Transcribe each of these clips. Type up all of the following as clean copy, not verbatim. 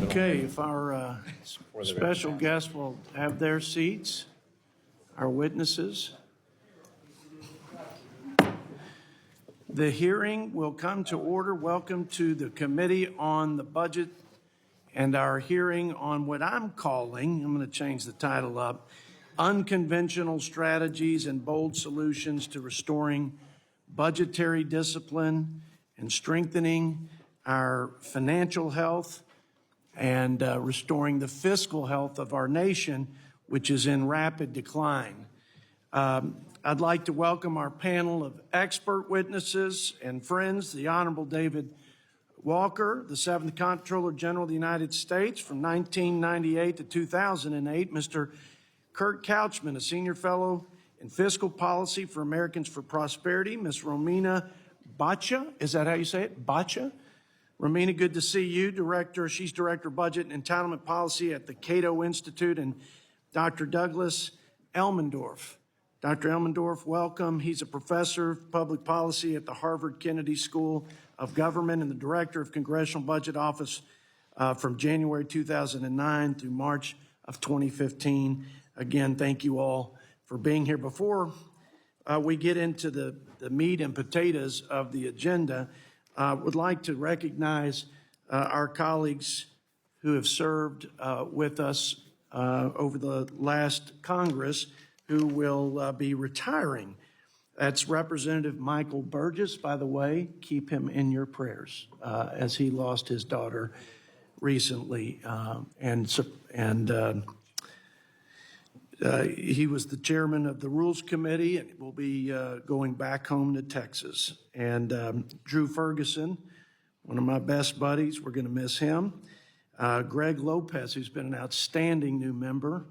Okay, if our special guests will have their seats, our witnesses. The hearing will come to order. Welcome to the Committee on the Budget and our hearing on what I'm calling, I'm going to change the title up, Unconventional Strategies and Bold Solutions to Restoring Budgetary Discipline and Strengthening our Financial Health and restoring the fiscal health of our nation, which is in rapid decline. I'd like to welcome our panel of expert witnesses and friends, the Honorable David Walker, the 7th Comptroller General of the United States from 1998 to 2008, Mr. Kurt Couchman, a Senior Fellow in Fiscal Policy for Americans for Prosperity, Ms. Romina Bacha, is that how you say it, Bacha? Romina, good to see you, she's Director of Budget and Entitlement Policy at the Cato Institute, and Dr. Douglas Elmendorf. Dr. Elmendorf, welcome. He's a professor of public policy at the Harvard Kennedy School of Government and the Director of Congressional Budget Office from January 2009 through March of 2015. Again, thank you all for being here. Before we get into the meat and potatoes of the agenda, would like to recognize our colleagues who have served with us over the last Congress who will be retiring. That's Representative Michael Burgess, by the way. Keep him in your prayers as he lost his daughter recently. He was the chairman of the Rules Committee and will be going back home to Texas. And Drew Ferguson, one of my best buddies, we're going to miss him. Greg Lopez, who's been an outstanding new member.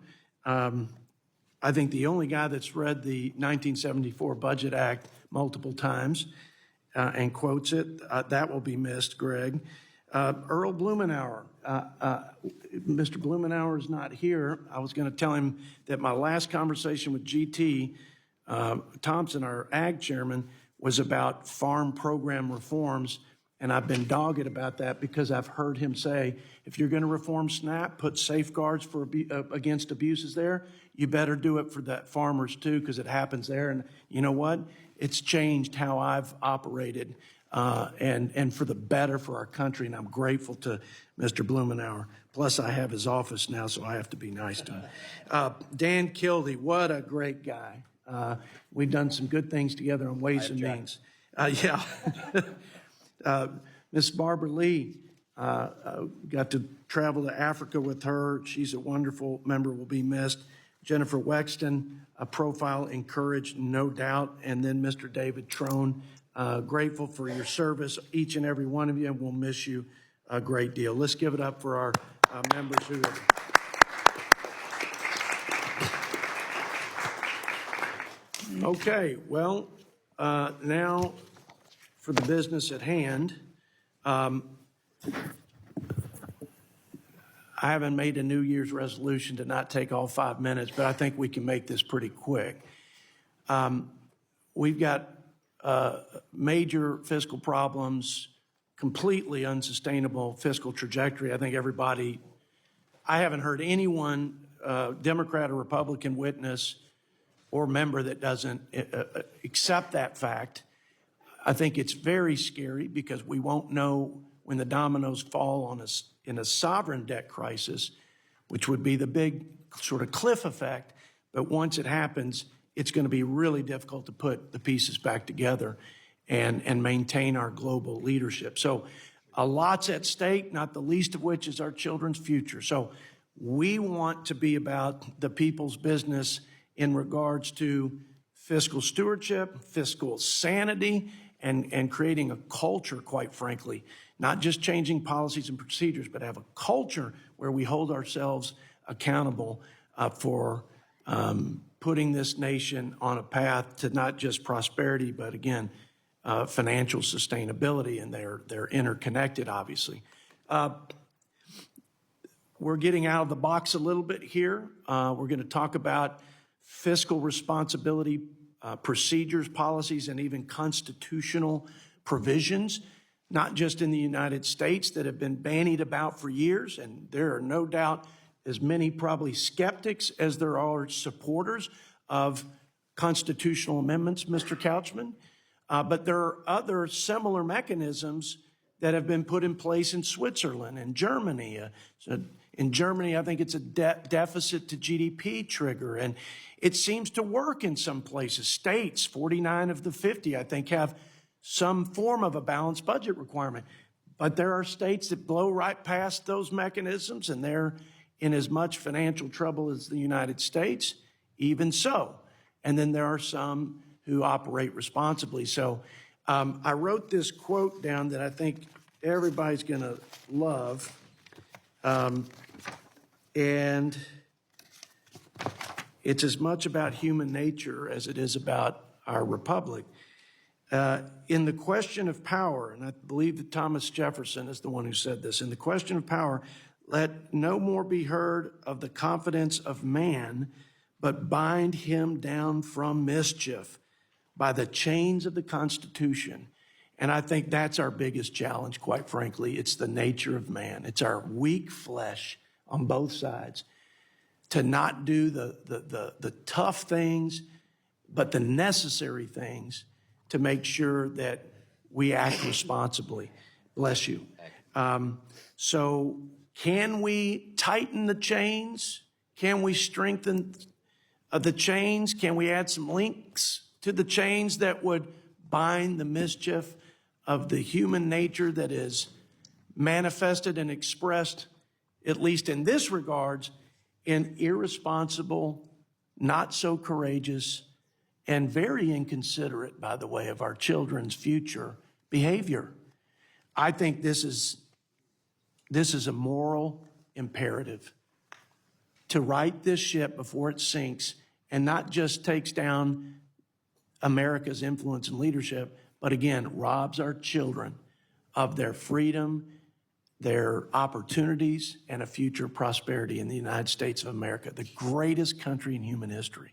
I think the only guy that's read the 1974 Budget Act multiple times and quotes it. That will be missed, Greg. Earl Blumenauer. Mr. Blumenauer is not here. I was going to tell him that my last conversation with G.T. Thompson, our ag chairman, was about farm program reforms, and I've been dogged about that because I've heard him say, if you're going to reform SNAP, put safeguards for against abuses there, you better do it for that farmers too, because it happens there. And you know what? It's changed how I've operated and for the better for our country, and I'm grateful to Mr. Blumenauer. Plus, I have his office now, so I have to be nice to him. Dan Kildee, what a great guy. We've done some good things together on Ways and Means. Yeah. Miss Barbara Lee, got to travel to Africa with her. She's a wonderful member, will be missed. Jennifer Wexton, a profile encouraged, no doubt. And then Mr. David Trone, grateful for your service, each and every one of you, and we'll miss you a great deal. Let's give it up for our members who have. Okay, well, now for the business at hand. I haven't made a New Year's resolution to not take all 5 minutes, but I think we can make this pretty quick. We've got major fiscal problems, completely unsustainable fiscal trajectory. I think I haven't heard anyone, Democrat or Republican witness or member that doesn't accept that fact. I think it's very scary because we won't know when the dominoes fall on us in a sovereign debt crisis, which would be the big sort of cliff effect. But once it happens, it's going to be really difficult to put the pieces back together and maintain our global leadership. So a lot's at stake, not the least of which is our children's future. So we want to be about the people's business in regards to fiscal stewardship, fiscal sanity, and creating a culture, quite frankly, not just changing policies and procedures, but have a culture where we hold ourselves accountable for putting this nation on a path to not just prosperity, but again, financial sustainability, and they're interconnected, obviously. We're getting out of the box a little bit here. We're going to talk about fiscal responsibility procedures, policies, and even constitutional provisions not just in the United States, that have been bandied about for years, and there are no doubt as many probably skeptics as there are supporters of constitutional amendments, Mr. Couchman. But there are other similar mechanisms that have been put in place in Switzerland and Germany. So in Germany, I think it's a deficit to GDP trigger, and it seems to work in some places. States, 49 of the 50, I think, have some form of a balanced budget requirement. But there are states that blow right past those mechanisms, and they're in as much financial trouble as the United States, even so. And then there are some who operate responsibly. So I wrote this quote down that I think everybody's going to love. And it's as much about human nature as it is about our republic. In the question of power, and I believe that Thomas Jefferson is the one who said this, in the question of power, let no more be heard of the confidence of man, but bind him down from mischief by the chains of the Constitution. And I think that's our biggest challenge, quite frankly. It's the nature of man. It's our weak flesh on both sides to not do the tough things, but the necessary things to make sure that we act responsibly. Bless you. So can we tighten the chains? Can we strengthen the chains? Can we add some links to the chains that would bind the mischief of the human nature that is manifested and expressed, at least in this regards, in irresponsible, not so courageous, and very inconsiderate, by the way, of our children's future behavior? I think this is a moral imperative to right this ship before it sinks and not just takes down America's influence and leadership, but again, robs our children of their freedom, their opportunities, and a future prosperity in the United States of America, the greatest country in human history.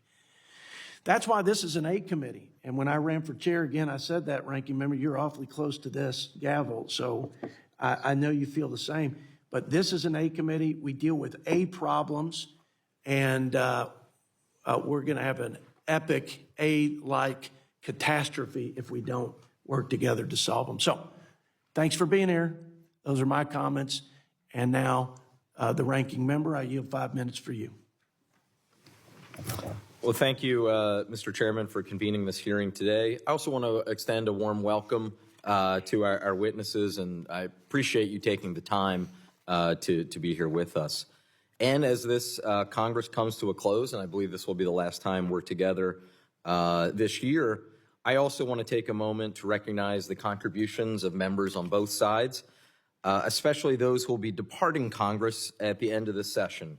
That's why this is an A committee. And when I ran for chair again, I said that, ranking member, you're awfully close to this gavel, so I know you feel the same. But this is an A committee. We deal with A problems, and we're going to have an epic A-like catastrophe if we don't work together to solve them. So thanks for being here. Those are my comments. And now the ranking member, I yield 5 minutes for you. Well, thank you, Mr. Chairman, for convening this hearing today. I also want to extend a warm welcome to our witnesses, and I appreciate you taking the time to be here with us. And as this Congress comes to a close, and I believe this will be the last time we're together this year, I also want to take a moment to recognize the contributions of members on both sides, especially those who will be departing Congress at the end of this session,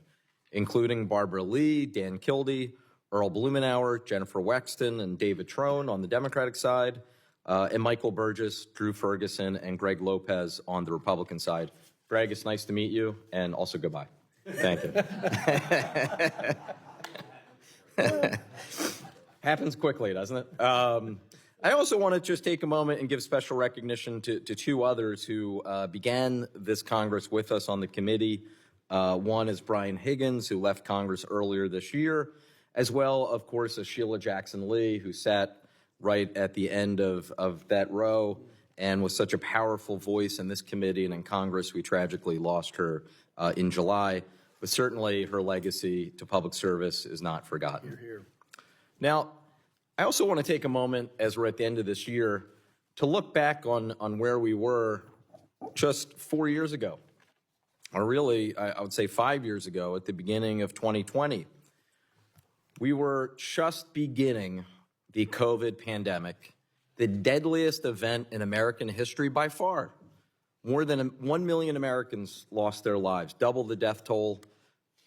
including Barbara Lee, Dan Kildee, Earl Blumenauer, Jennifer Wexton, and David Trone on the Democratic side, and Michael Burgess, Drew Ferguson, and Greg Lopez on the Republican side. Greg, it's nice to meet you, and also goodbye. Thank you. Happens quickly, doesn't it? I also want to just take a moment and give special recognition to two others who began this Congress with us on the committee. One is Brian Higgins, who left Congress earlier this year, as well, of course, as Sheila Jackson Lee, who sat right at the end of that row and was such a powerful voice in this committee and in Congress. We tragically lost her in July, but certainly her legacy to public service is not forgotten. Hear, hear. Now, I also want to take a moment, as we're at the end of this year, to look back on where we were just 4 years ago, or really, I would say 5 years ago, at the beginning of 2020. We were just beginning the COVID pandemic, the deadliest event in American history by far. More than 1 million Americans lost their lives, double the death toll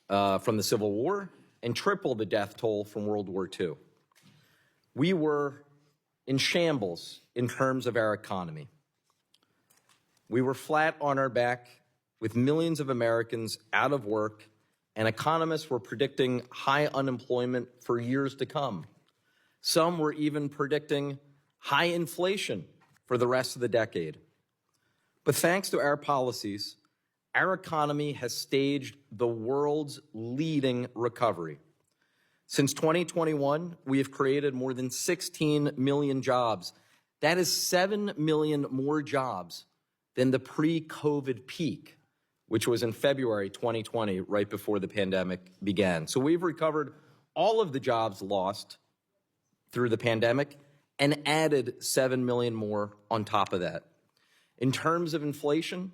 from the Civil War and triple the death toll from World War II. We were in shambles in terms of our economy. We were flat on our back with millions of Americans out of work, and economists were predicting high unemployment for years to come. Some were even predicting high inflation for the rest of the decade. But thanks to our policies, our economy has staged the world's leading recovery. Since 2021, we have created more than 16 million jobs. That is 7 million more jobs than the pre-COVID peak, which was in February 2020, right before the pandemic began. So we've recovered all of the jobs lost through the pandemic and added 7 million more on top of that. In terms of inflation,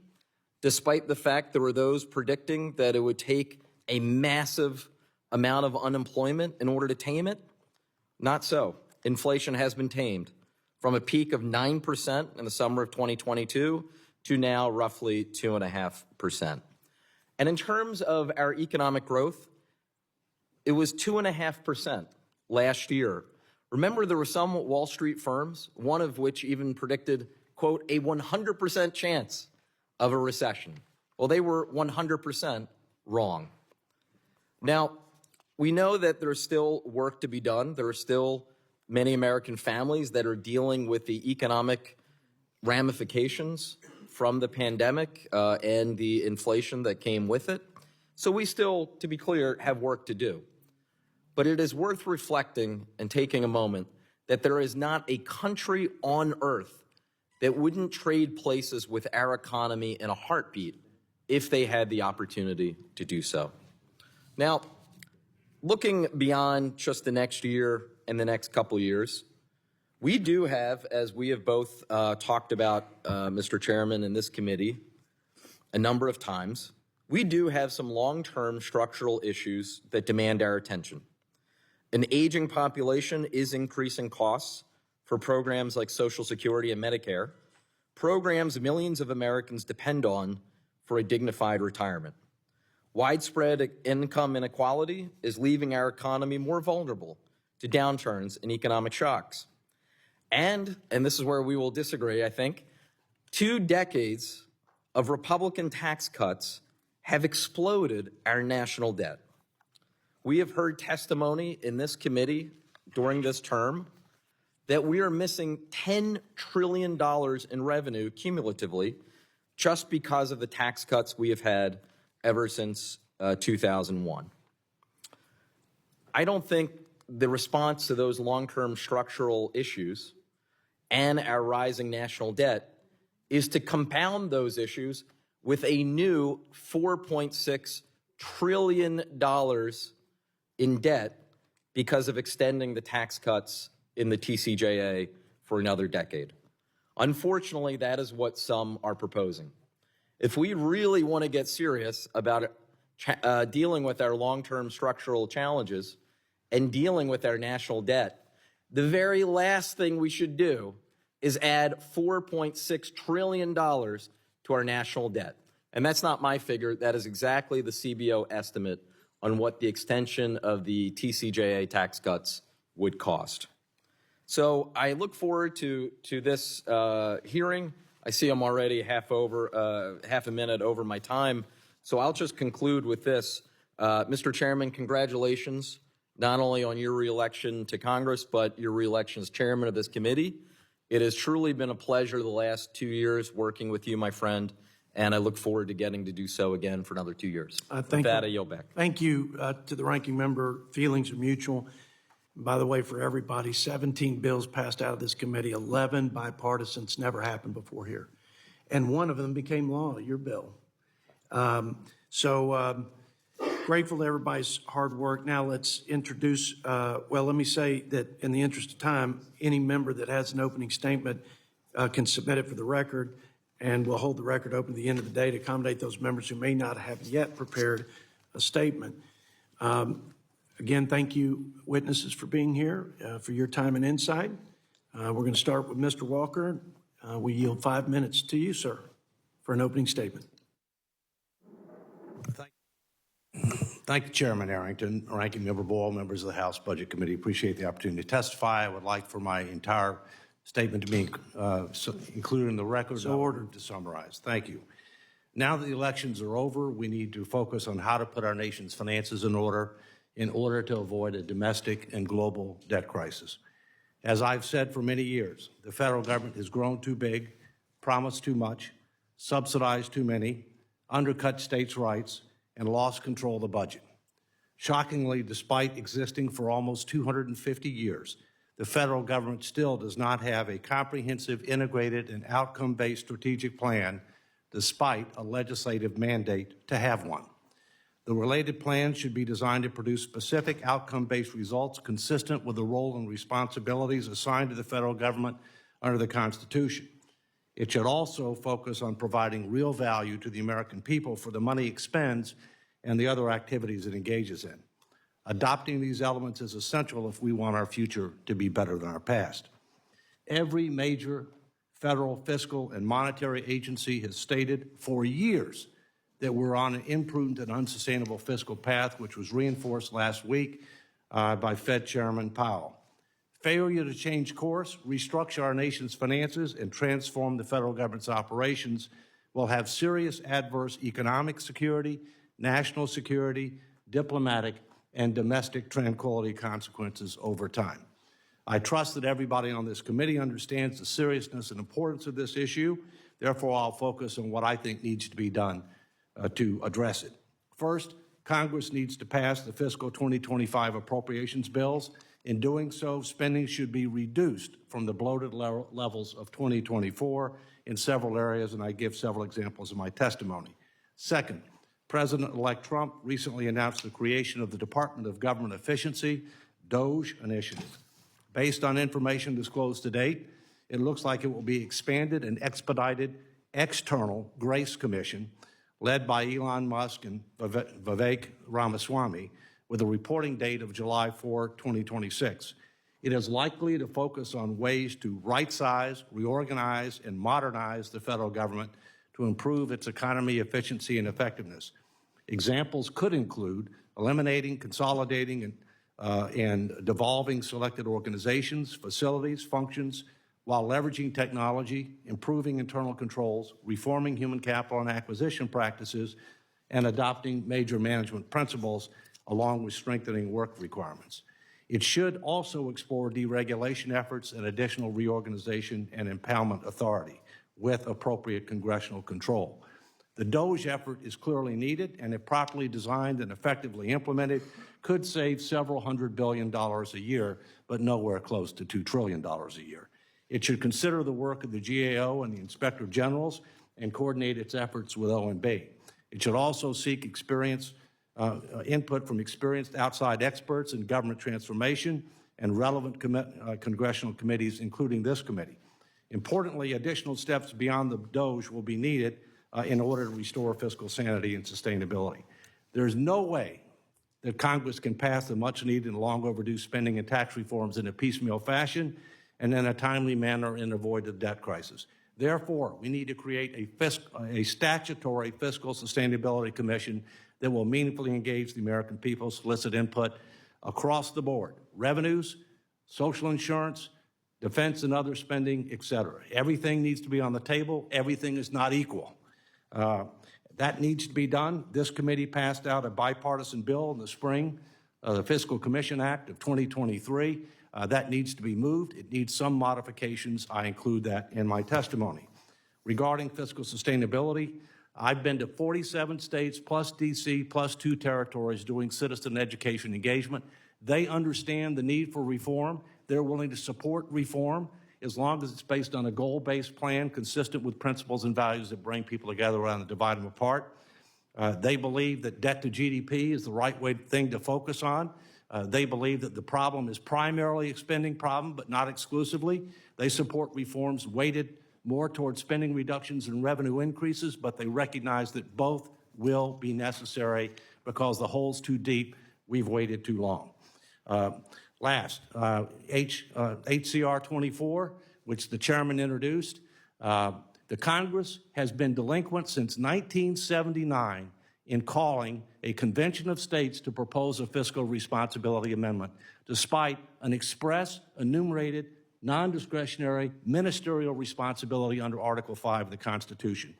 despite the fact there were those predicting that it would take a massive amount of unemployment in order to tame it, not so. Inflation has been tamed from a peak of 9% in the summer of 2022 to now roughly 2.5%. And in terms of our economic growth, it was 2.5% last year. Remember, there were some Wall Street firms, one of which even predicted, quote, a 100% chance of a recession. Well, they were 100% wrong. Now, we know that there's still work to be done. There are still many American families that are dealing with the economic ramifications from the pandemic and the inflation that came with it. So we still, to be clear, have work to do. But it is worth reflecting and taking a moment that there is not a country on earth that wouldn't trade places with our economy in a heartbeat if they had the opportunity to do so. Now, looking beyond just the next year and the next couple years, we do have, as we have both talked about, Mr. Chairman, in this committee a number of times, we do have some long-term structural issues that demand our attention. An aging population is increasing costs for programs like Social Security and Medicare, programs millions of Americans depend on for a dignified retirement. Widespread income inequality is leaving our economy more vulnerable to downturns and economic shocks. And this is where we will disagree, I think, 2 decades of Republican tax cuts have exploded our national debt. We have heard testimony in this committee during this term that we are missing $10 trillion in revenue cumulatively just because of the tax cuts we have had ever since 2001. I don't think the response to those long-term structural issues and our rising national debt is to compound those issues with a new $4.6 trillion in debt because of extending the tax cuts in the TCJA for another decade. Unfortunately, that is what some are proposing. If we really want to get serious about dealing with our long-term structural challenges and dealing with our national debt, the very last thing we should do is add $4.6 trillion to our national debt. And that's not my figure. That is exactly the CBO estimate on what the extension of the TCJA tax cuts would cost. So I look forward to this hearing. I see I'm already half a minute over my time. So I'll just conclude with this. Mr. Chairman, congratulations, not only on your reelection to Congress, but your reelection as chairman of this committee. It has truly been a pleasure the last 2 years working with you, my friend, and I look forward to getting to do so again for another 2 years. With that, I yield back. Thank you to the ranking member. Feelings are mutual. By the way, for everybody, 17 bills passed out of this committee, 11 bipartisans, never happened before here. And one of them became law, your bill. Grateful to everybody's hard work. Now let's introduce, let me say that in the interest of time, any member that has an opening statement can submit it for the record, and we'll hold the record open at the end of the day to accommodate those members who may not have yet prepared a statement. Again, thank you, witnesses, for being here, for your time and insight. We're going to start with Mr. Walker. We yield 5 minutes to you, sir, for an opening statement. Thank you, Chairman Arrington, Ranking Member Boyle, members of the House Budget Committee. Appreciate the opportunity to testify. I would like for my entire statement to be included in the record. So ordered. To summarize. Thank you. Now that the elections are over, we need to focus on how to put our nation's finances in order to avoid a domestic and global debt crisis. As I've said for many years, the federal government has grown too big, promised too much, subsidized too many, undercut states' rights, and lost control of the budget. Shockingly, despite existing for almost 250 years, the federal government still does not have a comprehensive, integrated, and outcome-based strategic plan, despite a legislative mandate to have one. The related plan should be designed to produce specific outcome-based results consistent with the role and responsibilities assigned to the federal government under the Constitution. It should also focus on providing real value to the American people for the money it spends and the other activities it engages in. Adopting these elements is essential if we want our future to be better than our past. Every major federal fiscal and monetary agency has stated for years that we're on an imprudent and unsustainable fiscal path, which was reinforced last week by Fed Chairman Powell. Failure to change course, restructure our nation's finances, and transform the federal government's operations will have serious adverse economic security, national security, diplomatic, and domestic tranquility consequences over time. I trust that everybody on this committee understands the seriousness and importance of this issue. Therefore, I'll focus on what I think needs to be done to address it. First, Congress needs to pass the fiscal 2025 appropriations bills. In doing so, spending should be reduced from the bloated levels of 2024 in several areas, and I give several examples in my testimony. Second, President-elect Trump recently announced the creation of the Department of Government Efficiency, DOGE initiative. Based on information disclosed to date, it looks like it will be expanded and expedited external Grace Commission led by Elon Musk and Vivek Ramaswamy with a reporting date of July 4, 2026. It is likely to focus on ways to right-size, reorganize, and modernize the federal government to improve its economy, efficiency, and effectiveness. Examples could include eliminating, consolidating, and devolving selected organizations, facilities, functions, while leveraging technology, improving internal controls, reforming human capital and acquisition practices, and adopting major management principles, along with strengthening work requirements. It should also explore deregulation efforts and additional reorganization and empowerment authority with appropriate congressional control. The DOGE effort is clearly needed, and if properly designed and effectively implemented, could save several $100 billion a year, but nowhere close to $2 trillion a year. It should consider the work of the GAO and the Inspector Generals and coordinate its efforts with OMB. It should also seek input from experienced outside experts in government transformation and relevant congressional committees, including this committee. Importantly, additional steps beyond the DOGE will be needed in order to restore fiscal sanity and sustainability. There is no way that Congress can pass the much-needed and long-overdue spending and tax reforms in a piecemeal fashion and in a timely manner and avoid the debt crisis. Therefore, we need to create a statutory fiscal sustainability commission that will meaningfully engage the American people, solicit input across the board: revenues, social insurance, defense and other spending, et cetera. Everything needs to be on the table. Everything is not equal. That needs to be done. This committee passed out a bipartisan bill in the spring, the Fiscal Commission Act of 2023. That needs to be moved. It needs some modifications. I include that in my testimony. Regarding fiscal sustainability, I've been to 47 states plus D.C. plus 2 territories doing citizen education engagement. They understand the need for reform. They're willing to support reform as long as it's based on a goal-based plan consistent with principles and values that bring people together rather than divide them apart. They believe that debt to GDP is the right thing to focus on. They believe that the problem is primarily a spending problem, but not exclusively. They support reforms weighted more towards spending reductions and revenue increases, but they recognize that both will be necessary because the hole's too deep. We've waited too long. Last, HCR 24, which the chairman introduced. The Congress has been delinquent since 1979 in calling a convention of states to propose a fiscal responsibility amendment, despite an express, enumerated, non-discretionary ministerial responsibility under Article 5 of the Constitution.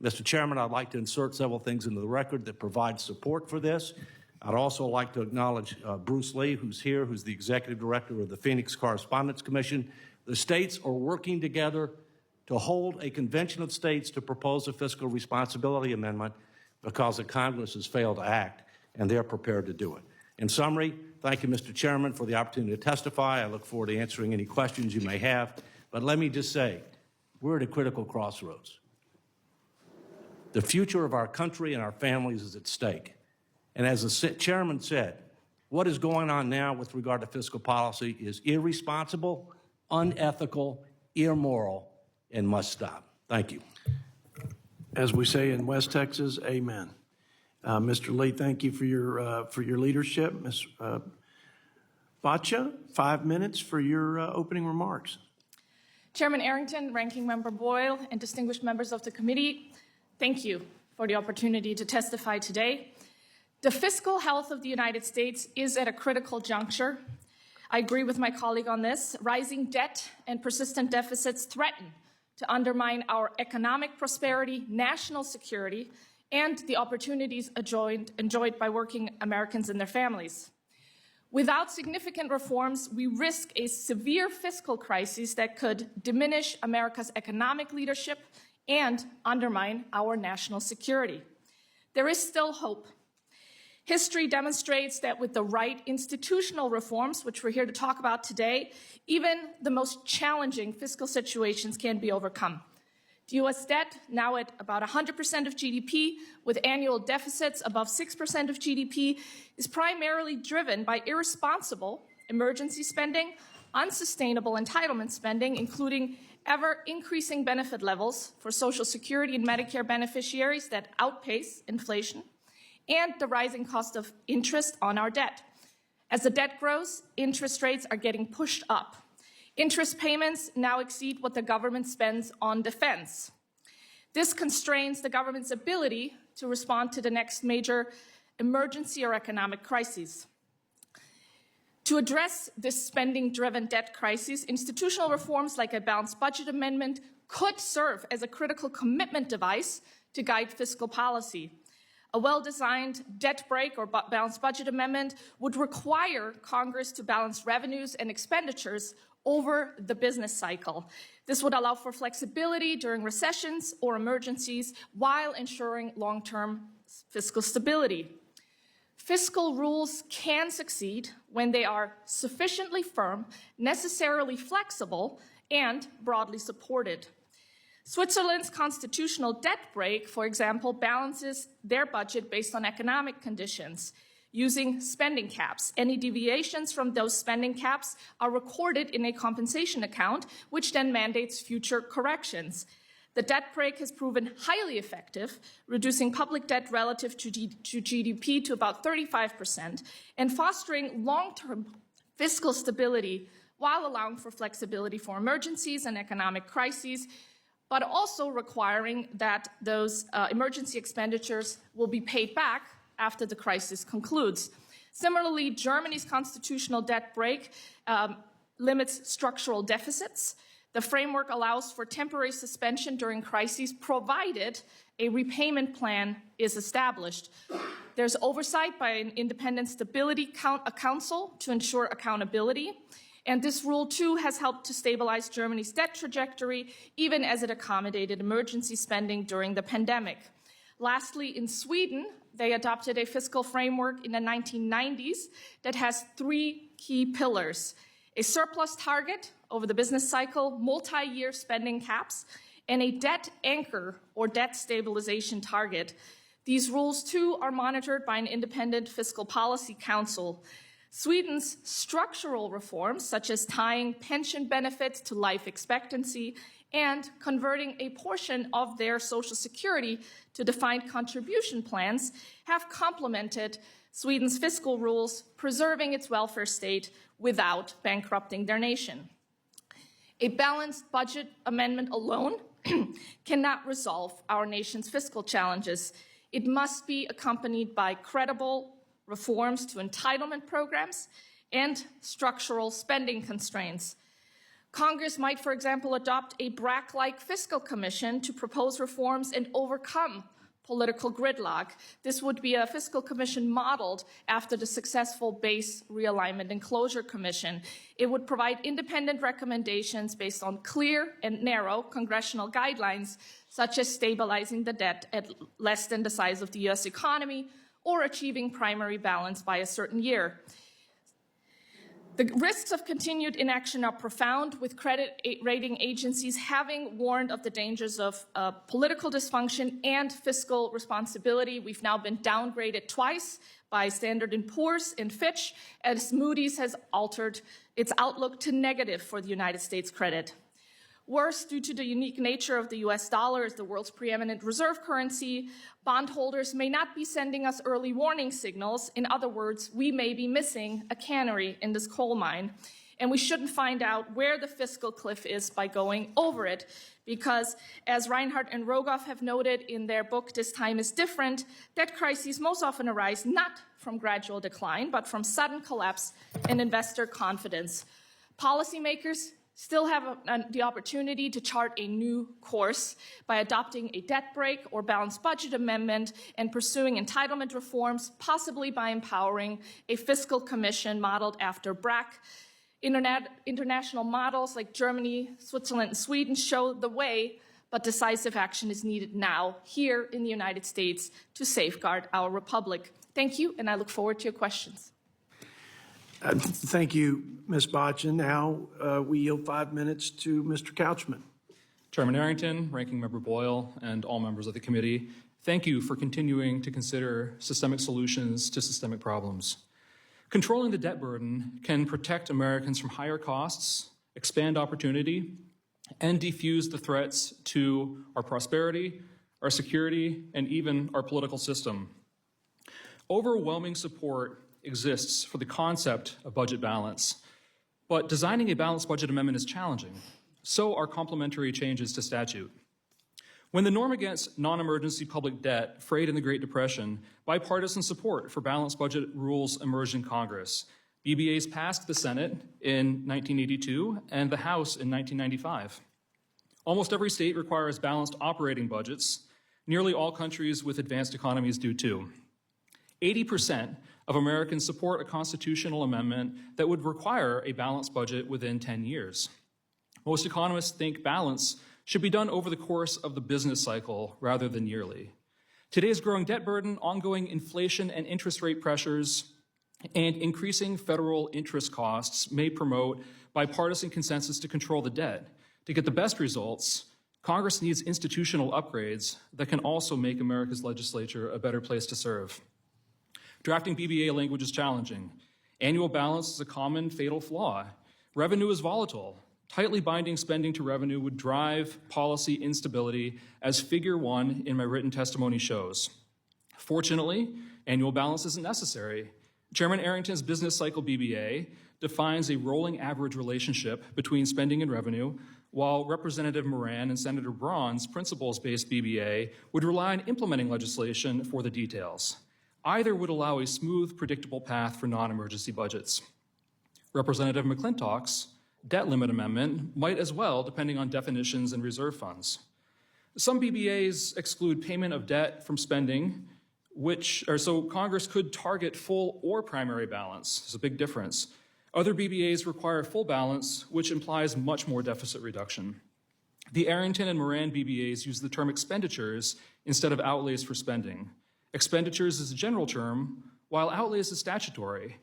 Mr. Chairman, I'd like to insert several things into the record that provide support for this. I'd also like to acknowledge Bruce Lee, who's here, who's the executive director of the Phoenix Correspondence Commission. The states are working together to hold a convention of states to propose a fiscal responsibility amendment because the Congress has failed to act, and they're prepared to do it. In summary, thank you, Mr. Chairman, for the opportunity to testify. I look forward to answering any questions you may have. But let me just say, we're at a critical crossroads. The future of our country and our families is at stake. And as the chairman said, what is going on now with regard to fiscal policy is irresponsible, unethical, immoral, and must stop. Thank you. As we say in West Texas, amen. Mr. Lee, thank you for your leadership. Ms. Bacha, 5 minutes for your opening remarks. Chairman Arrington, Ranking Member Boyle, and distinguished members of the committee, thank you for the opportunity to testify today. The fiscal health of the United States is at a critical juncture. I agree with my colleague on this. Rising debt and persistent deficits threaten to undermine our economic prosperity, national security, and the opportunities enjoyed by working Americans and their families. Without significant reforms, we risk a severe fiscal crisis that could diminish America's economic leadership and undermine our national security. There is still hope. History demonstrates that with the right institutional reforms, which we're here to talk about today, even the most challenging fiscal situations can be overcome. The U.S. debt, now at about 100% of GDP, with annual deficits above 6% of GDP, is primarily driven by irresponsible emergency spending, unsustainable entitlement spending, including ever-increasing benefit levels for Social Security and Medicare beneficiaries that outpace inflation, and the rising cost of interest on our debt. As the debt grows, interest rates are getting pushed up. Interest payments now exceed what the government spends on defense. This constrains the government's ability to respond to the next major emergency or economic crisis. To address this spending-driven debt crisis, institutional reforms like a balanced budget amendment could serve as a critical commitment device to guide fiscal policy. A well-designed debt break or balanced budget amendment would require Congress to balance revenues and expenditures over the business cycle. This would allow for flexibility during recessions or emergencies while ensuring long-term fiscal stability. Fiscal rules can succeed when they are sufficiently firm, necessarily flexible, and broadly supported. Switzerland's constitutional debt break, for example, balances their budget based on economic conditions using spending caps. Any deviations from those spending caps are recorded in a compensation account, which then mandates future corrections. The debt break has proven highly effective, reducing public debt relative to GDP to about 35% and fostering long-term fiscal stability while allowing for flexibility for emergencies and economic crises, but also requiring that those emergency expenditures will be paid back after the crisis concludes. Similarly, Germany's constitutional debt break limits structural deficits. The framework allows for temporary suspension during crises, provided a repayment plan is established. There's oversight by an independent stability council to ensure accountability. And this rule, too, has helped to stabilize Germany's debt trajectory, even as it accommodated emergency spending during the pandemic. Lastly, in Sweden, they adopted a fiscal framework in the 1990s that has 3 key pillars: a surplus target over the business cycle, multi-year spending caps, and a debt anchor or debt stabilization target. These rules, too, are monitored by an independent fiscal policy council. Sweden's structural reforms, such as tying pension benefits to life expectancy and converting a portion of their Social Security to defined contribution plans, have complemented Sweden's fiscal rules, preserving its welfare state without bankrupting their nation. A balanced budget amendment alone cannot resolve our nation's fiscal challenges. It must be accompanied by credible reforms to entitlement programs and structural spending constraints. Congress might, for example, adopt a BRAC-like fiscal commission to propose reforms and overcome political gridlock. This would be a fiscal commission modeled after the successful Base Realignment and Closure Commission. It would provide independent recommendations based on clear and narrow congressional guidelines, such as stabilizing the debt at less than the size of the U.S. economy or achieving primary balance by a certain year. The risks of continued inaction are profound, with credit rating agencies having warned of the dangers of political dysfunction and fiscal responsibility. We've now been downgraded twice by Standard & Poor's and Fitch, as Moody's has altered its outlook to negative for the United States credit. Worse, due to the unique nature of the US dollar as the world's preeminent reserve currency, bondholders may not be sending us early warning signals. In other words, we may be missing a canary in this coal mine, and we shouldn't find out where the fiscal cliff is by going over it, because as Reinhardt and Rogoff have noted in their book, This Time is Different, debt crises most often arise not from gradual decline, but from sudden collapse in investor confidence. Policymakers still have the opportunity to chart a new course by adopting a debt brake or balanced budget amendment and pursuing entitlement reforms, possibly by empowering a fiscal commission modeled after BRAC. International models like Germany, Switzerland, and Sweden show the way, but decisive action is needed now, here in the United States, to safeguard our republic. Thank you, and I look forward to your questions. Thank you, Ms. Botchin. Now we yield 5 minutes to Mr. Couchman. Chairman Arrington, Ranking Member Boyle, and all members of the committee, thank you for continuing to consider systemic solutions to systemic problems. Controlling the debt burden can protect Americans from higher costs, expand opportunity, and defuse the threats to our prosperity, our security, and even our political system. Overwhelming support exists for the concept of budget balance, but designing a balanced budget amendment is challenging. So are complementary changes to statute. When the norm against non-emergency public debt frayed in the Great Depression, bipartisan support for balanced budget rules emerged in Congress. BBAs passed the Senate in 1982 and the House in 1995. Almost every state requires balanced operating budgets. Nearly all countries with advanced economies do too. 80% of Americans support a constitutional amendment that would require a balanced budget within 10 years. Most economists think balance should be done over the course of the business cycle rather than yearly. Today's growing debt burden, ongoing inflation and interest rate pressures, and increasing federal interest costs may promote bipartisan consensus to control the debt. To get the best results, Congress needs institutional upgrades that can also make America's legislature a better place to serve. Drafting BBA language is challenging. Annual balance is a common fatal flaw. Revenue is volatile. Tightly binding spending to revenue would drive policy instability, as Figure 1 in my written testimony shows. Fortunately, annual balance isn't necessary. Chairman Arrington's business cycle BBA defines a rolling average relationship between spending and revenue, while Representative Moran and Senator Braun's principles-based BBA would rely on implementing legislation for the details. Either would allow a smooth, predictable path for non-emergency budgets. Representative McClintock's debt limit amendment might as well, depending on definitions and reserve funds. Some BBAs exclude payment of debt from spending, so Congress could target full or primary balance. There's a big difference. Other BBAs require full balance, which implies much more deficit reduction. The Arrington and Moran BBAs use the term expenditures instead of outlays for spending. Expenditures is a general term, while outlays is statutory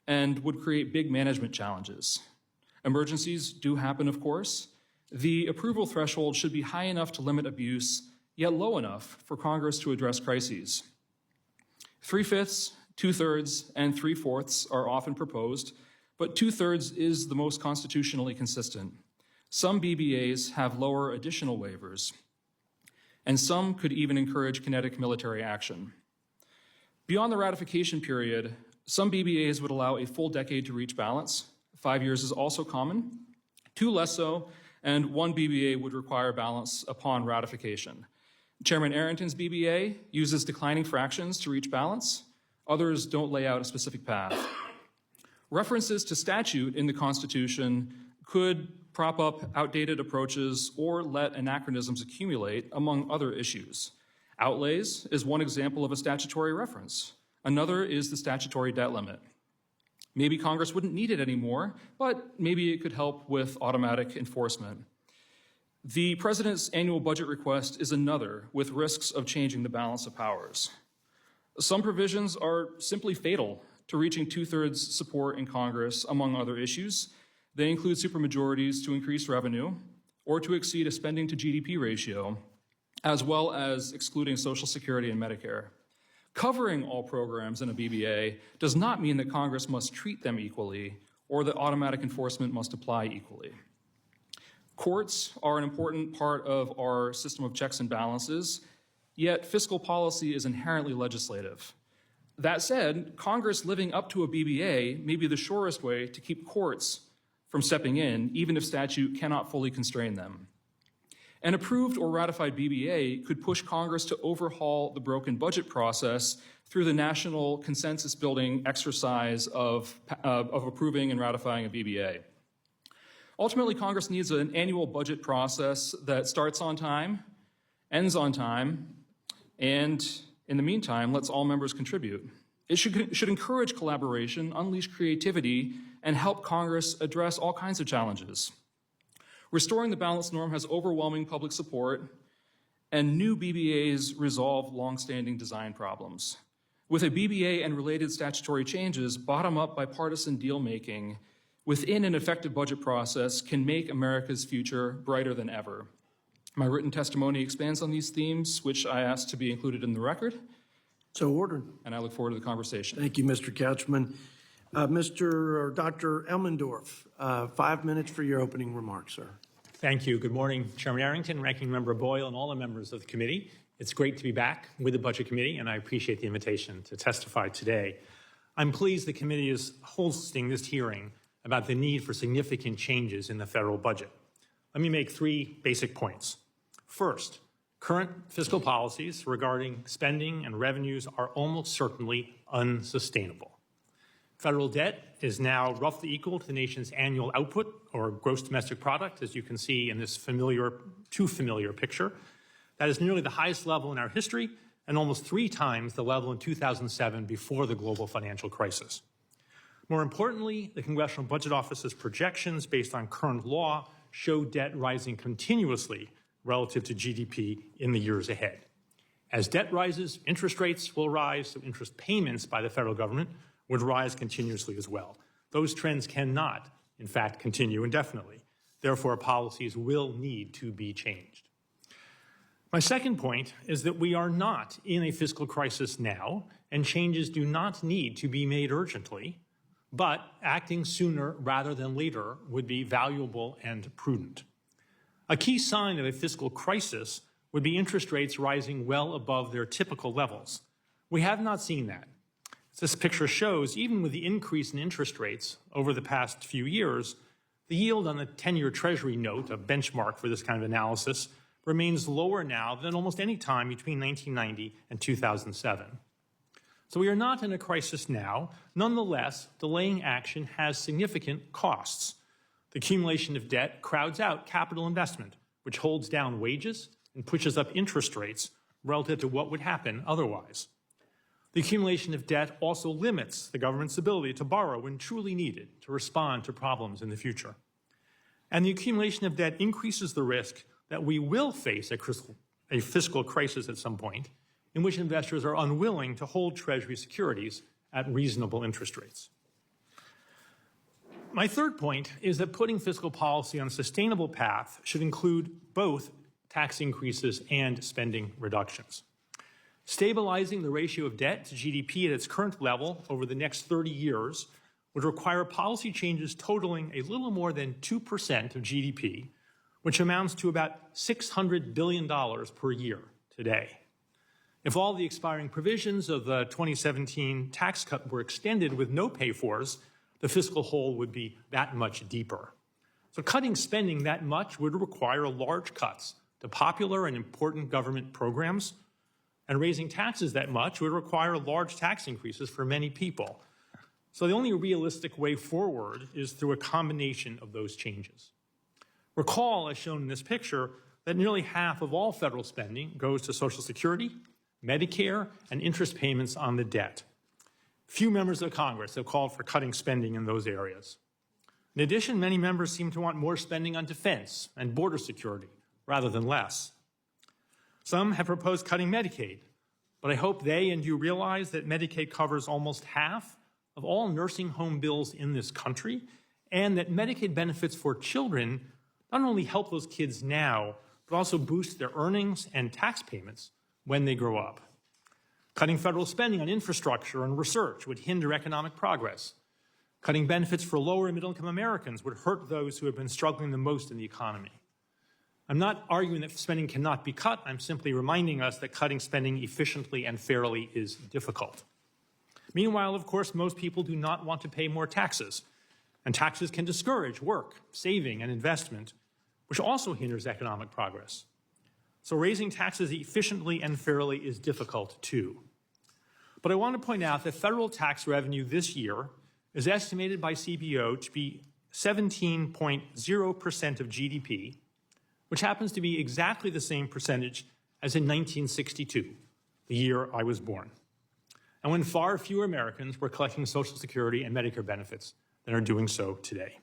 and would create big management challenges. Emergencies do happen, of course. The approval threshold should be high enough to limit abuse, yet low enough for Congress to address crises. 3/5, 2/3, and 3/4 are often proposed, but 2/3 is the most constitutionally consistent. Some BBAs have lower additional waivers, and some could even encourage kinetic military action. Beyond the ratification period, some BBAs would allow a full decade to reach balance. 5 years is also common, 2 less so, and 1 BBA would require balance upon ratification. Chairman Arrington's BBA uses declining fractions to reach balance. Others don't lay out a specific path. References to statute in the Constitution could prop up outdated approaches or let anachronisms accumulate, among other issues. Outlays is one example of a statutory reference. Another is the statutory debt limit. Maybe Congress wouldn't need it anymore, but maybe it could help with automatic enforcement. The president's annual budget request is another, with risks of changing the balance of powers. Some provisions are simply fatal to reaching two-thirds support in Congress, among other issues. They include supermajorities to increase revenue or to exceed a spending to GDP ratio, as well as excluding Social Security and Medicare. Covering all programs in a BBA does not mean that Congress must treat them equally or that automatic enforcement must apply equally. Courts are an important part of our system of checks and balances, yet fiscal policy is inherently legislative. That said, Congress living up to a BBA may be the surest way to keep courts from stepping in, even if statute cannot fully constrain them. An approved or ratified BBA could push Congress to overhaul the broken budget process through the national consensus building exercise of approving and ratifying a BBA. Ultimately, Congress needs an annual budget process that starts on time, ends on time, and in the meantime, lets all members contribute. It should encourage collaboration, unleash creativity, and help Congress address all kinds of challenges. Restoring the balance norm has overwhelming public support, and new BBAs resolve longstanding design problems. With a BBA and related statutory changes, bottom-up bipartisan deal-making within an effective budget process can make America's future brighter than ever. My written testimony expands on these themes, which I asked to be included in the record. So ordered. And I look forward to the conversation. Thank you, Mr. Couchman. Dr. Elmendorf, 5 minutes for your opening remarks, sir. Thank you. Good morning, Chairman Arrington, Ranking Member Boyle, and all the members of the committee. It's great to be back with the Budget Committee, and I appreciate the invitation to testify today. I'm pleased the committee is hosting this hearing about the need for significant changes in the federal budget. Let me make 3 basic points. First, current fiscal policies regarding spending and revenues are almost certainly unsustainable. Federal debt is now roughly equal to the nation's annual output, or gross domestic product, as you can see in this too familiar picture. That is nearly the highest level in our history and almost 3 times the level in 2007 before the global financial crisis. More importantly, the Congressional Budget Office's projections based on current law show debt rising continuously relative to GDP in the years ahead. As debt rises, interest rates will rise, so interest payments by the federal government would rise continuously as well. Those trends cannot, in fact, continue indefinitely. Therefore, policies will need to be changed. My second point is that we are not in a fiscal crisis now, and changes do not need to be made urgently, but acting sooner rather than later would be valuable and prudent. A key sign of a fiscal crisis would be interest rates rising well above their typical levels. We have not seen that. As this picture shows, even with the increase in interest rates over the past few years, the yield on the 10-year Treasury note, a benchmark for this kind of analysis, remains lower now than almost any time between 1990 and 2007. So we are not in a crisis now. Nonetheless, delaying action has significant costs. The accumulation of debt crowds out capital investment, which holds down wages and pushes up interest rates relative to what would happen otherwise. The accumulation of debt also limits the government's ability to borrow when truly needed to respond to problems in the future. And the accumulation of debt increases the risk that we will face a fiscal crisis at some point in which investors are unwilling to hold Treasury securities at reasonable interest rates. My third point is that putting fiscal policy on a sustainable path should include both tax increases and spending reductions. Stabilizing the ratio of debt to GDP at its current level over the next 30 years would require policy changes totaling a little more than 2% of GDP, which amounts to about $600 billion per year today. If all the expiring provisions of the 2017 tax cut were extended with no pay-fors, the fiscal hole would be that much deeper. So cutting spending that much would require large cuts to popular and important government programs, and raising taxes that much would require large tax increases for many people. So the only realistic way forward is through a combination of those changes. Recall, as shown in this picture, that nearly half of all federal spending goes to Social Security Medicare, and interest payments on the debt. Few members of Congress have called for cutting spending in those areas. In addition, many members seem to want more spending on defense and border security rather than less. Some have proposed cutting Medicaid, but I hope they and you realize that Medicaid covers almost half of all nursing home bills in this country, and that Medicaid benefits for children not only help those kids now, but also boost their earnings and tax payments when they grow up. Cutting federal spending on infrastructure and research would hinder economic progress. Cutting benefits for lower and middle-income Americans would hurt those who have been struggling the most in the economy. I'm not arguing that spending cannot be cut. I'm simply reminding us that cutting spending efficiently and fairly is difficult. Meanwhile, of course, most people do not want to pay more taxes, and taxes can discourage work, saving, and investment, which also hinders economic progress. So raising taxes efficiently and fairly is difficult too. But I want to point out that federal tax revenue this year is estimated by CBO to be 17.0% of GDP, which happens to be exactly the same percentage as in 1962, the year I was born, and when far fewer Americans were collecting Social Security and Medicare benefits than are doing so today.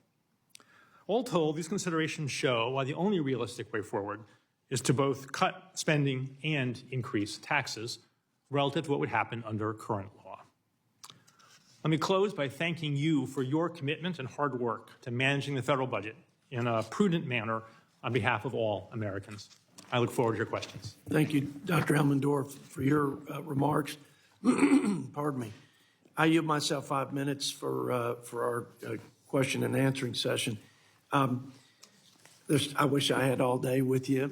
All told, these considerations show why the only realistic way forward is to both cut spending and increase taxes relative to what would happen under current law. Let me close by thanking you for your commitment and hard work to managing the federal budget in a prudent manner on behalf of all Americans. I look forward to your questions. Thank you, Dr. Elmendorf, for your remarks. Pardon me. I yield myself 5 minutes for our question and answering session. I wish I had all day with you.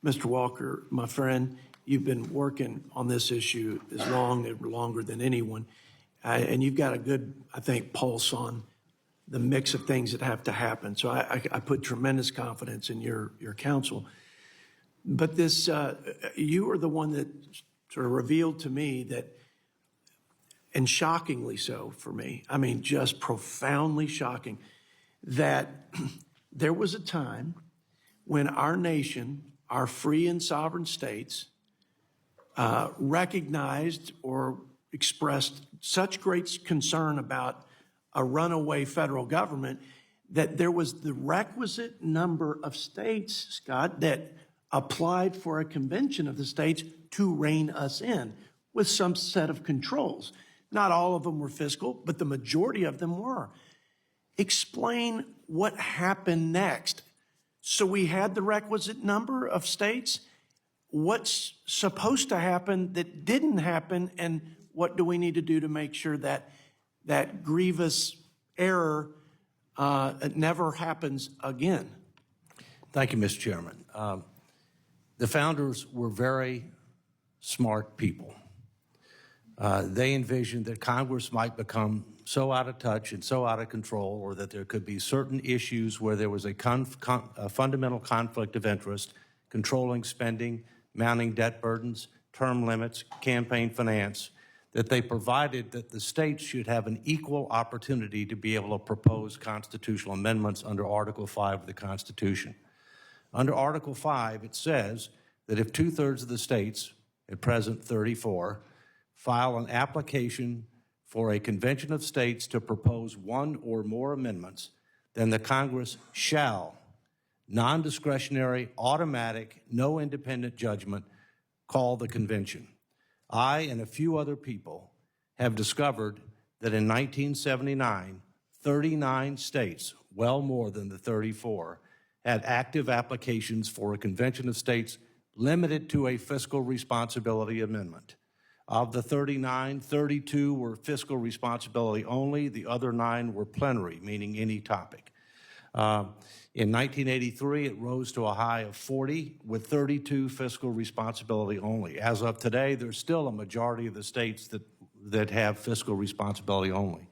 Mr. Walker, my friend, you've been working on this issue as longer than anyone. And you've got a good, I think, pulse on the mix of things that have to happen. So I put tremendous confidence in your counsel. But this, you are the one that sort of revealed to me that, and shockingly so for me, I mean, just profoundly shocking, that there was a time when our nation, our free and sovereign states, recognized or expressed such great concern about a runaway federal government that there was the requisite number of states, Scott, that applied for a convention of the states to rein us in with some set of controls. Not all of them were fiscal, but the majority of them were. Explain what happened next. So we had the requisite number of states. What's supposed to happen that didn't happen, and what do we need to do to make sure that that grievous error never happens again? Thank you, Mr. Chairman. The founders were very smart people. They envisioned that Congress might become so out of touch and so out of control, or that there could be certain issues where there was a fundamental conflict of interest, controlling spending, mounting debt burdens, term limits, campaign finance, that they provided that the states should have an equal opportunity to be able to propose constitutional amendments under Article 5 of the Constitution. Under Article 5, it says that if 2/3 of the states, at present 34, file an application for a convention of states to propose one or more amendments, then the Congress shall, non-discretionary, automatic, no independent judgment, call the convention. I and a few other people have discovered that in 1979, 39 states, well more than the 34, had active applications for a convention of states limited to a fiscal responsibility amendment. Of the 39, 32 were fiscal responsibility only. The other 9 were plenary, meaning any topic. In 1983, it rose to a high of 40, with 32 fiscal responsibility only. As of today, there's still a majority of the states that have fiscal responsibility only.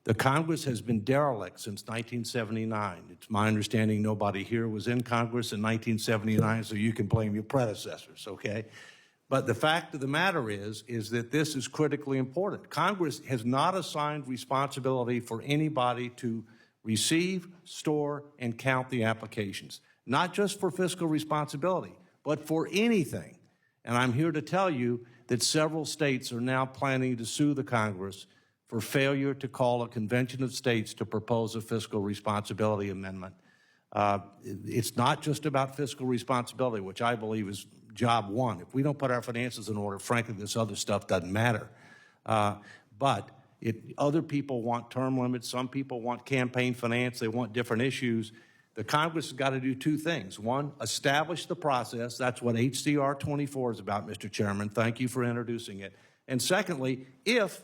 The Congress has been derelict since 1979. It's my understanding nobody here was in Congress in 1979, so you can blame your predecessors, okay? But the fact of the matter is that this is critically important. Congress has not assigned responsibility for anybody to receive, store, and count the applications, not just for fiscal responsibility, but for anything. And I'm here to tell you that several states are now planning to sue the Congress for failure to call a convention of states to propose a fiscal responsibility amendment. It's not just about fiscal responsibility, which I believe is job one. If we don't put our finances in order, frankly, this other stuff doesn't matter. But other people want term limits. Some people want campaign finance. They want different issues. The Congress has got to do two things. One, establish the process. That's what HCR 24 is about, Mr. Chairman. Thank you for introducing it. And secondly, if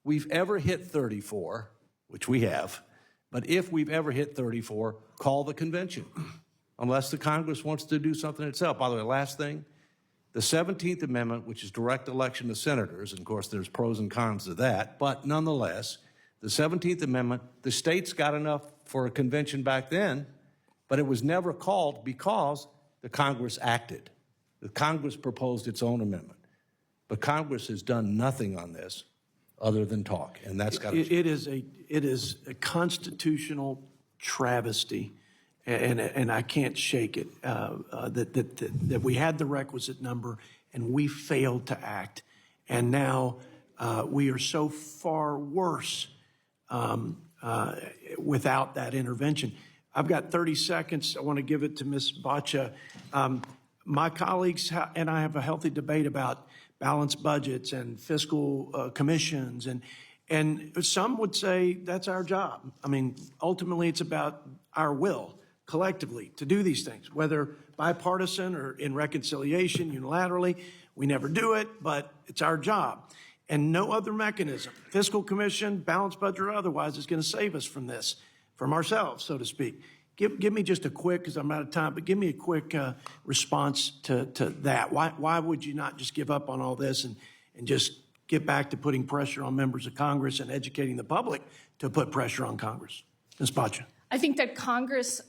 we've ever hit 34, which we have, but if we've ever hit 34, call the convention, unless the Congress wants to do something itself. By the way, last thing, the 17th Amendment, which is direct election of senators, and of course there's pros and cons to that, but nonetheless, the 17th Amendment, the states got enough for a convention back then, but it was never called because the Congress acted. The Congress proposed its own amendment. But Congress has done nothing on this other than talk, and that's got to It is a constitutional travesty, and I can't shake it, that we had the requisite number and we failed to act. And now we are so far worse without that intervention. I've got 30 seconds. I want to give it to Ms. Bacha. My colleagues and I have a healthy debate about balanced budgets and fiscal commissions, and some would say that's our job. I mean, ultimately, it's about our will collectively to do these things, whether bipartisan or in reconciliation, unilaterally. We never do it, but it's our job. And no other mechanism, fiscal commission, balanced budget or otherwise, is going to save us from this, from ourselves, so to speak. Give me just a quick, because I'm out of time, but give me a quick response to that. Why would you not just give up on all this and just get back to putting pressure on members of Congress and educating the public to put pressure on Congress? Ms. Bacha. I think that Congress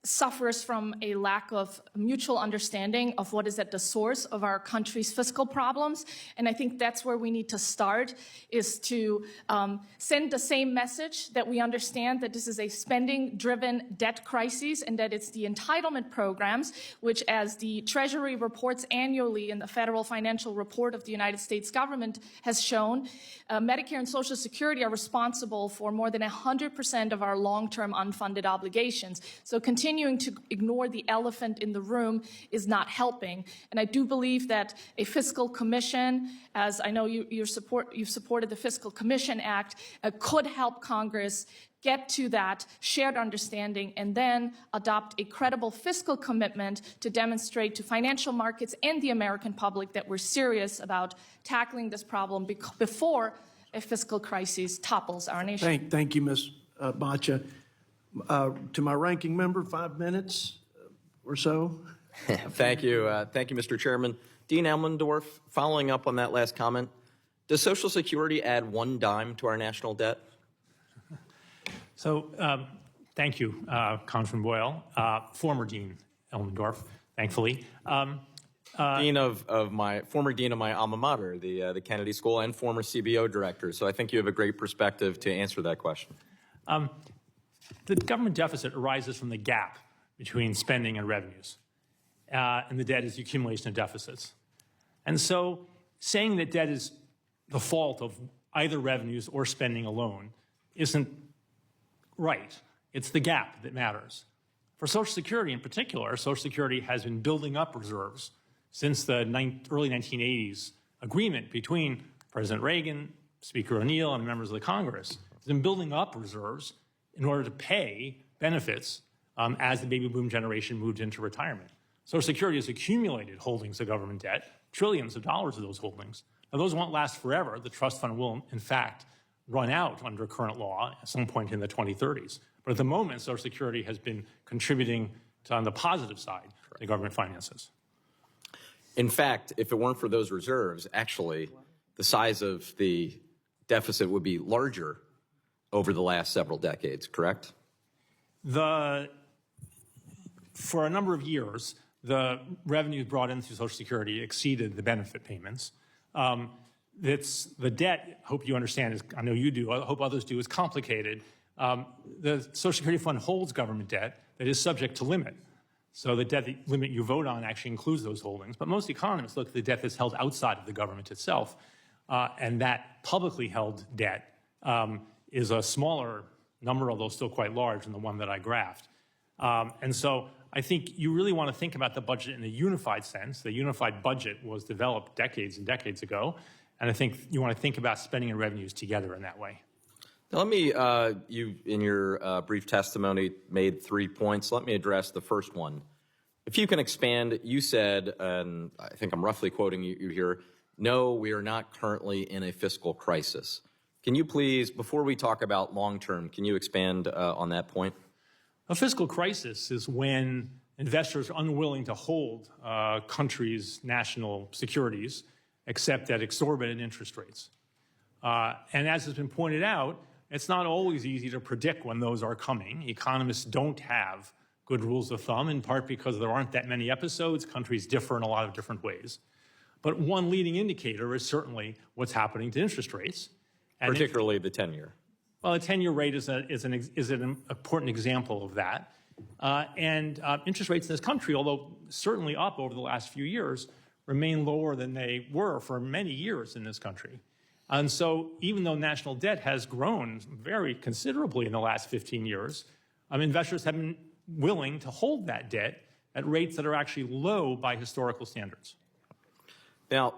suffers from a lack of mutual understanding of what is at the source of our country's fiscal problems. And I think that's where we need to start, is to send the same message that we understand that this is a spending-driven debt crisis and that it's the entitlement programs, which, as the Treasury reports annually in the Federal Financial Report of the United States government has shown, Medicare and Social Security are responsible for more than 100% of our long-term unfunded obligations. So continuing to ignore the elephant in the room is not helping. And I do believe that a fiscal commission, as I know you've supported the Fiscal Commission Act, could help Congress get to that shared understanding and then adopt a credible fiscal commitment to demonstrate to financial markets and the American public that we're serious about tackling this problem before a fiscal crisis topples our nation. Thank you, Ms. Bacha. To my ranking member, 5 minutes or so. Thank you. Thank you, Mr. Chairman. Dean Elmendorf, following up on that last comment, does Social Security add one dime to our national debt? So thank you, Congressman Boyle, former Dean Elmendorf, thankfully. Former dean of my alma mater, the Kennedy School, and former CBO director. So I think you have a great perspective to answer that question. The government deficit arises from the gap between spending and revenues, and the debt is the accumulation of deficits. And so saying that debt is the fault of either revenues or spending alone isn't right. It's the gap that matters. For Social Security in particular, Social Security has been building up reserves since the early 1980s agreement between President Reagan, Speaker O'Neill, and members of the Congress. It's been building up reserves in order to pay benefits as the baby boom generation moved into retirement. Social Security has accumulated holdings of government debt, trillions of dollars of those holdings. Now, those won't last forever. The trust fund will, in fact, run out under current law at some point in the 2030s. But at the moment, Social Security has been contributing on the positive side to government finances. In fact, if it weren't for those reserves, actually, the size of the deficit would be larger over the last several decades, correct? For a number of years, the revenues brought in through Social Security exceeded the benefit payments. The debt, I hope you understand, I know you do, I hope others do, is complicated. The Social Security Fund holds government debt that is subject to limit. So the debt limit you vote on actually includes those holdings. But most economists look at the debt that's held outside of the government itself, and that publicly held debt is a smaller number, although still quite large, than the one that I graphed. And so I think you really want to think about the budget in a unified sense. The unified budget was developed decades and decades ago, and I think you want to think about spending and revenues together in that way. Now, let me, you in your brief testimony made 3 points. Let me address the first one. If you can expand, you said, and I think I'm roughly quoting you here, no, we are not currently in a fiscal crisis. Can you please, before we talk about long-term, can you expand on that point? A fiscal crisis is when investors are unwilling to hold countries' national securities except at exorbitant interest rates. And as has been pointed out, it's not always easy to predict when those are coming. Economists don't have good rules of thumb, in part because there aren't that many episodes. Countries differ in a lot of different ways. But one leading indicator is certainly what's happening to interest rates. And Particularly the 10-year. Well, a 10-year rate is an important example of that. And interest rates in this country, although certainly up over the last few years, remain lower than they were for many years in this country. And so even though national debt has grown very considerably in the last 15 years, investors have been willing to hold that debt at rates that are actually low by historical standards. Now,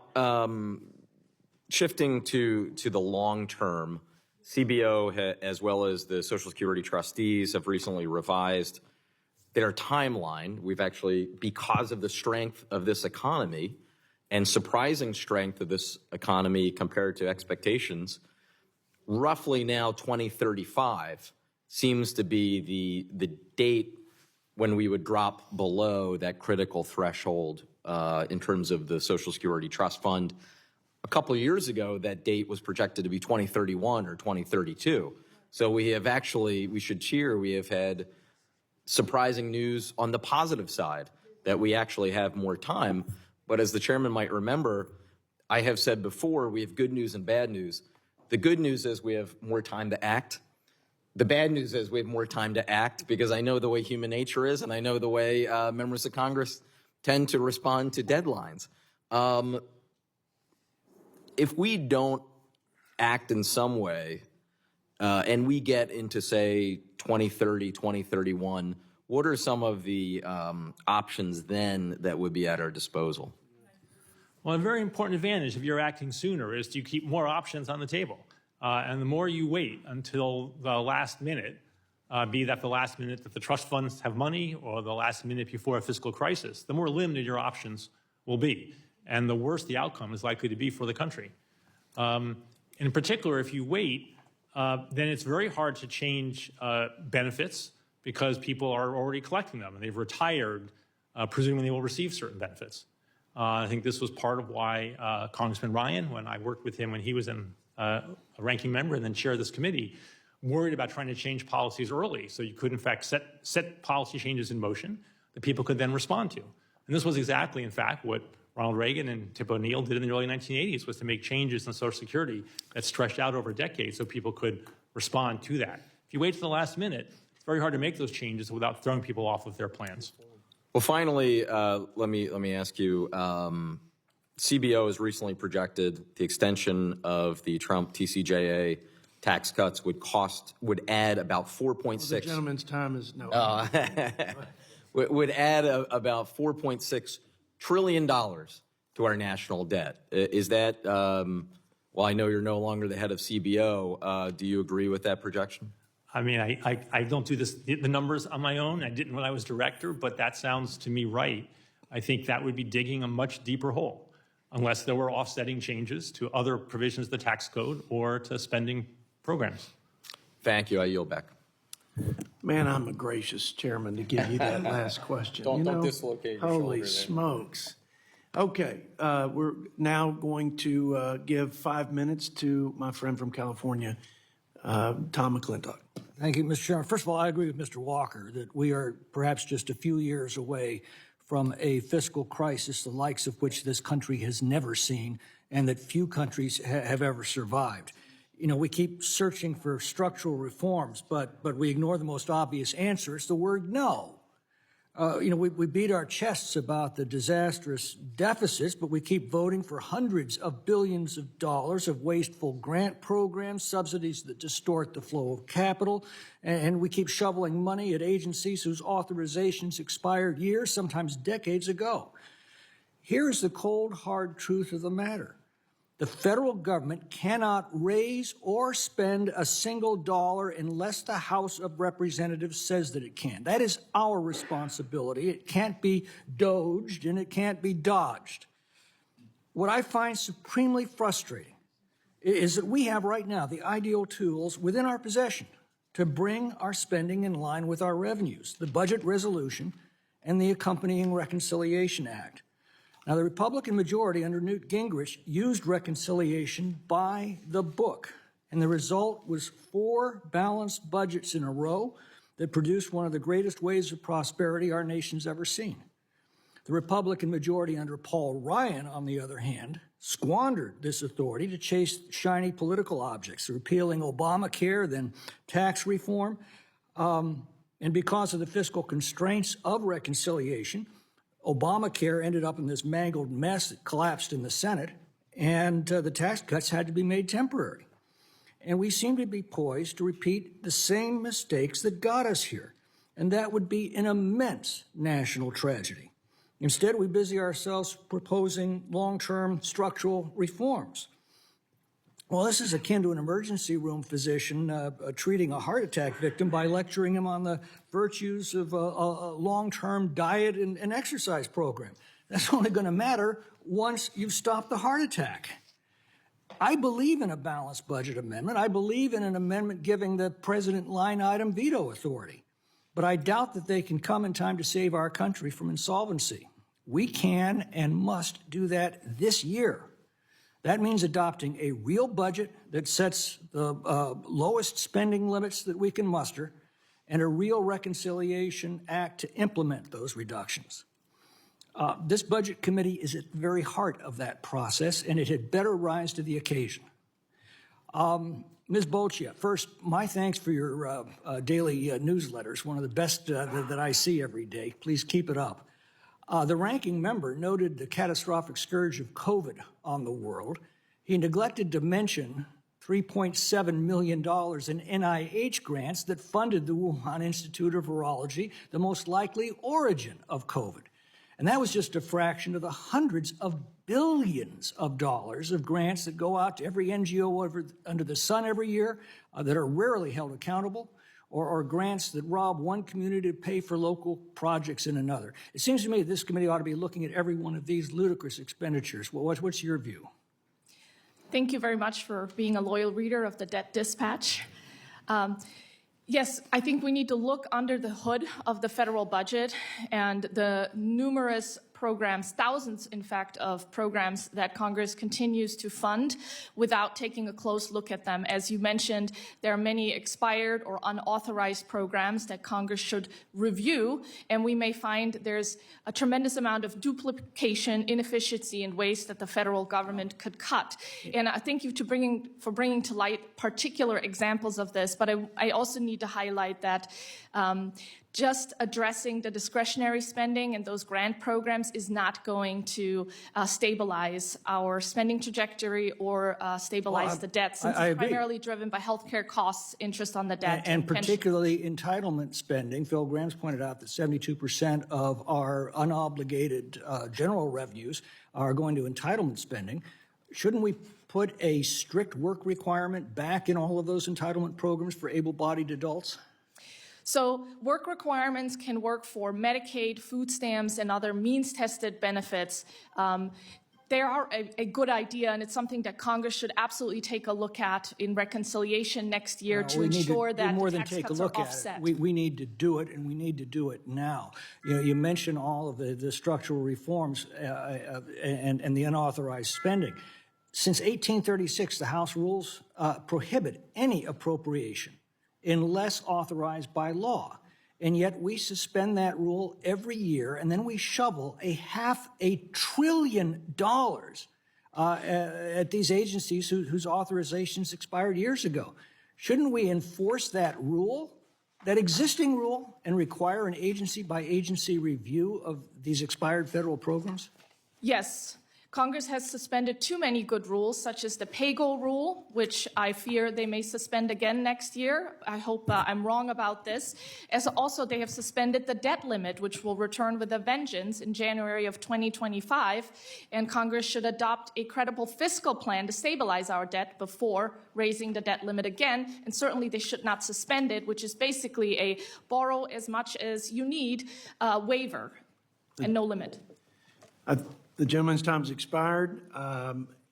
shifting to the long term, CBO as well as the Social Security trustees have recently revised their timeline. We've actually, because of the strength of this economy and surprising strength of this economy compared to expectations, roughly now 2035 seems to be the date when we would drop below that critical threshold in terms of the Social Security Trust Fund. A couple of years ago, that date was projected to be 2031 or 2032. So we have actually, we should cheer, we have had surprising news on the positive side that we actually have more time. But as the chairman might remember, I have said before, we have good news and bad news. The good news is we have more time to act. The bad news is we have more time to act because I know the way human nature is and I know the way members of Congress tend to respond to deadlines. If we don't act in some way and we get into, say, 2030, 2031, what are some of the options then that would be at our disposal? Well, a very important advantage if you're acting sooner is to keep more options on the table. And the more you wait until the last minute, be that the last minute that the trust funds have money or the last minute before a fiscal crisis, the more limited your options will be. And the worse the outcome is likely to be for the country. In particular, if you wait, then it's very hard to change benefits because people are already collecting them and they've retired, presuming they will receive certain benefits. I think this was part of why Congressman Ryan, when I worked with him when he was a ranking member and then chair of this committee, worried about trying to change policies early so you could, in fact, set policy changes in motion that people could then respond to. And this was exactly, in fact, what Ronald Reagan and Tip O'Neill did in the early 1980s, was to make changes in Social Security that stretched out over decades so people could respond to that. If you wait to the last minute, it's very hard to make those changes without throwing people off of their plans. Well, finally, let me ask you, CBO has recently projected the extension of the Trump TCJA tax cuts would add about 4.6. The gentleman's time is no. Would add about $4.6 trillion to our national debt. Is that, well, I know you're no longer the head of CBO. Do you agree with that projection? I mean, I don't do the numbers on my own. I didn't when I was director, but that sounds to me right. I think that would be digging a much deeper hole unless there were offsetting changes to other provisions of the tax code or to spending programs. Thank you. I yield back. Man, I'm a gracious chairman to give you that last question. Don't dislocate your Holy shoulder there. smokes. Okay, we're now going to give 5 minutes to my friend from California, Tom McClintock. Thank you, Mr. Chairman. First of all, I agree with Mr. Walker that we are perhaps just a few years away from a fiscal crisis, the likes of which this country has never seen and that few countries have ever survived. You know, we keep searching for structural reforms, but we ignore the most obvious answer. It's the word no. We beat our chests about the disastrous deficits, but we keep voting for hundreds of billions of dollars of wasteful grant programs, subsidies that distort the flow of capital, and we keep shoveling money at agencies whose authorizations expired years, sometimes decades ago. Here's the cold, hard truth of the matter. The federal government cannot raise or spend a single dollar unless the House of Representatives says that it can. That is our responsibility. It can't be doged and it can't be dodged. What I find supremely frustrating is that we have right now the ideal tools within our possession to bring our spending in line with our revenues, the budget resolution and the accompanying Reconciliation Act. Now, the Republican majority under Newt Gingrich used reconciliation by the book, and the result was 4 balanced budgets in a row that produced one of the greatest waves of prosperity our nation's ever seen. The Republican majority under Paul Ryan, on the other hand, squandered this authority to chase shiny political objects, repealing Obamacare, then tax reform, and because of the fiscal constraints of reconciliation, Obamacare ended up in this mangled mess that collapsed in the Senate, and the tax cuts had to be made temporary. And we seem to be poised to repeat the same mistakes that got us here, and that would be an immense national tragedy. Instead, we busy ourselves proposing long-term structural reforms. Well, this is akin to an emergency room physician treating a heart attack victim by lecturing him on the virtues of a long-term diet and exercise program. That's only going to matter once you've stopped the heart attack. I believe in a balanced budget amendment. I believe in an amendment giving the president line item veto authority. But I doubt that they can come in time to save our country from insolvency. We can and must do that this year. That means adopting a real budget that sets the lowest spending limits that we can muster and a real reconciliation act to implement those reductions. This budget committee is at the very heart of that process, and it had better rise to the occasion. Ms. Boccia, first, my thanks for your daily newsletters, one of the best that I see every day. Please keep it up. The ranking member noted the catastrophic scourge of COVID on the world. He neglected to mention $3.7 million in NIH grants that funded the Wuhan Institute of Virology, the most likely origin of COVID. And that was just a fraction of the hundreds of billions of dollars of grants that go out to every NGO under the sun every year that are rarely held accountable, or grants that rob one community to pay for local projects in another. It seems to me that this committee ought to be looking at every one of these ludicrous expenditures. Well, what's your view? Thank you very much for being a loyal reader of the Debt Dispatch. Yes, I think we need to look under the hood of the federal budget and the numerous programs, thousands, in fact, of programs that Congress continues to fund without taking a close look at them. As you mentioned, there are many expired or unauthorized programs that Congress should review, and we may find there's a tremendous amount of duplication, inefficiency, and waste that the federal government could cut. And I thank you for bringing to light particular examples of this, but I also need to highlight that just addressing the discretionary spending and those grant programs is not going to stabilize our spending trajectory or stabilize the debt, since it's primarily driven by healthcare costs, interest on the debt. And particularly entitlement spending. Phil Graham's pointed out that 72% of our unobligated general revenues are going to entitlement spending. Shouldn't we put a strict work requirement back in all of those entitlement programs for able-bodied adults? So work requirements can work for Medicaid, food stamps, and other means-tested benefits. They are a good idea, and it's something that Congress should absolutely take a look at in reconciliation next year to ensure that the tax cuts are offset. We need to do it, and we need to do it now. You mentioned all of the structural reforms and the unauthorized spending. Since 1836, the House rules prohibit any appropriation unless authorized by law. And yet we suspend that rule every year, and then we shovel $500 billion at these agencies whose authorizations expired years ago. Shouldn't we enforce that rule that existing rule and require an agency-by-agency review of these expired federal programs? Yes, Congress has suspended too many good rules, such as the pay-go rule, which I fear they may suspend again next year. I hope I'm wrong about this. As also, they have suspended the debt limit, which will return with a vengeance in January of 2025. And Congress should adopt a credible fiscal plan to stabilize our debt before raising the debt limit again. And certainly, they should not suspend it, which is basically a borrow as much as you need waiver and no limit. The gentleman's time's expired,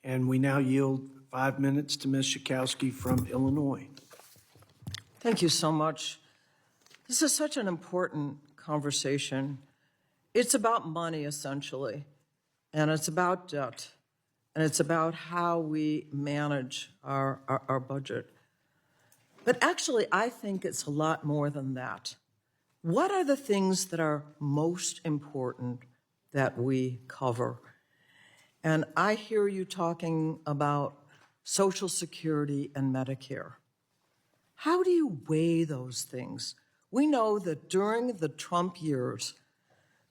and we now yield 5 minutes to Ms. Schakowsky from Illinois. Thank you so much. This is such an important conversation. It's about money, essentially, and it's about debt, and it's about how we manage our budget. But actually, I think it's a lot more than that. What are the things that are most important that we cover? And I hear you talking about Social Security and Medicare. How do you weigh those things? We know that during the Trump years,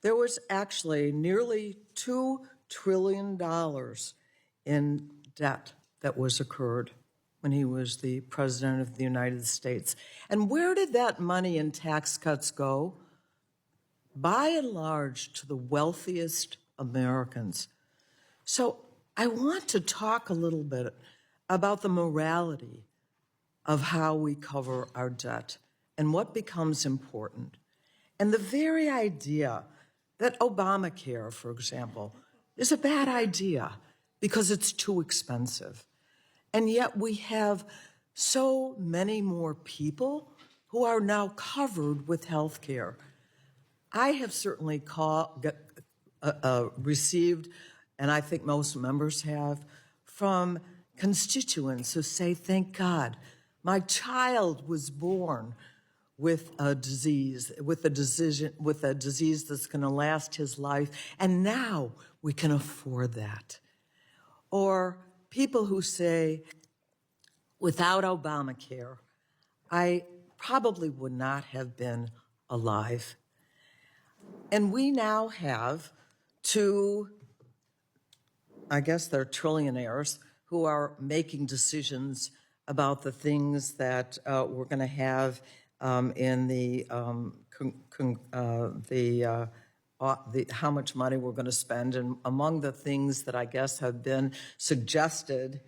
there was actually nearly $2 trillion in debt that was occurred when he was the president of the United States. And where did that money in tax cuts go? By and large, to the wealthiest Americans. So I want to talk a little bit about the morality of how we cover our debt and what becomes important. And the very idea that Obamacare, for example, is a bad idea because it's too expensive. And yet we have so many more people who are now covered with health care. I have certainly received, and I think most members have, from constituents who say, thank God, my child was born with a disease that's going to last his life, and now we can afford that. Or people who say, without Obamacare, I probably would not have been alive. And we now have two, I guess they're trillionaires, who are making decisions about the things that we're going to have in how much money we're going to spend. And among the things that I guess have been suggested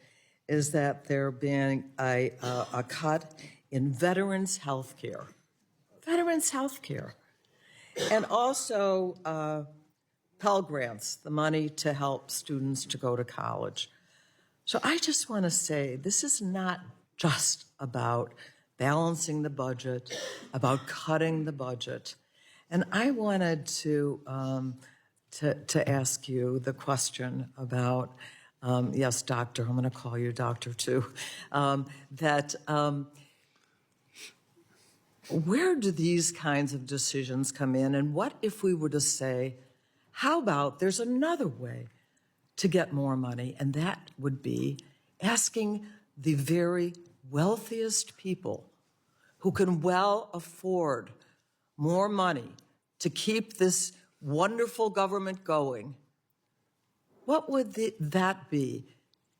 is that there being a cut in veterans' health care. Veterans' health care. And also Pell Grants, the money to help students to go to college. So I just want to say this is not just about balancing the budget, about cutting the budget. And I wanted to ask you the question about, yes, doctor, I'm going to call you doctor too, where do these kinds of decisions come in? And what if we were to say, how about there's another way to get more money? And that would be asking the very wealthiest people who can well afford more money to keep this wonderful government going. What would that be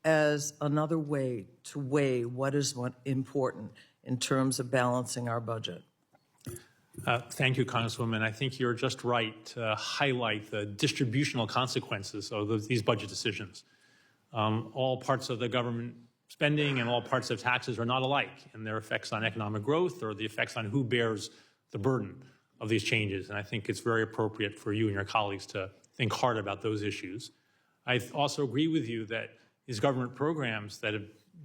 as another way to weigh what is important in terms of balancing our budget? Thank you, Congresswoman. I think you're just right to highlight the distributional consequences of these budget decisions. All parts of the government spending and all parts of taxes are not alike, and their effects on economic growth or the effects on who bears the burden of these changes. And I think it's very appropriate for you and your colleagues to think hard about those issues. I also agree with you that these government programs that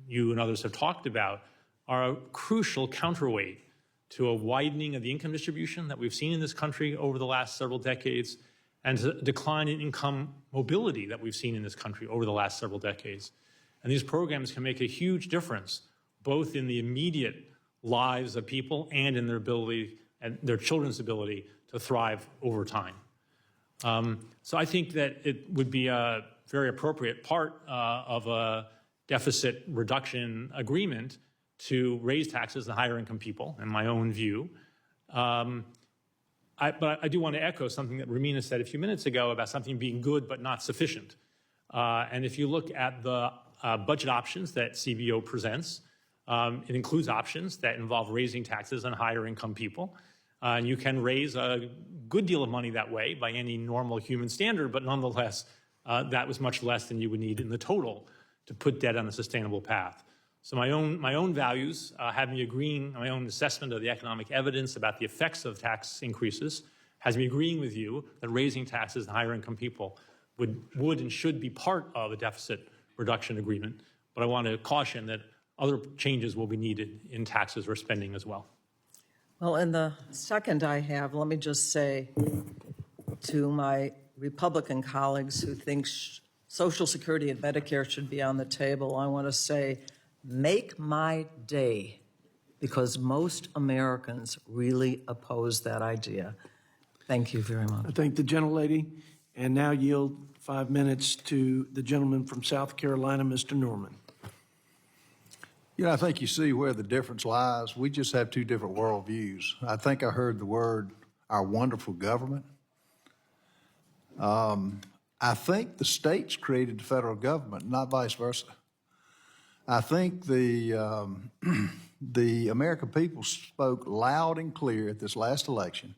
you and others have talked about are a crucial counterweight to a widening of the income distribution that we've seen in this country over the last several decades, and to a decline in income mobility that we've seen in this country over the last several decades. And these programs can make a huge difference, both in the immediate lives of people and in their ability and their children's ability to thrive over time. So I think that it would be a very appropriate part of a deficit reduction agreement to raise taxes on higher income people, in my own view, But I do want to echo something that Romina said a few minutes ago about something being good but not sufficient. And if you look at the budget options that CBO presents, it includes options that involve raising taxes on higher income people. And you can raise a good deal of money that way by any normal human standard, but nonetheless, that was much less than you would need in the total to put debt on a sustainable path. So my own values have me agreeing, my own assessment of the economic evidence about the effects of tax increases has me agreeing with you that raising taxes on higher income people would and should be part of a deficit reduction agreement. But I want to caution that other changes will be needed in taxes or spending as well. Well, in the second I have, let me just say to my Republican colleagues who think Social Security and Medicare should be on the table, I want to say, make my day, because most Americans really oppose that idea. Thank you very much. I thank the gentlelady, and now yield 5 minutes to the gentleman from South Carolina, Mr. Norman. You know, I think you see where the difference lies. We just have two different worldviews. I think I heard the word, our wonderful government. I think the states created the federal government, not vice versa. I think the American people spoke loud and clear at this last election.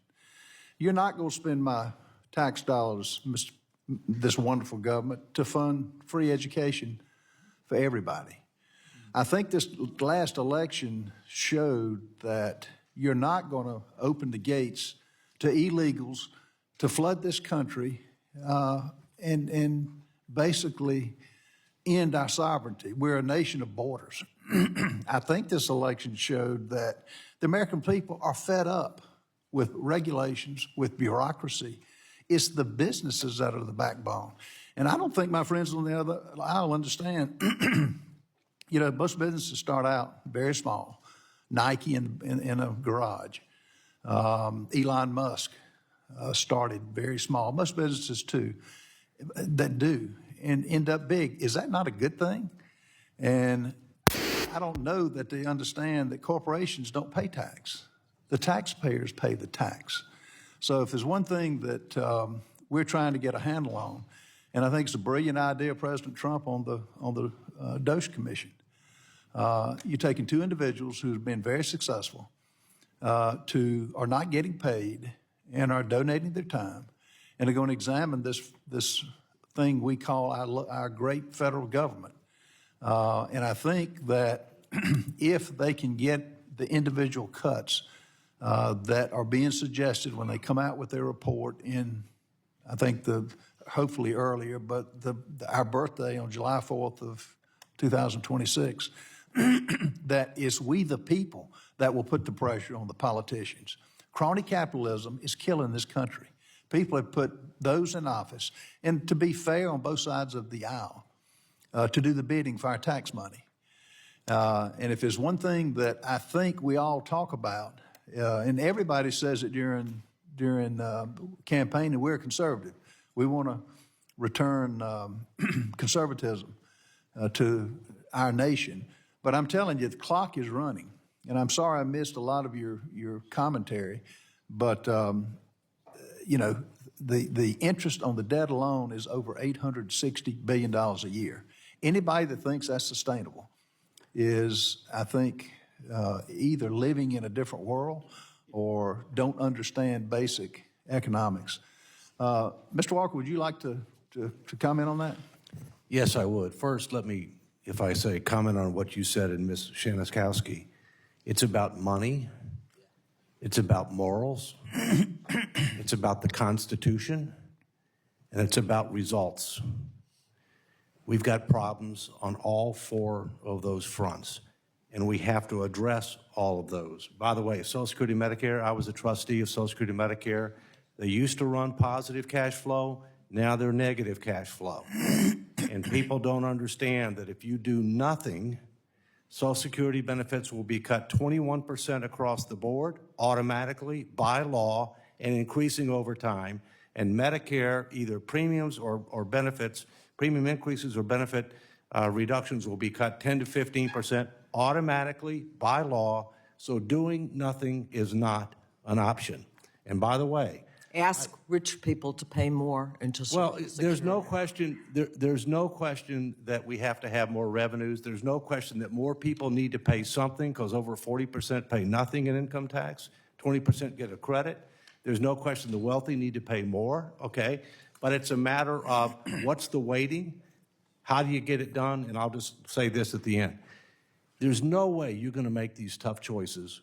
You're not going to spend my tax dollars, this wonderful government, to fund free education for everybody. I think this last election showed that you're not going to open the gates to illegals to flood this country and basically end our sovereignty. We're a nation of borders. I think this election showed that the American people are fed up with regulations, with bureaucracy. It's the businesses that are the backbone. And I don't think my friends on the other aisle understand. You know, most businesses start out very small. Nike in a garage. Elon Musk started very small. Most businesses too that do and end up big. Is that not a good thing? And I don't know that they understand that corporations don't pay tax. The taxpayers pay the tax. So if there's one thing that we're trying to get a handle on, and I think it's a brilliant idea of President Trump on the DOGE Commission. You're taking two individuals who have been very successful, are not getting paid and are donating their time, and are going to examine this thing we call our great federal government. And I think that if they can get the individual cuts that are being suggested when they come out with their report in, I think hopefully earlier, but our birthday on July 4th of 2026, that it's we the people that will put the pressure on the politicians. Crony capitalism is killing this country. People have put those in office, and to be fair on both sides of the aisle, to do the bidding for our tax money. And if there's one thing that I think we all talk about, and everybody says it during campaigning, we're conservative. We want to return conservatism to our nation. But I'm telling you, the clock is running. And I'm sorry I missed a lot of your commentary, but you know, the interest on the debt alone is over $860 billion a year. Anybody that thinks that's sustainable is, I think, either living in a different world or don't understand basic economics. Mr. Walker, would you like to comment on that? Yes, I would. First, let me, if I say, comment on what you said and Ms. Shanaskowski. It's about money. It's about morals. It's about the Constitution. And it's about results. We've got problems on all four of those fronts, and we have to address all of those. By the way, Social Security Medicare, I was a trustee of Social Security Medicare. They used to run positive cash flow. Now they're negative cash flow. And people don't understand that if you do nothing, Social Security benefits will be cut 21% across the board, automatically, by law, and increasing over time. And Medicare, either premiums or benefits, premium increases or benefit reductions will be cut 10 to 15% automatically by law. So doing nothing is not an option. And by the way, Ask rich people to pay more into Social well, Security. there's no question, there's no question that we have to have more revenues. There's no question that more people need to pay something, because over 40% pay nothing in income tax, 20% get a credit. There's no question the wealthy need to pay more, okay? But it's a matter of what's the weighting, how do you get it done, and I'll just say this at the end. There's no way you're going to make these tough choices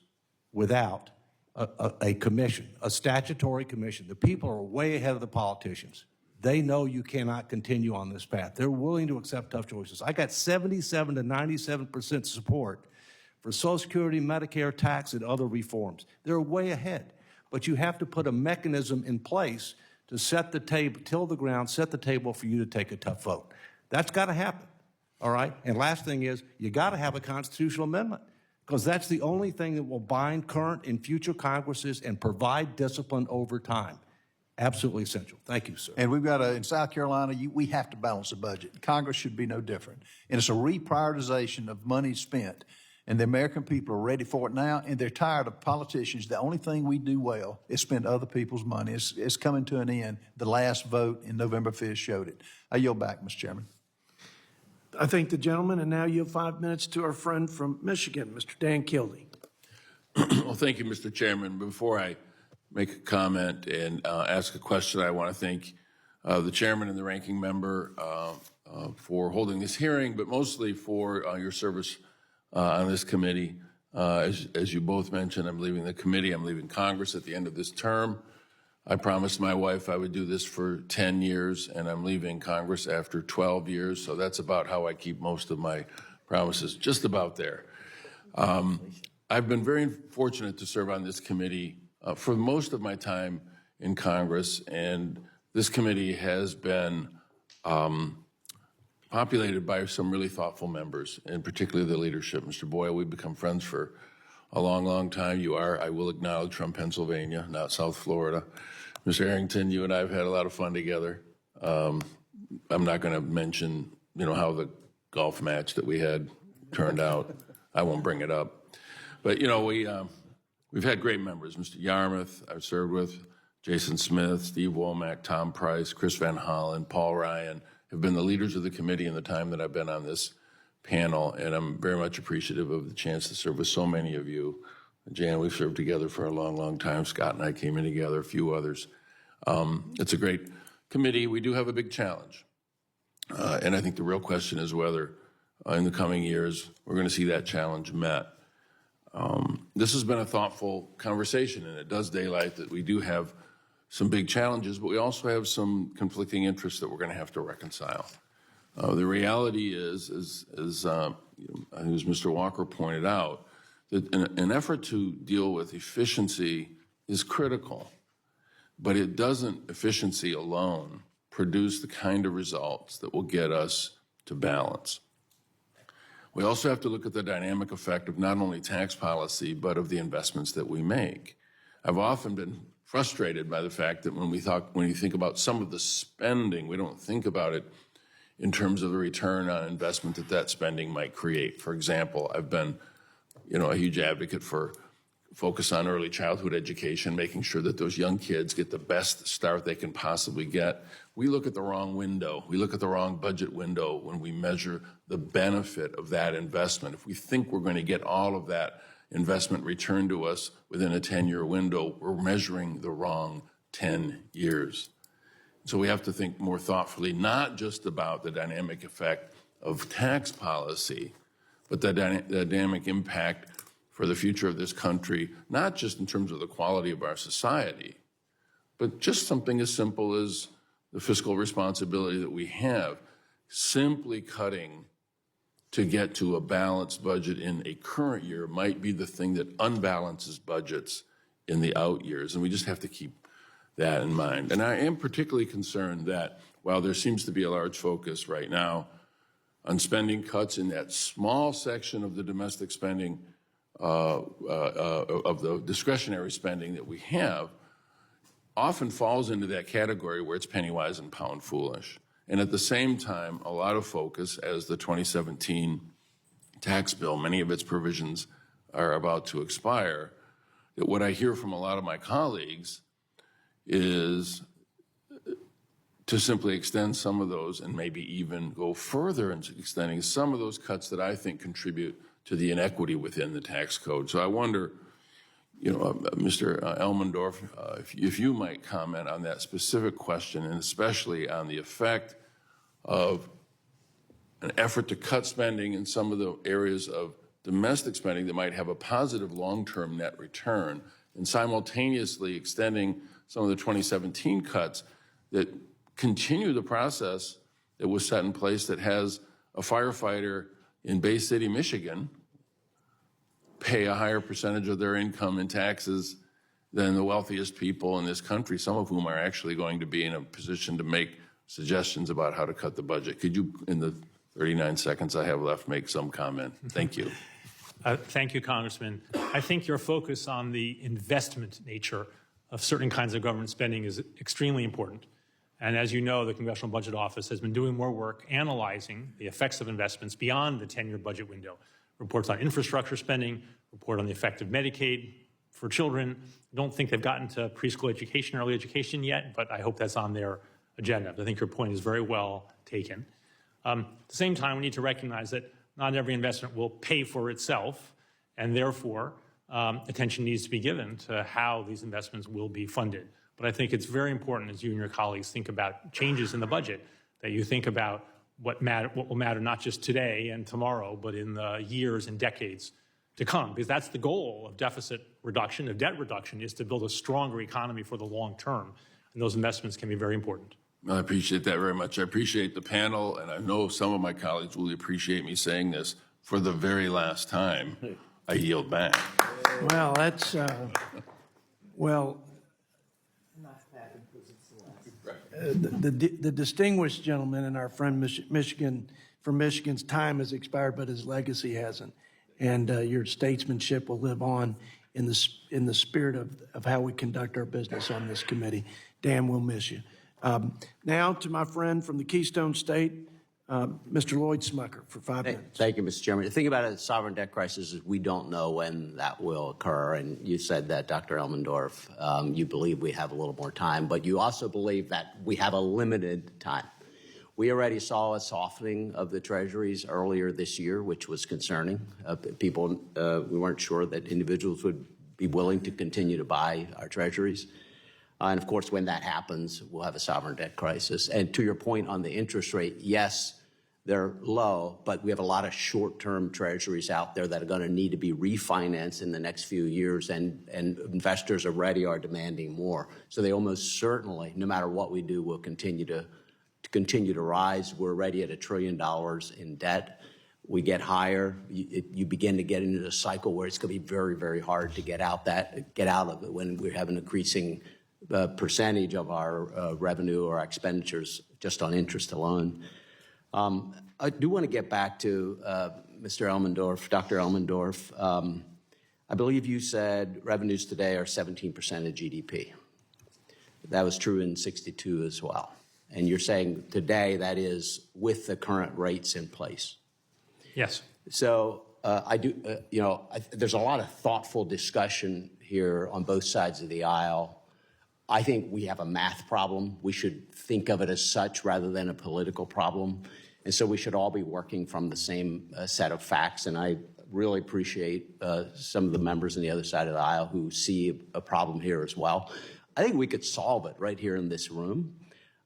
without a commission, a statutory commission. The people are way ahead of the politicians. They know you cannot continue on this path. They're willing to accept tough choices. I got 77 to 97% support for Social Security, Medicare, tax, and other reforms. They're way ahead. But you have to put a mechanism in place to set the table, till the ground, set the table for you to take a tough vote. That's got to happen, all right? And last thing is, you got to have a constitutional amendment, because that's the only thing that will bind current and future Congresses and provide discipline over time. Absolutely essential. Thank you, sir. And we've got in South Carolina, we have to balance the budget. Congress should be no different. And it's a reprioritization of money spent. And the American people are ready for it now, and they're tired of politicians. The only thing we do well is spend other people's money. It's coming to an end. The last vote in November 5th showed it. I yield back, Mr. Chairman. I thank the gentleman, and now yield 5 minutes to our friend from Michigan, Mr. Dan Kildee. Well, thank you, Mr. Chairman. Before I make a comment and ask a question, I want to thank the chairman and the ranking member for holding this hearing, but mostly for your service on this committee. As you both mentioned, I'm leaving the committee. I'm leaving Congress at the end of this term. I promised my wife I would do this for 10 years, and I'm leaving Congress after 12 years, so that's about how I keep most of my promises, just about there. I've been very fortunate to serve on this committee for most of my time in Congress, and this committee has been populated by some really thoughtful members, and particularly the leadership. Mr. Boyle, we've become friends for a long, long time. You are, I will acknowledge, from Pennsylvania, not South Florida. Mr. Arrington, you and I have had a lot of fun together. I'm not going to mention, how the golf match that we had turned out. I won't bring it up. But, we've had great members. Mr. Yarmouth, I've served with, Jason Smith, Steve Womack, Tom Price, Chris Van Hollen, Paul Ryan, have been the leaders of the committee in the time that I've been on this panel, and I'm very much appreciative of the chance to serve with so many of you. Jan, we've served together for a long, long time. Scott and I came in together, a few others. It's a great committee. We do have a big challenge, and I think the real question is whether in the coming years we're going to see that challenge met. This has been a thoughtful conversation, and it does daylight that we do have some big challenges, but we also have some conflicting interests that we're going to have to reconcile. The reality is I think as Mr. Walker pointed out, that an effort to deal with efficiency is critical, but it doesn't, efficiency alone, produce the kind of results that will get us to balance. We also have to look at the dynamic effect of not only tax policy, but of the investments that we make. I've often been frustrated by the fact that when you think about some of the spending, we don't think about it in terms of the return on investment that spending might create. For example, I've been, a huge advocate for focus on early childhood education, making sure that those young kids get the best start they can possibly get. We look at the wrong window. We look at the wrong budget window when we measure the benefit of that investment. If we think we're going to get all of that investment returned to us within a 10-year window, we're measuring the wrong 10 years. So we have to think more thoughtfully, not just about the dynamic effect of tax policy, but the dynamic impact for the future of this country, not just in terms of the quality of our society, but just something as simple as the fiscal responsibility that we have. Simply cutting to get to a balanced budget in a current year might be the thing that unbalances budgets in the out years, and we just have to keep that in mind. And I am particularly concerned that while there seems to be a large focus right now on spending cuts in that small section of the domestic spending, of the discretionary spending that we have, often falls into that category where it's penny wise and pound foolish. And at the same time, a lot of focus, as the 2017 tax bill, many of its provisions are about to expire, that what I hear from a lot of my colleagues is to simply extend some of those and maybe even go further in extending some of those cuts that I think contribute to the inequity within the tax code. So I wonder, Mr. Elmendorf, if you might comment on that specific question, and especially on the effect of an effort to cut spending in some of the areas of domestic spending that might have a positive long-term net return, and simultaneously extending some of the 2017 cuts that continue the process that was set in place that has a firefighter in Bay City, Michigan, pay a higher percentage of their income in taxes than the wealthiest people in this country, some of whom are actually going to be in a position to make suggestions about how to cut the budget. Could you, in the 39 seconds I have left, make some comment? Thank you. Thank you, Congressman. I think your focus on the investment nature of certain kinds of government spending is extremely important. And as you know, the Congressional Budget Office has been doing more work analyzing the effects of investments beyond the 10-year budget window. Reports on infrastructure spending, report on the effect of Medicaid for children. I don't think they've gotten to preschool education, early education yet, but I hope that's on their agenda. I think your point is very well taken. At the same time, we need to recognize that not every investment will pay for itself, and therefore attention needs to be given to how these investments will be funded. But I think it's very important, as you and your colleagues think about changes in the budget, that you think about what will matter not just today and tomorrow, but in the years and decades to come. Because that's the goal of deficit reduction, of debt reduction, is to build a stronger economy for the long term. And those investments can be very important. I appreciate that very much. I appreciate the panel, and I know some of my colleagues will appreciate me saying this for the very last time. I yield back. Well, that's, the distinguished gentleman and our friend from Michigan's time has expired, but his legacy hasn't. And your statesmanship will live on in the spirit of how we conduct our business on this committee. Dan, we'll miss you. Now to my friend from the Keystone State, Mr. Lloyd Smucker, for 5 minutes. Thank you, Mr. Chairman. The thing about a sovereign debt crisis is we don't know when that will occur. And you said that, Dr. Elmendorf, you believe we have a little more time, but you also believe that we have a limited time. We already saw a softening of the treasuries earlier this year, which was concerning. We weren't sure that individuals would be willing to continue to buy our treasuries. And of course, when that happens, we'll have a sovereign debt crisis. And to your point on the interest rate, yes, they're low, but we have a lot of short-term treasuries out there that are going to need to be refinanced in the next few years, and investors already are demanding more. So they almost certainly, no matter what we do, will continue to rise. We're already at $1 trillion in debt. We get higher, you begin to get into a cycle where it's going to be very, very hard to get out of it when we have an increasing percentage of our revenue or our expenditures just on interest alone. I do want to get back to Mr. Elmendorf, Dr. Elmendorf. I believe you said revenues today are 17% of GDP. That was true in '62 as well. And you're saying today that is with the current rates in place. Yes. So there's a lot of thoughtful discussion here on both sides of the aisle. I think we have a math problem. We should think of it as such rather than a political problem. And so we should all be working from the same set of facts. And I really appreciate some of the members on the other side of the aisle who see a problem here as well. I think we could solve it right here in this room.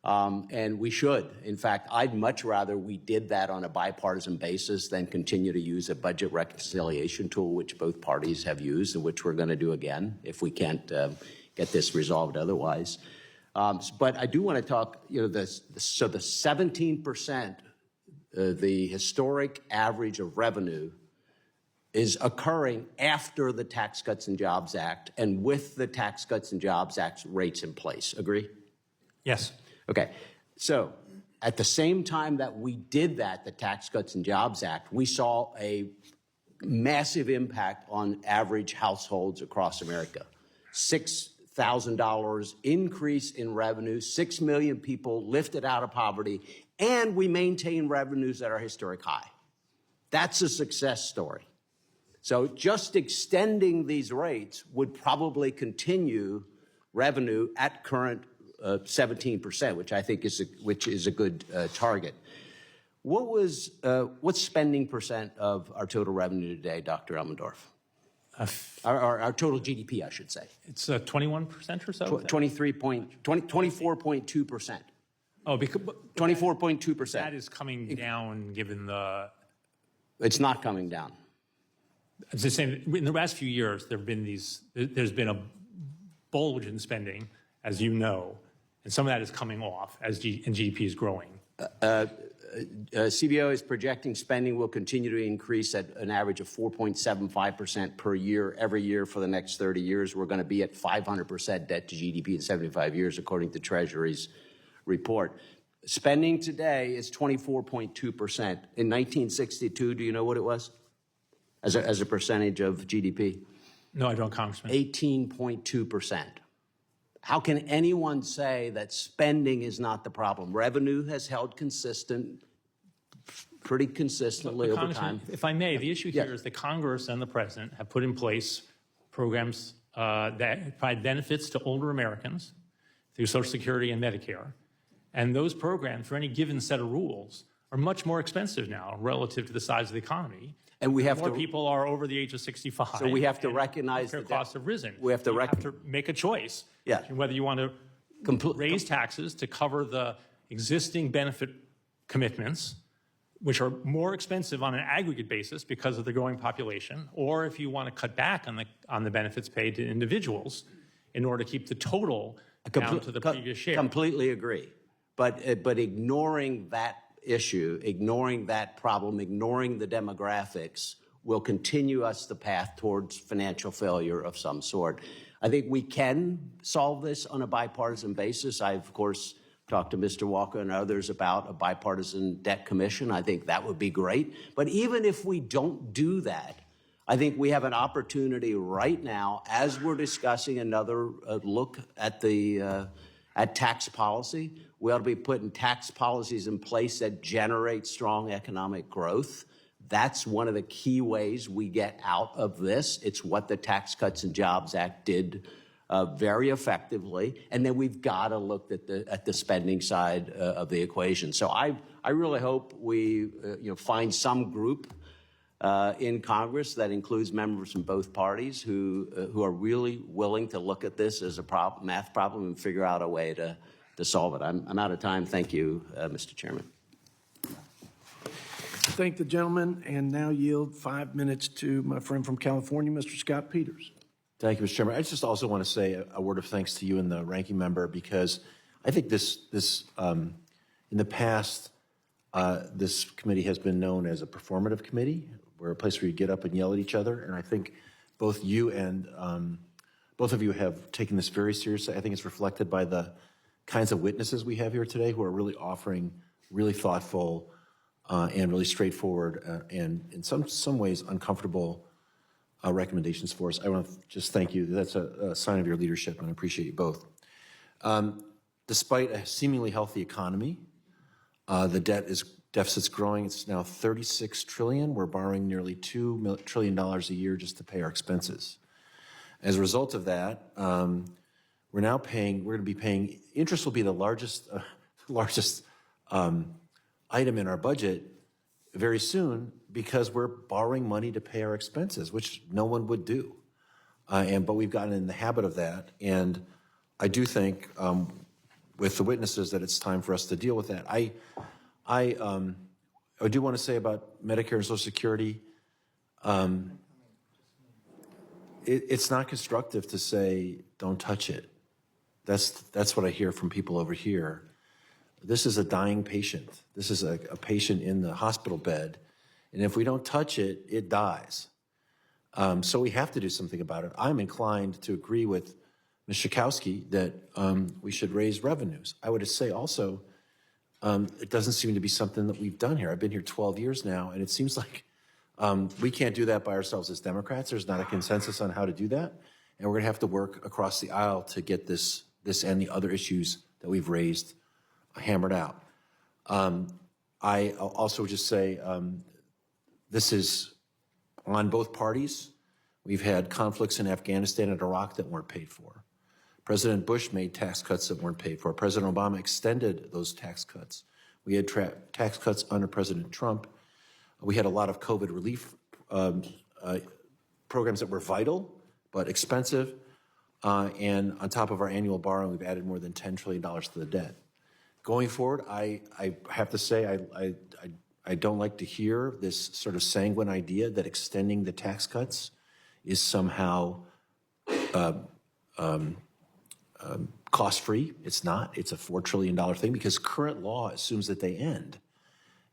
And we should. In fact, I'd much rather we did that on a bipartisan basis than continue to use a budget reconciliation tool, which both parties have used and which we're going to do again if we can't get this resolved otherwise. But I do want to talk, so the 17%, the historic average of revenue is occurring after the Tax Cuts and Jobs Act and with the Tax Cuts and Jobs Act rates in place. Agree? Yes. Okay. So at the same time that we did that, the Tax Cuts and Jobs Act, we saw a massive impact on average households across America. $6,000 increase in revenue, 6 million people lifted out of poverty, and we maintain revenues that are historic high. That's a success story. So just extending these rates would probably continue revenue at current 17%, which I think is a good target. What's spending percent of our total revenue today, Dr. Elmendorf? Our total GDP, I should say. It's 21% or so? 24.2%. Oh, because 24.2%. that is coming down given the. It's not coming down. I'm just saying, in the last few years, there's been a bulge in spending, as you know, and some of that is coming off as GDP is growing. CBO is projecting spending will continue to increase at an average of 4.75% per year every year for the next 30 years. We're going to be at 500% debt to GDP in 75 years, according to Treasury's report. Spending today is 24.2%. In 1962, do you know what it was as a percentage of GDP? No, I don't, Congressman. 18.2%. How can anyone say that spending is not the problem? Revenue has held consistent, pretty consistently over time. If I may, the issue here is that Congress and the President have put in place programs that provide benefits to older Americans through Social Security and Medicare. And those programs, for any given set of rules, are much more expensive now relative to the size of the economy. And we have more people are over the age of 65. So we have to recognize that costs have risen. We have to make a choice. Yeah. Whether you want to raise taxes to cover the existing benefit commitments, which are more expensive on an aggregate basis because of the growing population, or if you want to cut back on the benefits paid to individuals in order to keep the total down to the previous share. Completely agree. But ignoring that issue, ignoring that problem, ignoring the demographics will continue us the path towards financial failure of some sort. I think we can solve this on a bipartisan basis. I, of course, talked to Mr. Walker and others about a bipartisan debt commission. I think that would be great. But even if we don't do that, I think we have an opportunity right now, as we're discussing another look at at tax policy. We ought to be putting tax policies in place that generate strong economic growth. That's one of the key ways we get out of this. It's what the Tax Cuts and Jobs Act did very effectively. And then we've got to look at the spending side of the equation. So I really hope we find some group in Congress that includes members from both parties who are really willing to look at this as a math problem and figure out a way to solve it. I'm out of time. Thank you, Mr. Chairman. Thank the gentleman, and now yield 5 minutes to my friend from California, Mr. Scott Peters. Thank you, Mr. Chairman. I just also want to say a word of thanks to you and the ranking member, because I think this in the past, this committee has been known as a performative committee, where a place where you get up and yell at each other. And I think both you and both of you have taken this very seriously. I think it's reflected by the kinds of witnesses we have here today who are really offering really thoughtful and really straightforward and in some ways uncomfortable recommendations for us. I want to just thank you. That's a sign of your leadership, and I appreciate you both. Despite a seemingly healthy economy, the deficit's growing. It's now $36 trillion. We're borrowing nearly $2 trillion a year just to pay our expenses. As a result of that, we're going to be paying, interest will be the largest item in our budget very soon, because we're borrowing money to pay our expenses, which no one would do. But we've gotten in the habit of that. And I do think with the witnesses that it's time for us to deal with that. I do want to say about Medicare and Social Security, it's not constructive to say, don't touch it. That's what I hear from people over here. This is a dying patient. This is a patient in the hospital bed. And if we don't touch it, it dies. So we have to do something about it. I'm inclined to agree with Ms. Schakowsky that we should raise revenues. I would say also, it doesn't seem to be something that we've done here. I've been here 12 years now, and it seems like we can't do that by ourselves as Democrats. There's not a consensus on how to do that. And we're going to have to work across the aisle to get this and the other issues that we've raised hammered out. I also just say this is on both parties. We've had conflicts in Afghanistan and Iraq that weren't paid for. President Bush made tax cuts that weren't paid for. President Obama extended those tax cuts. We had tax cuts under President Trump. We had a lot of COVID relief programs that were vital but expensive. And on top of our annual borrowing, we've added more than $10 trillion to the debt. Going forward, I have to say I don't like to hear this sort of sanguine idea that extending the tax cuts is somehow cost-free. It's not. It's a $4 trillion thing because current law assumes that they end.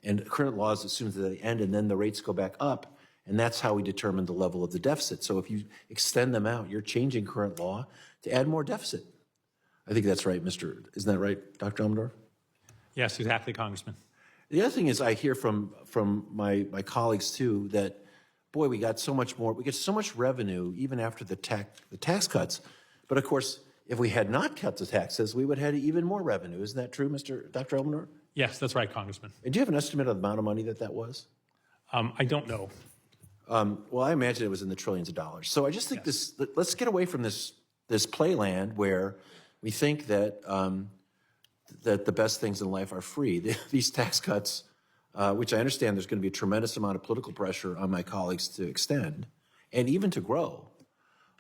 And current laws assume that they end and then the rates go back up. And that's how we determine the level of the deficit. So if you extend them out, you're changing current law to add more deficit. I think that's right, isn't that right, Dr. Elmendorf? Yes, exactly, Congressman. The other thing is I hear from my colleagues too that, boy, we got so much more, we get so much revenue even after the tax cuts. But of course, if we had not cut the taxes, we would have had even more revenue. Isn't that true, Dr. Elmendorf? Yes, that's right, Congressman. And do you have an estimate of the amount of money that was? I don't know. Well, I imagine it was in the trillions of dollars. So I just think let's get away from this playland where we think that that the best things in life are free. These tax cuts, which I understand there's going to be a tremendous amount of political pressure on my colleagues to extend and even to grow,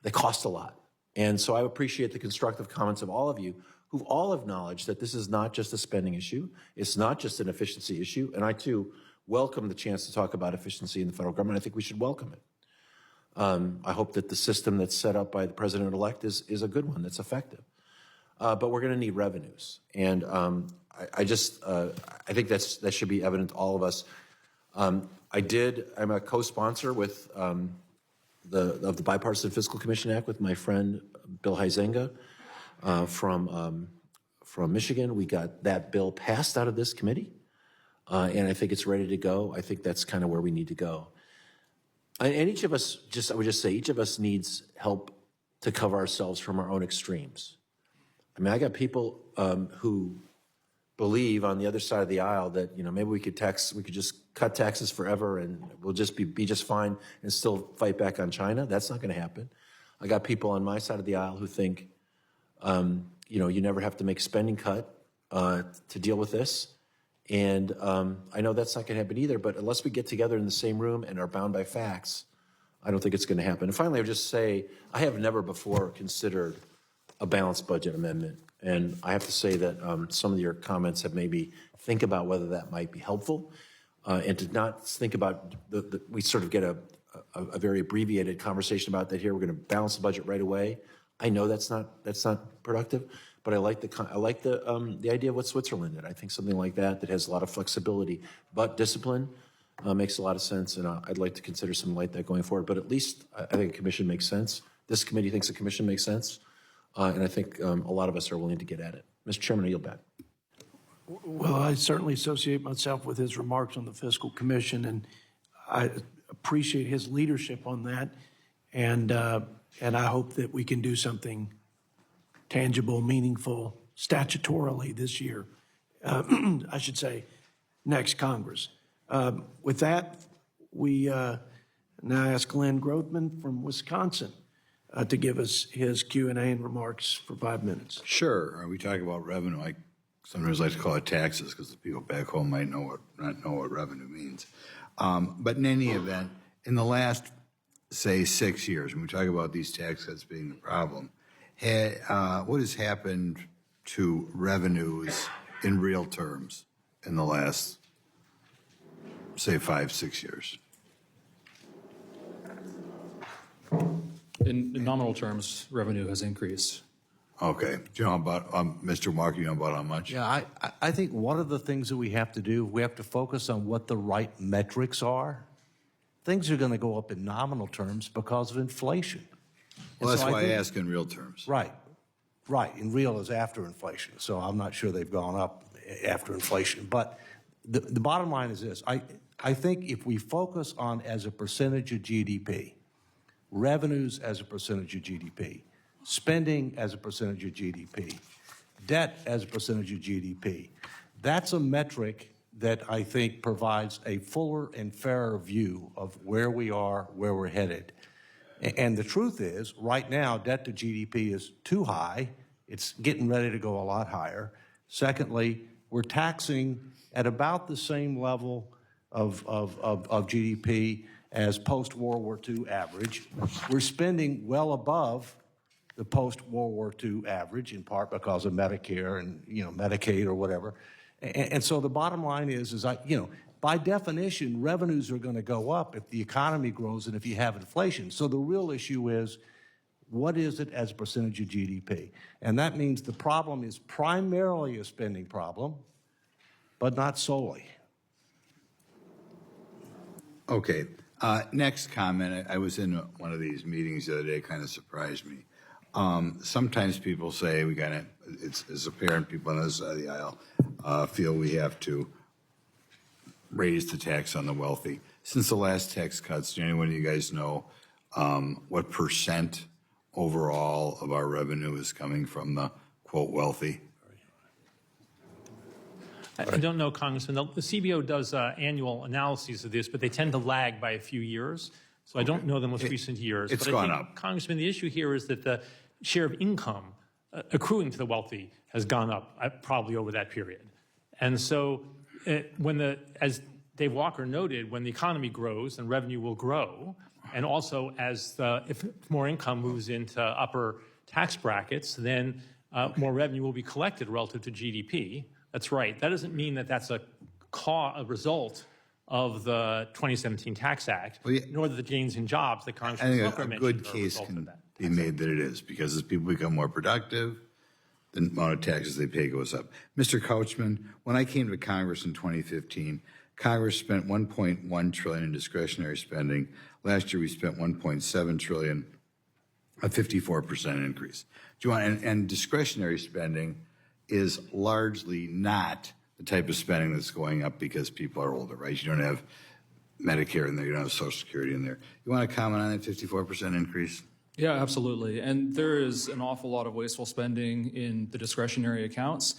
they cost a lot. And so I appreciate the constructive comments of all of you who've all acknowledged that this is not just a spending issue. It's not just an efficiency issue. And I, too, welcome the chance to talk about efficiency in the federal government. I think we should welcome it. I hope that the system that's set up by the president-elect is a good one that's effective. But we're going to need revenues. And I think that should be evident to all of us. I'm a co-sponsor with of the Bipartisan Fiscal Commission Act with my friend Bill Huizenga from Michigan. We got that bill passed out of this committee. And I think it's ready to go. I think that's kind of where we need to go. And each of us, I would just say, each of us needs help to cover ourselves from our own extremes. I mean, I got people who believe on the other side of the aisle that, maybe we could just cut taxes forever and we'll just be just fine and still fight back on China. That's not going to happen. I got people on my side of the aisle who think, you never have to make a spending cut to deal with this. And I know that's not going to happen either, but unless we get together in the same room and are bound by facts, I don't think it's going to happen. And finally, I would just say, I have never before considered a balanced budget amendment. And I have to say that some of your comments have made me think about whether that might be helpful and to not think about, we sort of get a very abbreviated conversation about that here. We're going to balance the budget right away. I know that's not productive. But I like the idea of what Switzerland did. I think something like that has a lot of flexibility, but discipline makes a lot of sense, and I'd like to consider something like that going forward. But at least I think a commission makes sense. This committee thinks a commission makes sense, and I think a lot of us are willing to get at it. Mr. Chairman, I yield back. Well, I certainly associate myself with his remarks on the fiscal commission, and I appreciate his leadership on that, and I hope that we can do something tangible, meaningful, statutorily this year, I should say, next Congress. With that, we now ask Glenn Grothman from Wisconsin to give us his Q&A and remarks for 5 minutes. Sure. We talk about revenue. I sometimes like to call it taxes because the people back home might not know what revenue means. But in any event, in the last, say, 6 years, when we talk about these tax cuts being the problem, what has happened to revenues in real terms in the last, say, 5-6 years? In nominal terms, revenue has increased. Okay. Do you know about, Mr. Walker, you know about how much? Yeah, I think one of the things that we have to do, we have to focus on what the right metrics are. Things are going to go up in nominal terms because of inflation. Well, that's why I ask in real terms. Right. And real is after inflation. So I'm not sure they've gone up after inflation. But the bottom line is this. I think if we focus on as a percentage of GDP, revenues as a percentage of GDP, spending as a percentage of GDP, debt as a percentage of GDP, that's a metric that I think provides a fuller and fairer view of where we are, where we're headed. And the truth is, right now, debt to GDP is too high. It's getting ready to go a lot higher. Secondly, we're taxing at about the same level of GDP as post-World War II average. We're spending well above the post-World War II average, in part because of Medicare and, Medicaid or whatever. And so the bottom line is by definition, revenues are going to go up if the economy grows and if you have inflation. So the real issue is, what is it as a percentage of GDP? And that means the problem is primarily a spending problem, but not solely. Okay. Next comment. I was in one of these meetings the other day. It kind of surprised me. Sometimes people say it's apparent people on this side of the aisle feel we have to raise the tax on the wealthy. Since the last tax cuts, do anyone of you guys know what percent overall of our revenue is coming from the, quote, wealthy? I don't know, Congressman. The CBO does annual analyses of this, but they tend to lag by a few years. So I don't know the most recent years. It's but gone I think, up. Congressman, the issue here is that the share of income accruing to the wealthy has gone up probably over that period. And so as Dave Walker noted, when the economy grows, then revenue will grow. And also, if more income moves into upper tax brackets, then more revenue will be collected relative to GDP. That's right. That doesn't mean that that's a result of the 2017 Tax Act, nor the gains in jobs that Congressman Booker mentioned. A good case can be made that it is, because as people become more productive, the amount of taxes they pay goes up. Mr. Couchman, when I came to Congress in 2015, Congress spent $1.1 trillion in discretionary spending. Last year we spent $1.7 trillion, a 54% increase. And discretionary spending is largely not the type of spending that's going up because people are older, right? You don't have Medicare in there, you don't have Social Security in there. You want to comment on that 54% increase? Yeah, absolutely. And there is an awful lot of wasteful spending in the discretionary accounts.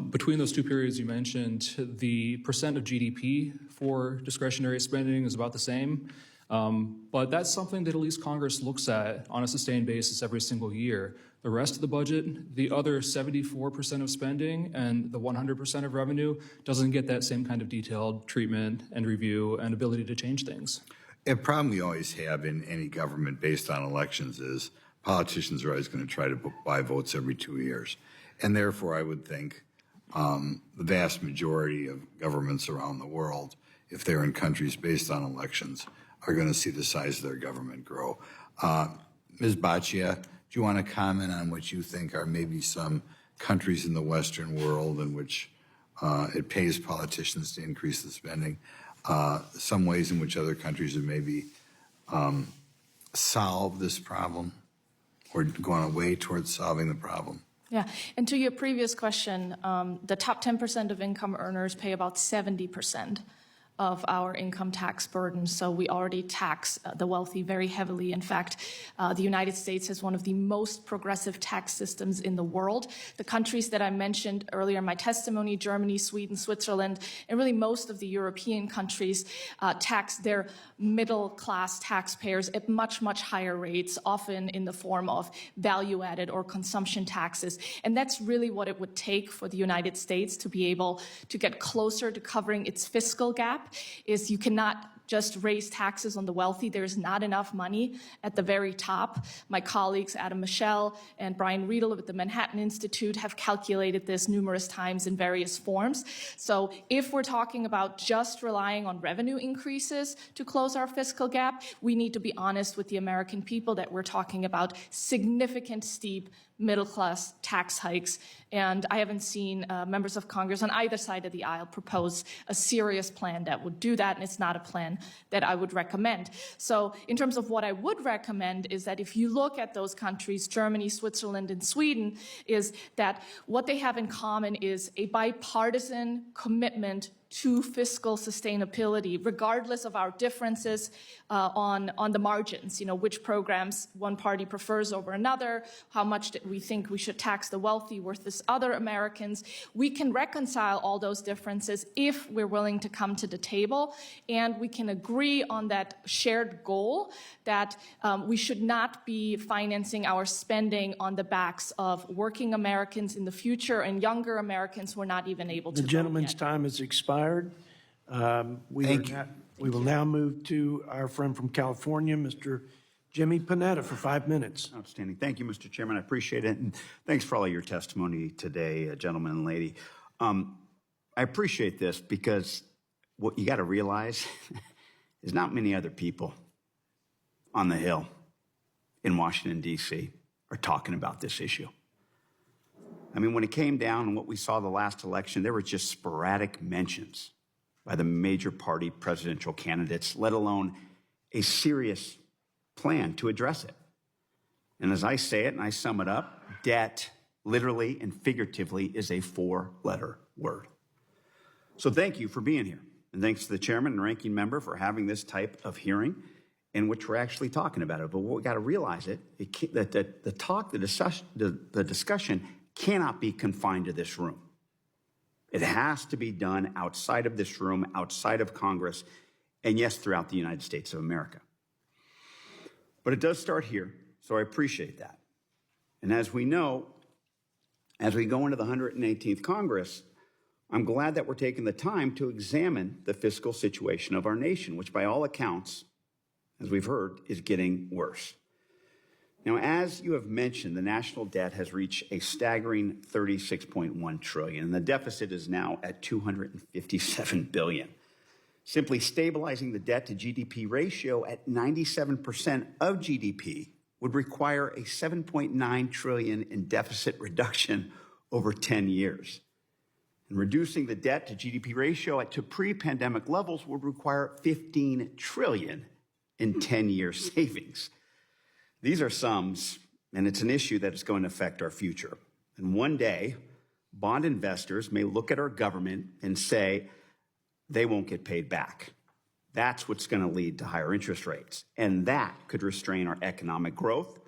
Between those two periods you mentioned, the percent of GDP for discretionary spending is about the same. But that's something that at least Congress looks at on a sustained basis every single year. The rest of the budget, the other 74% of spending and the 100% of revenue doesn't get that same kind of detailed treatment and review and ability to change things. A problem we always have in any government based on elections is politicians are always going to try to buy votes every 2 years. And therefore, I would think the vast majority of governments around the world, if they're in countries based on elections, are going to see the size of their government grow. Ms. Baccia, do you want to comment on what you think are maybe some countries in the Western world in which it pays politicians to increase the spending, some ways in which other countries have maybe solved this problem or gone away towards solving the problem? Yeah, and to your previous question, the top 10% of income earners pay about 70% of our income tax burden. So we already tax the wealthy very heavily. In fact, the United States has one of the most progressive tax systems in the world. The countries that I mentioned earlier in my testimony, Germany, Sweden, Switzerland, and really most of the European countries tax their middle-class taxpayers at much, much higher rates, often in the form of value-added or consumption taxes. And that's really what it would take for the United States to be able to get closer to covering its fiscal gap. Is you cannot just raise taxes on the wealthy. There's not enough money at the very top. My colleagues Adam Michel and Brian Riedel at the Manhattan Institute have calculated this numerous times in various forms. So if we're talking about just relying on revenue increases to close our fiscal gap, we need to be honest with the American people that we're talking about significant, steep middle-class tax hikes. And I haven't seen members of Congress on either side of the aisle propose a serious plan that would do that, and it's not a plan that I would recommend. So in terms of what I would recommend is that if you look at those countries, Germany, Switzerland, and Sweden, is that what they have in common is a bipartisan commitment to fiscal sustainability, regardless of our differences on the margins, which programs one party prefers over another, how much we think we should tax the wealthy versus other Americans. We can reconcile all those differences if we're willing to come to the table, and we can agree on that shared goal that we should not be financing our spending on the backs of working Americans in the future and younger Americans who are not even able to The vote gentleman's yet. time has expired. We will now move to our friend from California, Mr. Jimmy Panetta, for 5 minutes. Outstanding. Thank you, Mr. Chairman. I appreciate it. And thanks for all of your testimony today, gentlemen and lady. I appreciate this because what you got to realize is not many other people on the Hill in Washington, D.C. are talking about this issue. I mean, when it came down and what we saw the last election, there were just sporadic mentions by the major party presidential candidates, let alone a serious plan to address it. And as I say it and I sum it up, debt, literally and figuratively, is a 4-letter word. So thank you for being here. And thanks to the chairman and ranking member for having this type of hearing in which we're actually talking about it. But what we got to realize that the discussion cannot be confined to this room. It has to be done outside of this room, outside of Congress, and yes, throughout the United States of America. But it does start here, so I appreciate that. And as we know, as we go into the 118th Congress, I'm glad that we're taking the time to examine the fiscal situation of our nation, which by all accounts, as we've heard, is getting worse. Now, as you have mentioned, the national debt has reached a staggering $36.1 trillion, and the deficit is now at $257 billion. Simply stabilizing the debt to GDP ratio at 97% of GDP would require a $7.9 trillion in deficit reduction over 10 years. And reducing the debt to GDP ratio to pre-pandemic levels would require $15 trillion in 10-year savings. These are sums, and it's an issue that is going to affect our future. And one day, bond investors may look at our government and say they won't get paid back. That's what's going to lead to higher interest rates. And that could restrain our economic growth,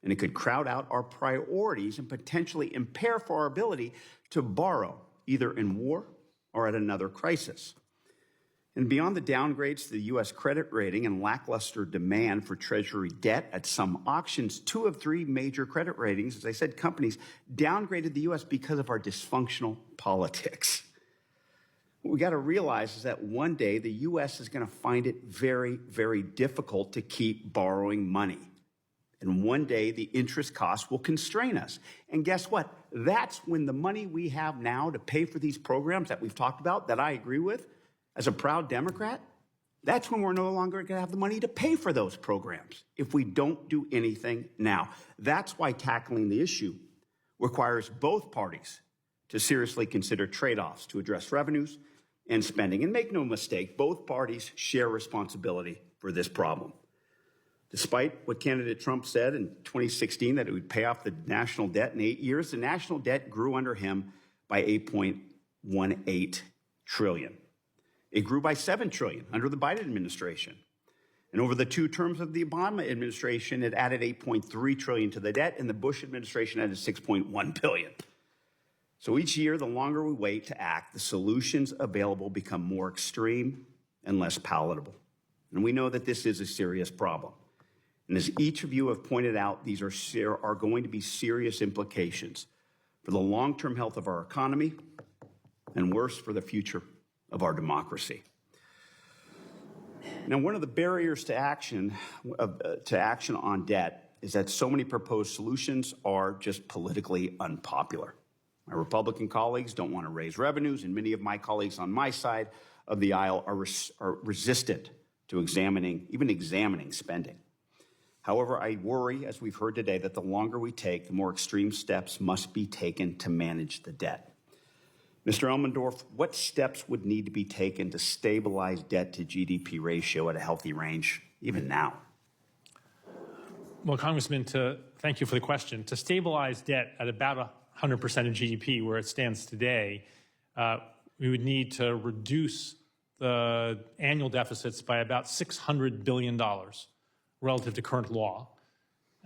and it could crowd out our priorities and potentially impair for our ability to borrow, either in war or at another crisis. And beyond the downgrades to the U.S. credit rating and lackluster demand for Treasury debt at some auctions, 2 of 3 major credit ratings, as I said, companies downgraded the U.S. because of our dysfunctional politics. What we got to realize is that one day the U.S. is going to find it very, very difficult to keep borrowing money. And one day the interest costs will constrain us. And guess what? That's when the money we have now to pay for these programs that we've talked about, that I agree with, as a proud Democrat, that's when we're no longer going to have the money to pay for those programs if we don't do anything now. That's why tackling the issue requires both parties to seriously consider trade-offs to address revenues and spending. And make no mistake, both parties share responsibility for this problem. Despite what candidate Trump said in 2016, that it would pay off the national debt in 8 years, the national debt grew under him by $8.18 trillion. It grew by $7 trillion under the Biden administration. And over the 2 terms of the Obama administration, it added $8.3 trillion to the debt, and the Bush administration added $6.1 billion. So each year, the longer we wait to act, the solutions available become more extreme and less palatable. And we know that this is a serious problem. And as each of you have pointed out, these are going to be serious implications for the long-term health of our economy and worse, for the future of our democracy. Now, one of the barriers to action on debt is that so many proposed solutions are just politically unpopular. My Republican colleagues don't want to raise revenues, and many of my colleagues on my side of the aisle are resistant to even examining spending. However, I worry, as we've heard today, that the longer we take, the more extreme steps must be taken to manage the debt. Mr. Elmendorf, what steps would need to be taken to stabilize debt to GDP ratio at a healthy range, even now? Well, Congressman, thank you for the question. To stabilize debt at about 100% of GDP, where it stands today, we would need to reduce the annual deficits by about $600 billion relative to current law.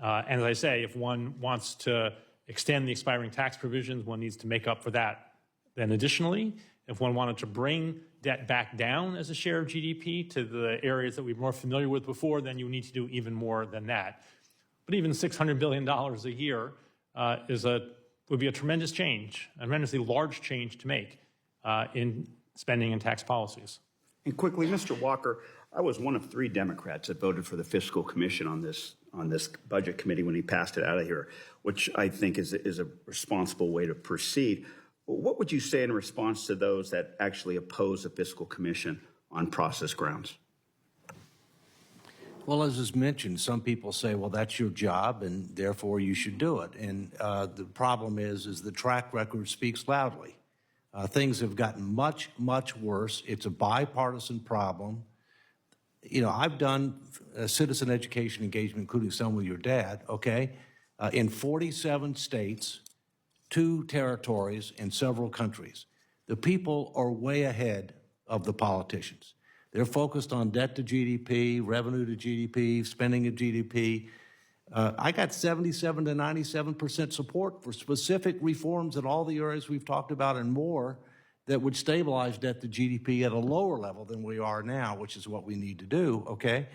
And as I say, if one wants to extend the expiring tax provisions, one needs to make up for that. Then additionally, if one wanted to bring debt back down as a share of GDP to the areas that we were more familiar with before, then you need to do even more than that. But even $600 billion a year would be a tremendous change, a tremendously large change to make in spending and tax policies. And quickly, Mr. Walker, I was one of 3 Democrats that voted for the Fiscal Commission on this budget committee when he passed it out of here, which I think is a responsible way to proceed. What would you say in response to those that actually oppose the Fiscal Commission on process grounds? Well, as is mentioned, some people say, well, that's your job, and therefore you should do it. And the problem is the track record speaks loudly. Things have gotten much, much worse. It's a bipartisan problem. You know, I've done citizen education engagement, including some with your dad, okay, in 47 states, 2 territories, and several countries. The people are way ahead of the politicians. They're focused on debt to GDP, revenue to GDP, spending to GDP. I got 77 to 97% support for specific reforms in all the areas we've talked about and more that would stabilize debt to GDP at a lower level than we are now, which is what we need to do, okay?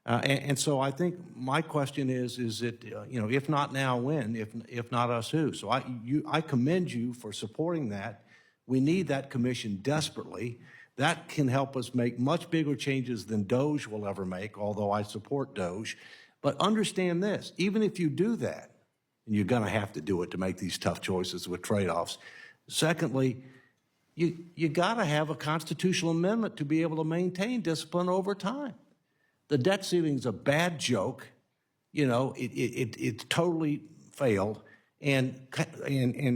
And so I think my question is it, you know, if not now, when? If not us, who? So I commend you for supporting that. We need that commission desperately. That can help us make much bigger changes than DOGE will ever make, although I support DOGE. But understand this, even if you do that, and you're going to have to do it to make these tough choices with trade-offs. Secondly, you got to have a constitutional amendment to be able to maintain discipline over time. The debt ceiling is a bad joke. You know, it totally failed. And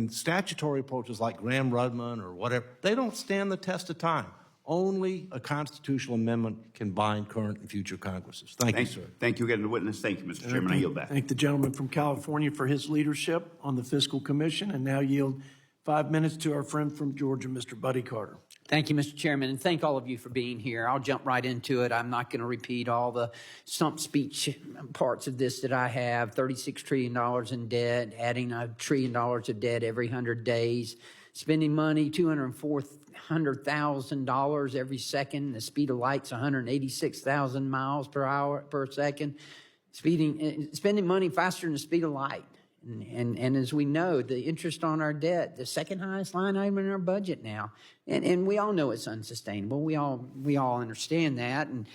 statutory approaches like Graham-Rudman or whatever, they don't stand the test of time. Only a constitutional amendment can bind current and future Congresses. Thank you, sir. Thank you again, the witness. Thank you, Mr. Chairman. I yield back. Thank the gentleman from California for his leadership on the Fiscal Commission, and now yield 5 minutes to our friend from Georgia, Mr. Buddy Carter. Thank you, Mr. Chairman, and thank all of you for being here. I'll jump right into it. I'm not going to repeat all the stump speech parts of this that I have. $36 trillion in debt, adding $1 trillion of debt every 100 days, spending money, $200,000 every second. The speed of light's 186,000 miles per second. Spending money faster than the speed of light. And as we know, the interest on our debt, the second highest line item in our budget now. And we all know it's unsustainable. We all understand that. And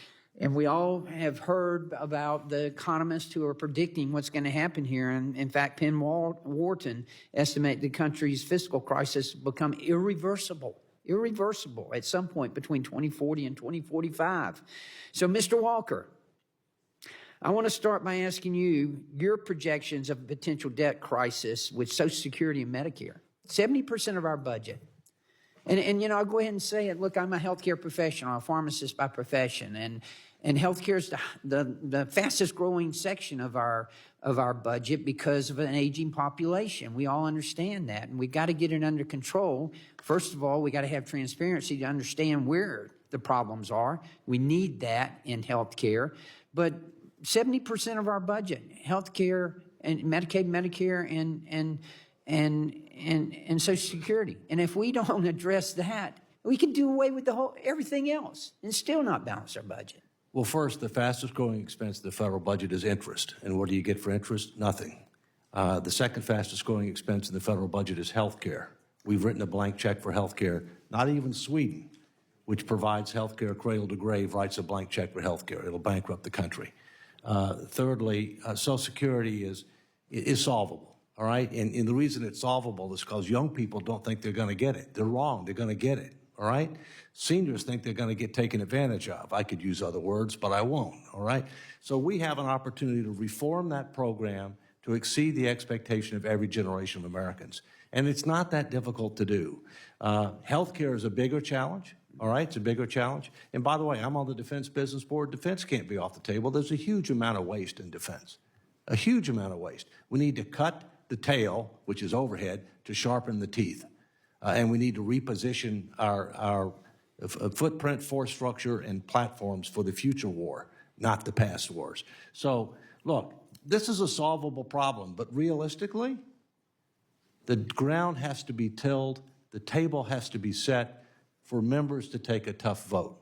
we all have heard about the economists who are predicting what's going to happen here. And in fact, Penn Wharton estimate the country's fiscal crisis will become irreversible at some point between 2040 and 2045. So, Mr. Walker, I want to start by asking you your projections of a potential debt crisis with Social Security and Medicare. 70% of our budget. And you know, I'll go ahead and say it. Look, I'm a healthcare professional, a pharmacist by profession, and healthcare is the fastest growing section of our budget because of an aging population. We all understand that, and we've got to get it under control. First of all, we got to have transparency to understand where the problems are. We need that in healthcare, but 70% of our budget, healthcare and Medicaid, Medicare, and Social Security. And if we don't address that, we can do away with everything else and still not balance our budget. Well, first, the fastest growing expense of the federal budget is interest. And what do you get for interest? Nothing. The second fastest growing expense in the federal budget is health care. We've written a blank check for health care. Not even Sweden, which provides health care cradle to grave, writes a blank check for health care. It'll bankrupt the country. Thirdly, Social Security is solvable, all right? And the reason it's solvable is because young people don't think they're going to get it. They're wrong. They're going to get it, all right? Seniors think they're going to get taken advantage of. I could use other words, but I won't, all right? So we have an opportunity to reform that program to exceed the expectation of every generation of Americans. And it's not that difficult to do. Healthcare is a bigger challenge. All right, it's a bigger challenge. And by the way, I'm on the Defense Business Board. Defense can't be off the table. There's a huge amount of waste in defense, a huge amount of waste. We need to cut the tail, which is overhead, to sharpen the teeth. and we need to reposition our footprint, force structure, and platforms for the future war, not the past wars. So, look, this is a solvable problem, but realistically, the ground has to be tilled, the table has to be set for members to take a tough vote.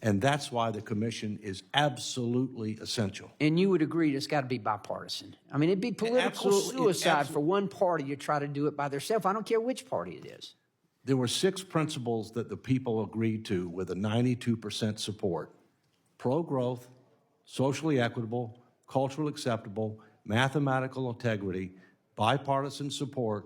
And that's why the commission is absolutely essential. And you would agree it's got to be bipartisan. I mean, it'd be political suicide for one party to try to do it by themselves. I don't care which party it is. There were 6 principles that the people agreed to with a 92% support: pro-growth, socially equitable, culturally acceptable, mathematical integrity, bipartisan support,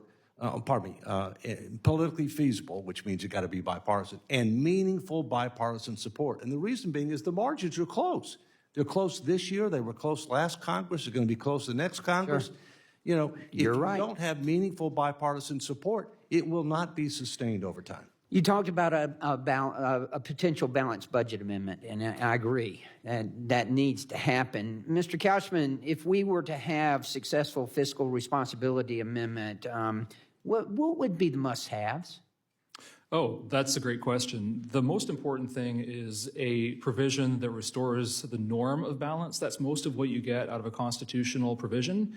politically feasible, which means you got to be bipartisan, and meaningful bipartisan support. And the reason being is the margins are close. They're close this year. They were close last Congress. They're going to be close the next Congress. Sure. You know, if You're you right. don't have meaningful bipartisan support, it will not be sustained over time. You talked about a potential balanced budget amendment, and I agree that needs to happen. Mr. Couchman, if we were to have successful fiscal responsibility amendment, what would be the must-haves? Oh, that's a great question. The most important thing is a provision that restores the norm of balance. That's most of what you get out of a constitutional provision.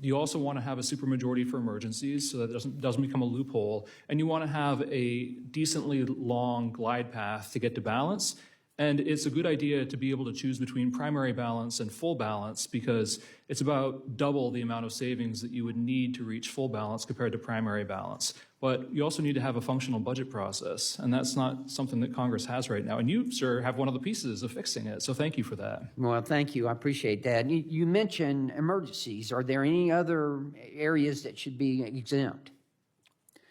You also want to have a supermajority for emergencies so that it doesn't become a loophole. And you want to have a decently long glide path to get to balance. And it's a good idea to be able to choose between primary balance and full balance, because it's about double the amount of savings that you would need to reach full balance compared to primary balance. But you also need to have a functional budget process, and that's not something that Congress has right now. And you, sir, have one of the pieces of fixing it, so thank you for that. Well, thank you. I appreciate that. You mentioned emergencies. Are there any other areas that should be exempt?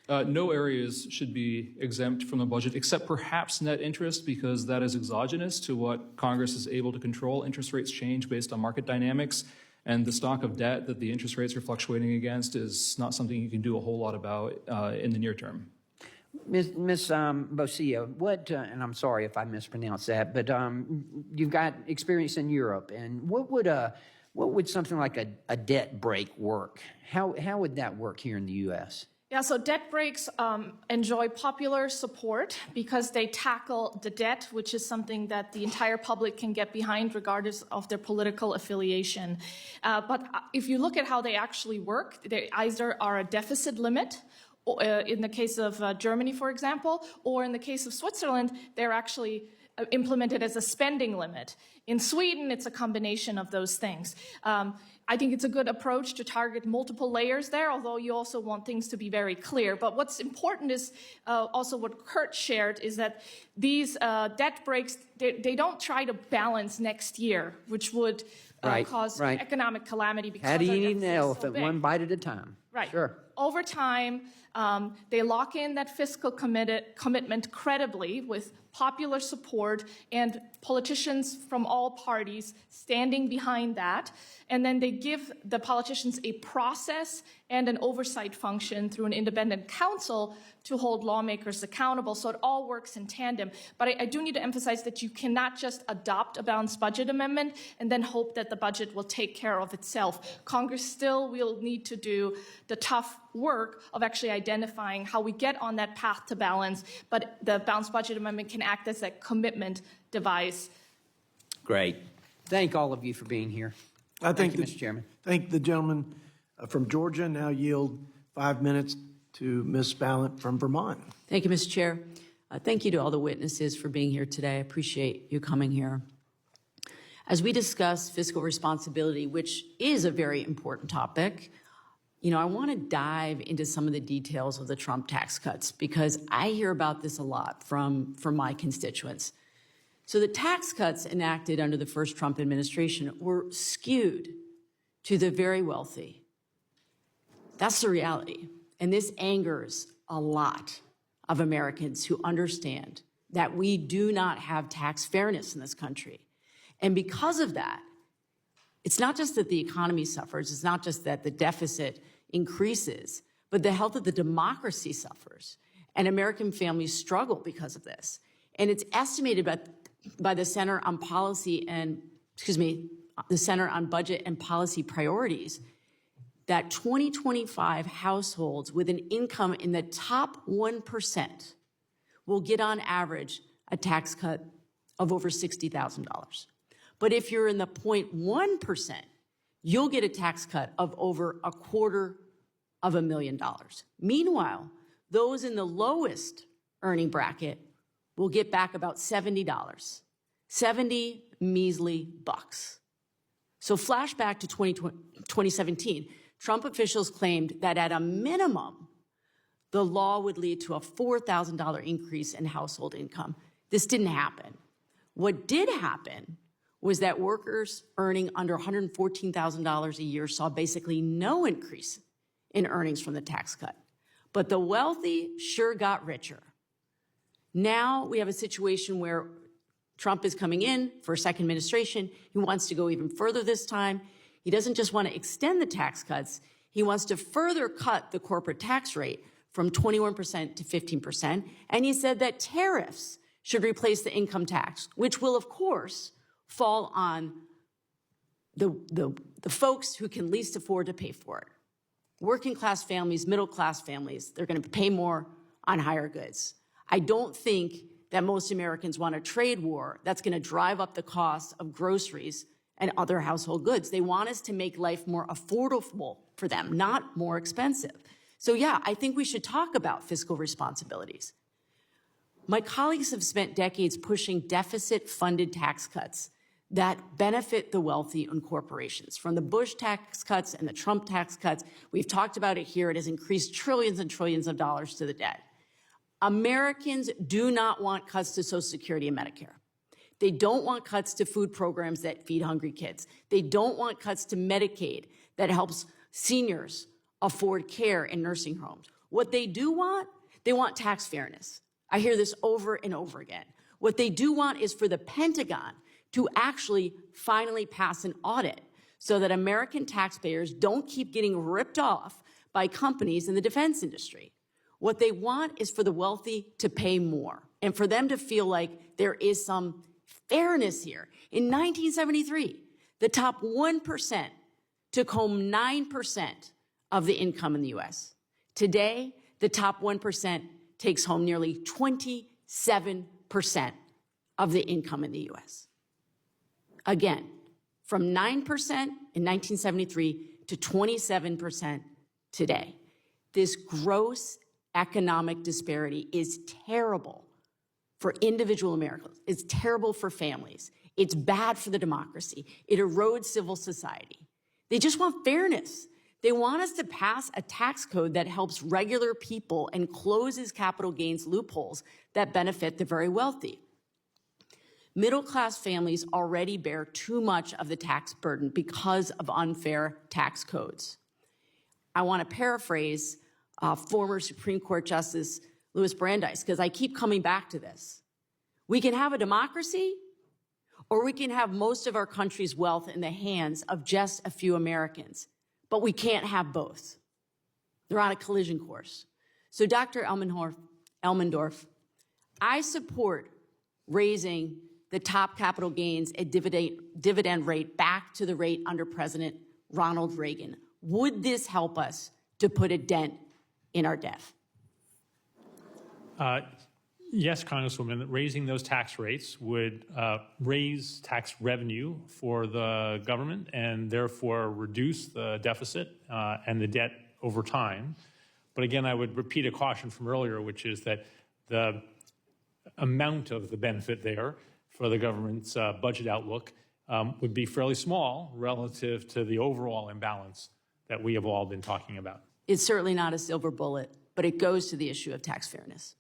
No areas should be exempt from the budget, except perhaps net interest, because that is exogenous to what Congress is able to control. Interest rates change based on market dynamics, and the stock of debt that the interest rates are fluctuating against is not something you can do a whole lot about in the near term. Ms. Bosia, what, and I'm sorry if I mispronounced that, but you've got experience in Europe, and what would something like a debt break work? How would that work here in the U.S.? Yeah, so debt breaks enjoy popular support because they tackle the debt, which is something that the entire public can get behind regardless of their political affiliation. But if you look at how they actually work, they either are a deficit limit, in the case of Germany, for example, or in the case of Switzerland, they're actually implemented as a spending limit. In Sweden, it's a combination of those things. I think it's a good approach to target multiple layers there, although you also want things to be very clear. But what's important is also what Kurt shared, is that these debt breaks, they don't try to balance next year, which would cause economic calamity. Because How do you our eat an deficit is so elephant? big. One bite at a time. Right. Sure. Over time, they lock in that fiscal commitment credibly with popular support and politicians from all parties standing behind that. And then they give the politicians a process and an oversight function through an independent council to hold lawmakers accountable. So it all works in tandem. But I do need to emphasize that you cannot just adopt a balanced budget amendment and then hope that the budget will take care of itself. Congress still will need to do the tough work of actually identifying how we get on that path to balance. But the balanced budget amendment can act as a commitment device. Great. Thank all of you for being here. Thank you, Mr. Chairman. Thank the gentleman from Georgia. Now yield 5 minutes to Ms. Ballant from Vermont. Thank you, Mr. Chair. Thank you to all the witnesses for being here today. I appreciate you coming here. As we discuss fiscal responsibility, which is a very important topic, I want to dive into some of the details of the Trump tax cuts, because I hear about this a lot from my constituents. So the tax cuts enacted under the first Trump administration were skewed to the very wealthy. That's the reality. And this angers a lot of Americans who understand that we do not have tax fairness in this country. And because of that, it's not just that the economy suffers, it's not just that the deficit increases, but the health of the democracy suffers. And American families struggle because of this. And it's estimated by the Center on Policy and, the Center on Budget and Policy Priorities, that 2025 households with an income in the top 1% will get on average a tax cut of over $60,000. But if you're in the 0.1%, you'll get a tax cut of over $250,000. Meanwhile, those in the lowest earning bracket will get back about $70, 70 measly bucks. So flashback to 2017, Trump officials claimed that at a minimum, the law would lead to a $4,000 increase in household income. This didn't happen. What did happen was that workers earning under $114,000 a year saw basically no increase in earnings from the tax cut. But the wealthy sure got richer. Now we have a situation where Trump is coming in for a second administration. He wants to go even further this time. He doesn't just want to extend the tax cuts. He wants to further cut the corporate tax rate from 21% to 15%. And he said that tariffs should replace the income tax, which will, of course, fall on the folks who can least afford to pay for it. Working class families, middle class families, they're going to pay more on higher goods. I don't think that most Americans want a trade war that's going to drive up the cost of groceries and other household goods. They want us to make life more affordable for them, not more expensive. So yeah, I think we should talk about fiscal responsibilities. My colleagues have spent decades pushing deficit-funded tax cuts that benefit the wealthy and corporations. From the Bush tax cuts and the Trump tax cuts, we've talked about it here. It has increased trillions and trillions of dollars to the debt. Americans do not want cuts to Social Security and Medicare. They don't want cuts to food programs that feed hungry kids. They don't want cuts to Medicaid that helps seniors afford care in nursing homes. What they do want, they want tax fairness. I hear this over and over again. What they do want is for the Pentagon to actually finally pass an audit so that American taxpayers don't keep getting ripped off by companies in the defense industry. What they want is for the wealthy to pay more and for them to feel like there is some fairness here. In 1973, the top 1% took home 9% of the income in the U.S. Today, the top 1% takes home nearly 27% of the income in the U.S. Again, from 9% in 1973 to 27% today. This gross economic disparity is terrible for individual Americans. It's terrible for families. It's bad for the democracy. It erodes civil society. They just want fairness. They want us to pass a tax code that helps regular people and closes capital gains loopholes that benefit the very wealthy. Middle-class families already bear too much of the tax burden because of unfair tax codes. I want to paraphrase former Supreme Court Justice Louis Brandeis, because I keep coming back to this. We can have a democracy, or we can have most of our country's wealth in the hands of just a few Americans, but we can't have both. They're on a collision course. So Dr. Elmendorf, I support raising the top capital gains and dividend rate back to the rate under President Ronald Reagan. Would this help us to put a dent in our debt? Yes, Congresswoman, raising those tax rates would raise tax revenue for the government and therefore reduce the deficit and the debt over time. But again, I would repeat a caution from earlier, which is that the amount of the benefit there for the government's budget outlook would be fairly small relative to the overall imbalance that we have all been talking about. It's certainly not a silver bullet, but it goes to the issue of tax fairness.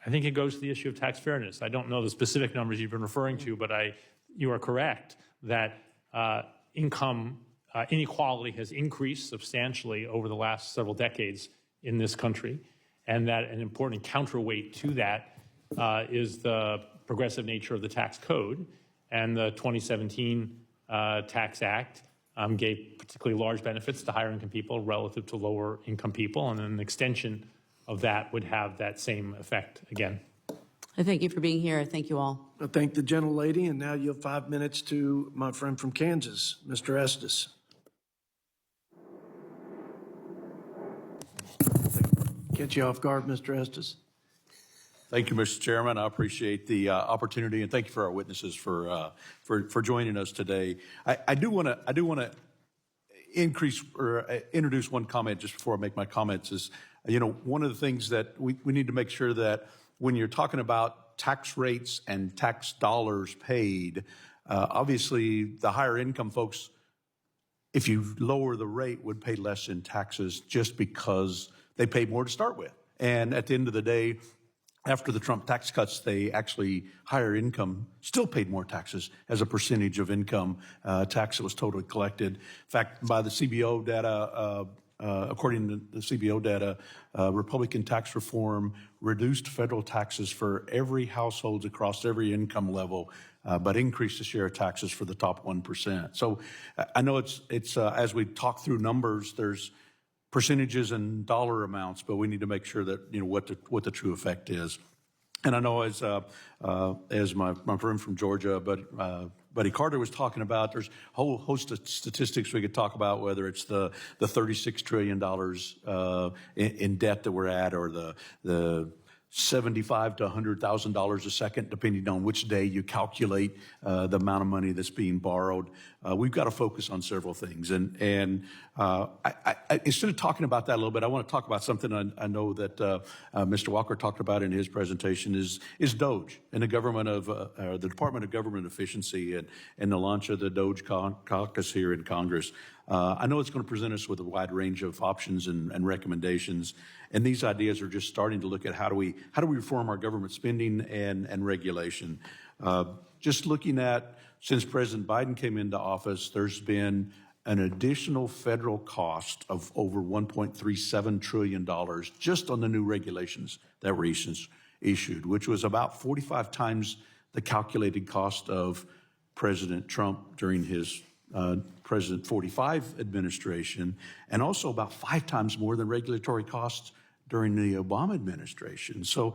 I think it goes to the issue of tax fairness. I don't know the specific numbers you've been referring to, but you are correct that income inequality has increased substantially over the last several decades in this country, and that an important counterweight to that is the progressive nature of the tax code. And the 2017 Tax Act gave particularly large benefits to higher income people relative to lower income people, and an extension of that would have that same effect again. I thank you for being here. I thank you all. I thank the gentlelady, and now you have 5 minutes to my friend from Kansas, Mr. Estes. Catch you off guard, Mr. Estes. Thank you, Mr. Chairman. I appreciate the opportunity, and thank you for our witnesses for joining us today. I do want to introduce one comment just before I make my comments. Is one of the things that we need to make sure that when you're talking about tax rates and tax dollars paid, obviously the higher income folks, if you lower the rate, would pay less in taxes just because they paid more to start with. And at the end of the day, after the Trump tax cuts, they actually, higher income, still paid more taxes as a percentage of income tax that was totally collected. In fact, by the CBO data, according to the CBO data, Republican tax reform reduced federal taxes for every household across every income level, but increased the share of taxes for the top 1%. So I know it's as we talk through numbers, there's percentages and dollar amounts, but we need to make sure that what the true effect is. And I know as my friend from Georgia, Buddy Carter was talking about, there's a whole host of statistics we could talk about, whether it's the $36 trillion in debt that we're at, or the $75,000 to $100,000 a second, depending on which day you calculate the amount of money that's being borrowed. We've got to focus on several things. And I, instead of talking about that a little bit, I want to talk about something I know that Mr. Walker talked about in his presentation is DOGE and the government of the Department of Government Efficiency and the launch of the DOGE caucus here in Congress. I know it's going to present us with a wide range of options and recommendations, and these ideas are just starting to look at how do we reform our government spending and regulation. Just looking at, since President Biden came into office, there's been an additional federal cost of over $1.37 trillion just on the new regulations that were issued, which was about 45 times the calculated cost of President Trump during his President 45 administration, and also about 5 times more than regulatory costs during the Obama administration. So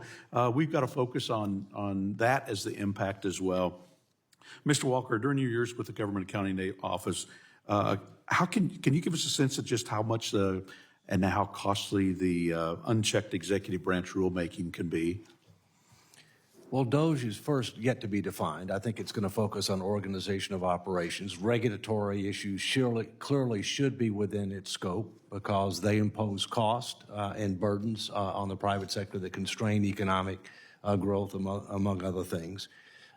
we've got to focus on that as the impact as well. Mr. Walker, during your years with the Government Accounting Office, how can you give us a sense of just how much and how costly the unchecked executive branch rulemaking can be? Well, DOGE is first yet to be defined. I think it's going to focus on organization of operations. Regulatory issues clearly should be within its scope because they impose cost and burdens on the private sector that constrain economic growth, among other things.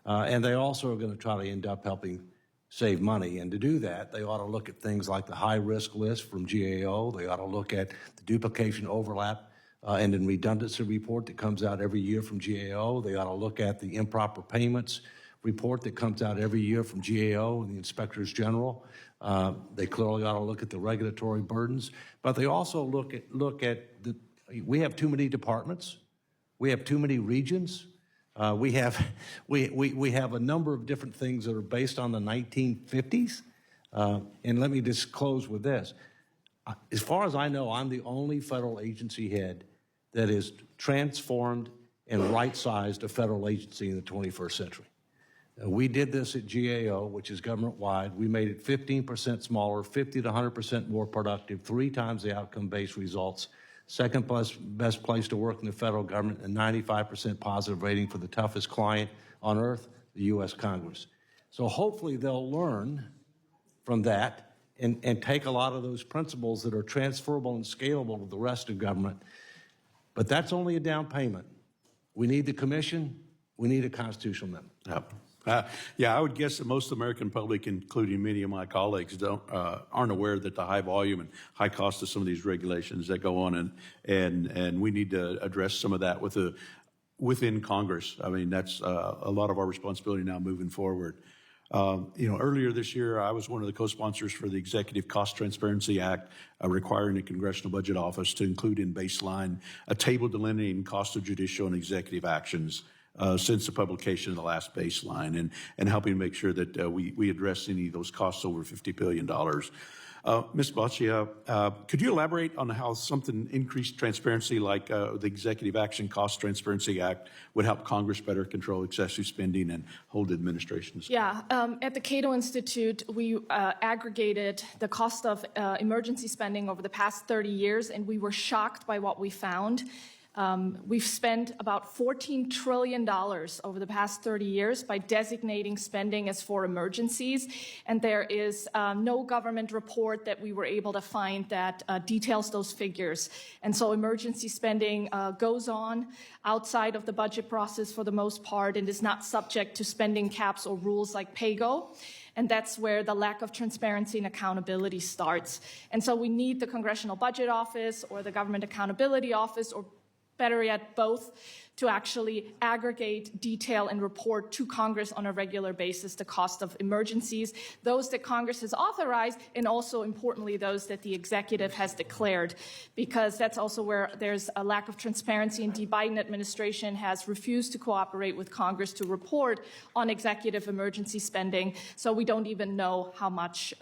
And they also are going to try to end up helping save money. And to do that, they ought to look at things like the high-risk list from GAO. They ought to look at the duplication overlap and then redundancy report that comes out every year from GAO. They ought to look at the improper payments report that comes out every year from GAO and the inspectors general. They clearly ought to look at the regulatory burdens, but they also look at we have too many departments, we have too many regions, we have a number of different things that are based on the 1950s. And let me just close with this. As far as I know, I'm the only federal agency head that is transformed and right-sized a federal agency in the 21st century. We did this at GAO, which is government-wide. We made it 15% smaller, 50 to 100% more productive, 3 times the outcome-based results, second best place to work in the federal government, and 95% positive rating for the toughest client on earth, the U.S. Congress. So hopefully they'll learn from that and take a lot of those principles that are transferable and scalable to the rest of government. But that's only a down payment. We need the commission. We need a constitutional amendment. Yeah, I would guess that most of the American public, including many of my colleagues, aren't aware that the high volume and high cost of some of these regulations that go on, and we need to address some of that within Congress. I mean, that's a lot of our responsibility now moving forward. Earlier this year, I was one of the co-sponsors for the Executive Cost Transparency Act, requiring the Congressional Budget Office to include in baseline a table delineating cost of judicial and executive actions since the publication of the last baseline, and helping make sure that we address any of those costs over $50 billion. Ms. Boccia, could you elaborate on how something increased transparency like the Executive Action Cost Transparency Act would help Congress better control excessive spending and hold administrations? Yeah, at the Cato Institute, we aggregated the cost of emergency spending over the past 30 years, and we were shocked by what we found. We've spent about $14 trillion over the past 30 years by designating spending as for emergencies, and there is no government report that we were able to find that details those figures. And so emergency spending goes on outside of the budget process for the most part and is not subject to spending caps or rules like PAYGO. And that's where the lack of transparency and accountability starts. And so we need the Congressional Budget Office or the Government Accountability Office, or better yet, both, to actually aggregate, detail, and report to Congress on a regular basis the cost of emergencies, those that Congress has authorized, and also, importantly, those that the executive has declared, because that's also where there's a lack of transparency, and the Biden administration has refused to cooperate with Congress to report on executive emergency spending, so we don't even know how much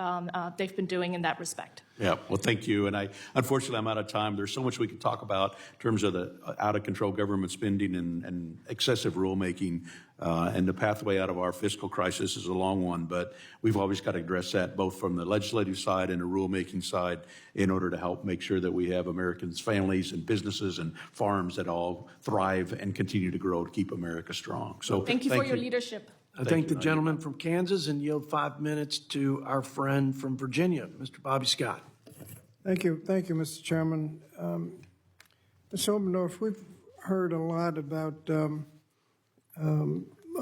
they've been doing in that respect. Yeah, well, thank you. And unfortunately, I'm out of time. There's so much we could talk about in terms of the out-of-control government spending and excessive rulemaking. And the pathway out of our fiscal crisis is a long one, but we've always got to address that both from the legislative side and the rulemaking side in order to help make sure that we have Americans, families, and businesses and farms that all thrive and continue to grow to keep America strong. So thank you for your leadership. I thank the gentleman from Kansas and yield 5 minutes to our friend from Virginia, Mr. Bobby Scott. Thank you, Mr. Chairman. Mr. Obendorf, we've heard a lot about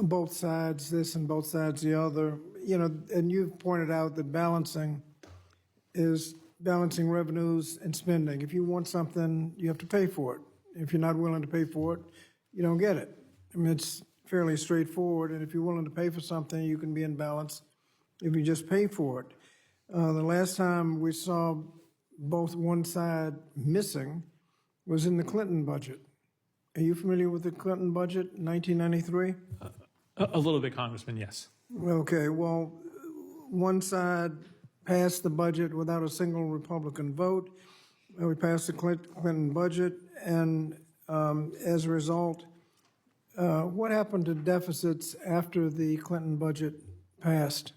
both sides, this and both sides the other. You know, and you've pointed out that balancing is balancing revenues and spending. If you want something, you have to pay for it. If you're not willing to pay for it, you don't get it. I mean, it's fairly straightforward, and if you're willing to pay for something, you can be in balance if you just pay for it. The last time we saw both one side missing was in the Clinton budget. Are you familiar with the Clinton budget in 1993? A little bit, Congressman, yes. Okay, well, one side passed the budget without a single Republican vote. We passed the Clinton budget, and as a result, what happened to deficits after the Clinton budget passed?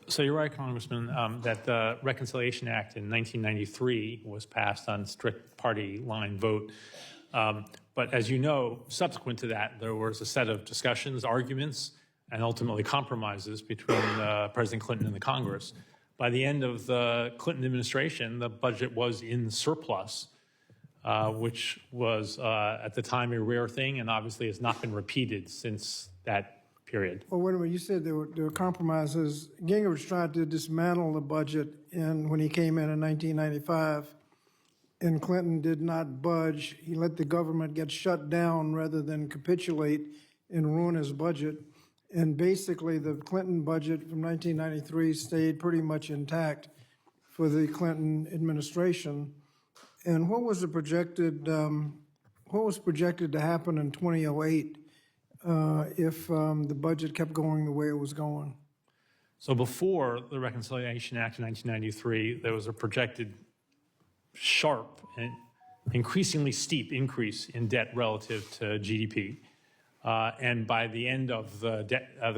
So you're right, Congressman, that the Reconciliation Act in 1993 was passed on strict party line vote. But as you know, subsequent to that, there was a set of discussions, arguments, and ultimately compromises between President Clinton and the Congress. By the end of the Clinton administration, the budget was in surplus, which was at the time a rare thing, and obviously has not been repeated since that period. Well, wait a minute. You said there were compromises. Gingrich tried to dismantle the budget when he came in 1995, and Clinton did not budge. He let the government get shut down rather than capitulate and ruin his budget. And basically, the Clinton budget from 1993 stayed pretty much intact for the Clinton administration. And what was projected to happen in 2008 if the budget kept going the way it was going? So before the Reconciliation Act of 1993, there was a projected sharp and increasingly steep increase in debt relative to GDP. And by the end of the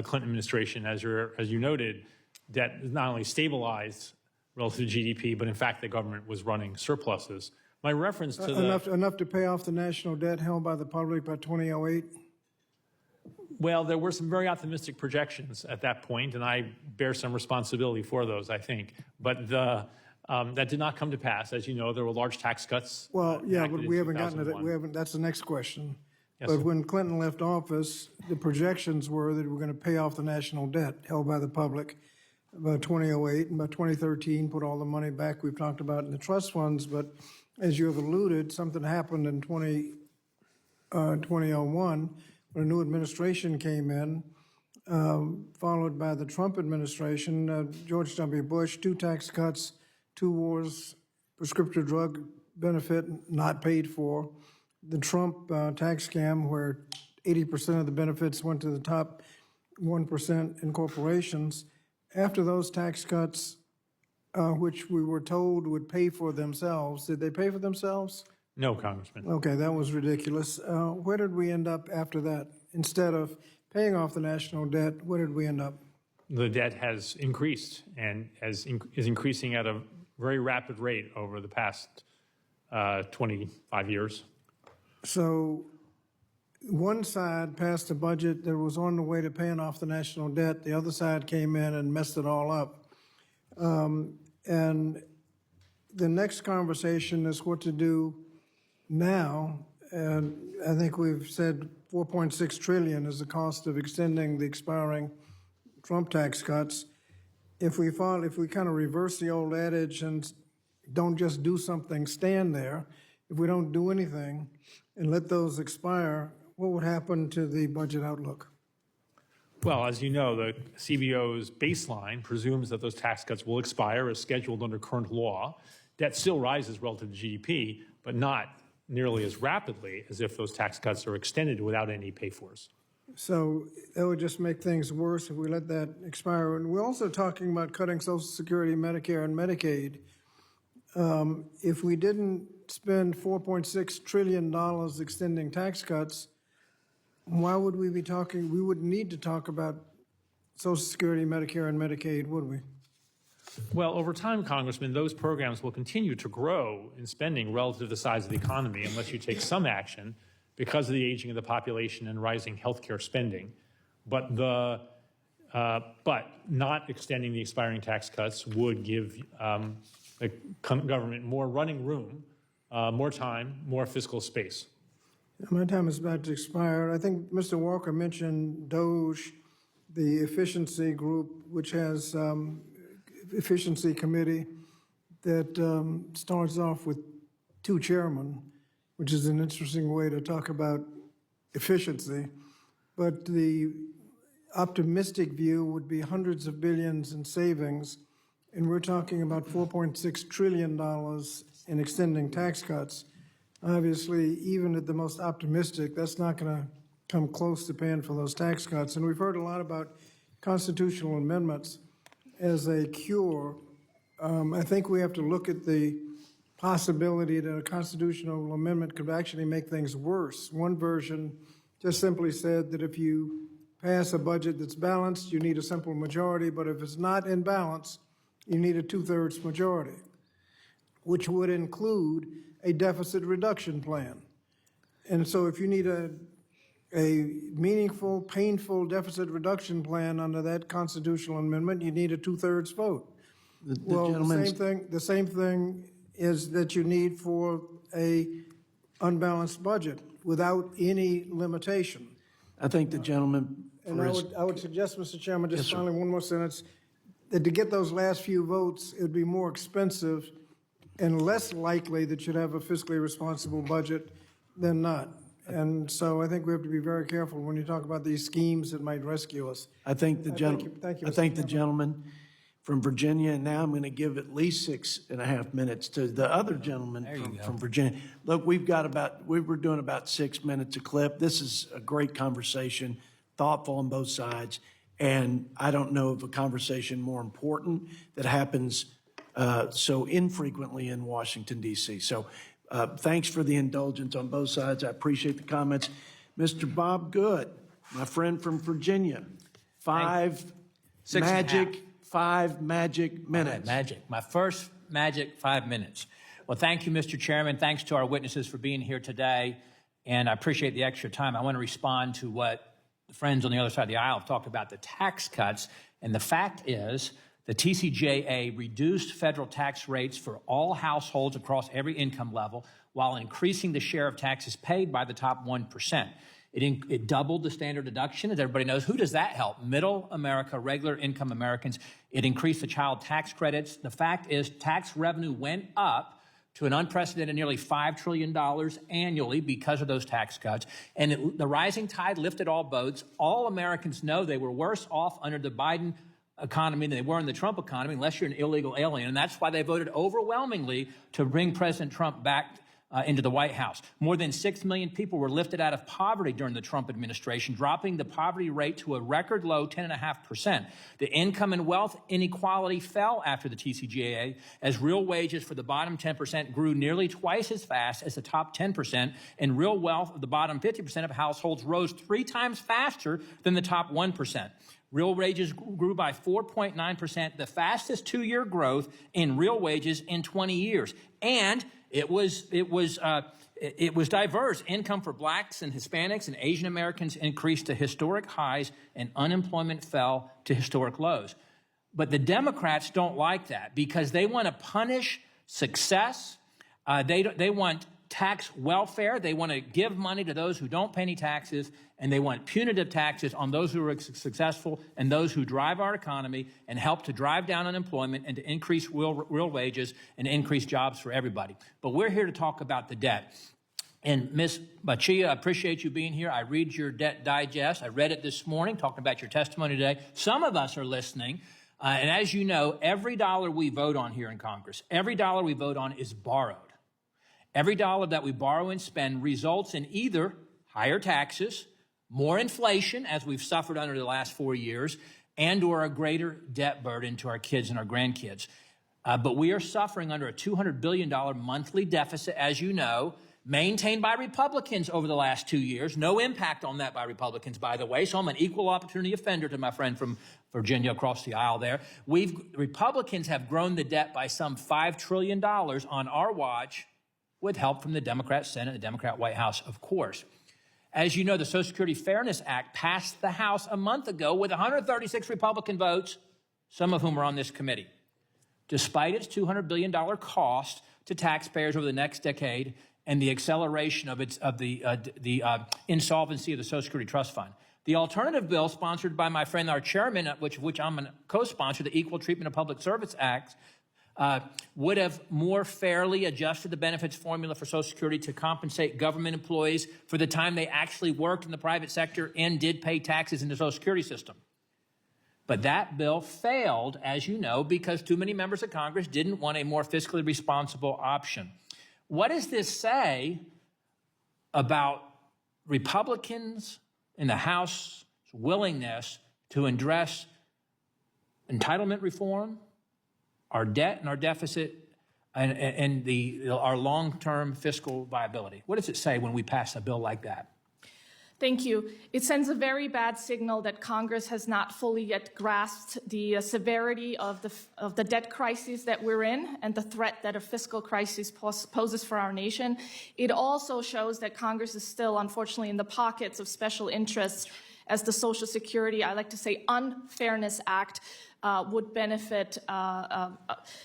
Clinton administration, as you noted, debt is not only stabilized relative to GDP, but in fact the government was running surpluses. My reference to enough to pay off the national debt held by the public by 2008? Well, there were some very optimistic projections at that point, and I bear some responsibility for those, I think. But that did not come to pass. As you know, there were large tax cuts. Well, yeah, but we haven't gotten to that. That's the next question. Yes, but sir. when Clinton left office, the projections were that we're going to pay off the national debt held by the public by 2008, and by 2013, put all the money back we've talked about in the trust funds. But as you have alluded, something happened in 2001 when a new administration came in, followed by the Trump administration, George W. Bush, 2 tax cuts, 2 wars, prescriptive drug benefit not paid for, the Trump tax scam where 80% of the benefits went to the top 1% in corporations. After those tax cuts, which we were told would pay for themselves, did they pay for themselves? No, Congressman. Okay, that was ridiculous. Where did we end up after that? Instead of paying off the national debt, where did we end up? The debt has increased and is increasing at a very rapid rate over the past 25 years. So one side passed a budget that was on the way to paying off the national debt. The other side came in and messed it all up. And the next conversation is what to do now. And I think we've said 4.6 trillion is the cost of extending the expiring Trump tax cuts. If we kind of reverse the old adage and don't just do something, stand there, if we don't do anything and let those expire, what would happen to the budget outlook? Well, as you know, the CBO's baseline presumes that those tax cuts will expire as scheduled under current law. Debt still rises relative to GDP, but not nearly as rapidly as if those tax cuts are extended without any pay-fors. So that would just make things worse if we let that expire. And we're also talking about cutting Social Security, Medicare, and Medicaid. If we didn't spend $4.6 trillion extending tax cuts, why would we be talking? We wouldn't need to talk about Social Security, Medicare, and Medicaid, would we? Well, over time, Congressman, those programs will continue to grow in spending relative to the size of the economy unless you take some action because of the aging of the population and rising healthcare spending. But not extending the expiring tax cuts would give the government more running room, more time, more fiscal space. My time is about to expire. I think Mr. Walker mentioned DOGE, the efficiency group, which has efficiency committee that starts off with 2 chairmen, which is an interesting way to talk about efficiency. But the optimistic view would be hundreds of billions in savings, and we're talking about $4.6 trillion in extending tax cuts. Obviously, even at the most optimistic, that's not going to come close to paying for those tax cuts. And we've heard a lot about constitutional amendments as a cure. I think we have to look at the possibility that a constitutional amendment could actually make things worse. One version just simply said that if you pass a budget that's balanced, you need a simple majority, but if it's not in balance, you need a 2/3 majority, which would include a deficit reduction plan. And so if you need a meaningful, painful deficit reduction plan under that constitutional amendment, you need a 2/3 vote. The same thing is that you need for a unbalanced budget without any limitation. I think the gentleman. And I would suggest, Mr. Chairman, just finally one more sentence, that to get those last few votes, it would be more expensive and less likely that you'd have a fiscally responsible budget than not. And so I think we have to be very careful when you talk about these schemes that might rescue us. I think the gentleman. Thank you, I think the gentleman from Virginia, and now I'm going to give at least 6.5 minutes to the other gentleman from Virginia. Look, we were doing about 6 minutes a clip. This is a great conversation, thoughtful on both sides, and I don't know of a conversation more important that happens so infrequently in Washington, D.C. So thanks for the indulgence on both sides. I appreciate the comments. Mr. Bob Good, my friend from Virginia, 5 magic minutes. Magic. My first magic 5 minutes. Well, thank you, Mr. Chairman. Thanks to our witnesses for being here today. And I appreciate the extra time. I want to respond to what the friends on the other side of the aisle have talked about, the tax cuts. And the fact is, the TCJA reduced federal tax rates for all households across every income level while increasing the share of taxes paid by the top 1%. It doubled the standard deduction, as everybody knows. Who does that help? Middle America, regular income Americans. It increased the child tax credits. The fact is, tax revenue went up to an unprecedented nearly $5 trillion annually because of those tax cuts. And the rising tide lifted all boats. All Americans know they were worse off under the Biden economy than they were in the Trump economy, unless you're an illegal alien. And that's why they voted overwhelmingly to bring President Trump back into the White House. More than 6 million people were lifted out of poverty during the Trump administration, dropping the poverty rate to a record low 10.5%. The income and wealth inequality fell after the TCJA as real wages for the bottom 10% grew nearly twice as fast as the top 10%, and real wealth of the bottom 50% of households rose 3 times faster than the top 1%. Real wages grew by 4.9%, the fastest 2-year growth in real wages in 20 years. And it was diverse. Income for blacks and Hispanics and Asian Americans increased to historic highs, and unemployment fell to historic lows. But the Democrats don't like that because they want to punish success. They want tax welfare. They want to give money to those who don't pay any taxes, and they want punitive taxes on those who are successful and those who drive our economy and help to drive down unemployment and to increase real wages and increase jobs for everybody. But we're here to talk about the debt. And Ms. Bachia, I appreciate you being here. I read your debt digest. I read it this morning, talking about your testimony today. Some of us are listening. And as you know, every dollar we vote on here in Congress, every dollar we vote on is borrowed. Every dollar that we borrow and spend results in either higher taxes, more inflation, as we've suffered under the last 4 years, and or a greater debt burden to our kids and our grandkids. But we are suffering under a $200 billion monthly deficit, as you know, maintained by Republicans over the last 2 years. No impact on that by Republicans, by the way. So I'm an equal opportunity offender to my friend from Virginia across the aisle there. Republicans have grown the debt by some $5 trillion on our watch, with help from the Democrat Senate and the Democrat White House, of course. As you know, the Social Security Fairness Act passed the House a month ago with 136 Republican votes, some of whom are on this committee. Despite its $200 billion cost to taxpayers over the next decade and the acceleration of the insolvency of the Social Security Trust Fund. The alternative bill, sponsored by my friend, our chairman, which I'm a co-sponsor, the Equal Treatment of Public Service Act, would have more fairly adjusted the benefits formula for Social Security to compensate government employees for the time they actually worked in the private sector and did pay taxes in the Social Security system. But that bill failed, as you know, because too many members of Congress didn't want a more fiscally responsible option. What does this say about Republicans in the House's willingness to address entitlement reform, our debt and our deficit, and our long-term fiscal viability? What does it say when we pass a bill like that? Thank you. It sends a very bad signal that Congress has not fully yet grasped the severity of the debt crisis that we're in and the threat that a fiscal crisis poses for our nation. It also shows that Congress is still, unfortunately, in the pockets of special interests, as the Social Security, I like to say, Unfairness Act would benefit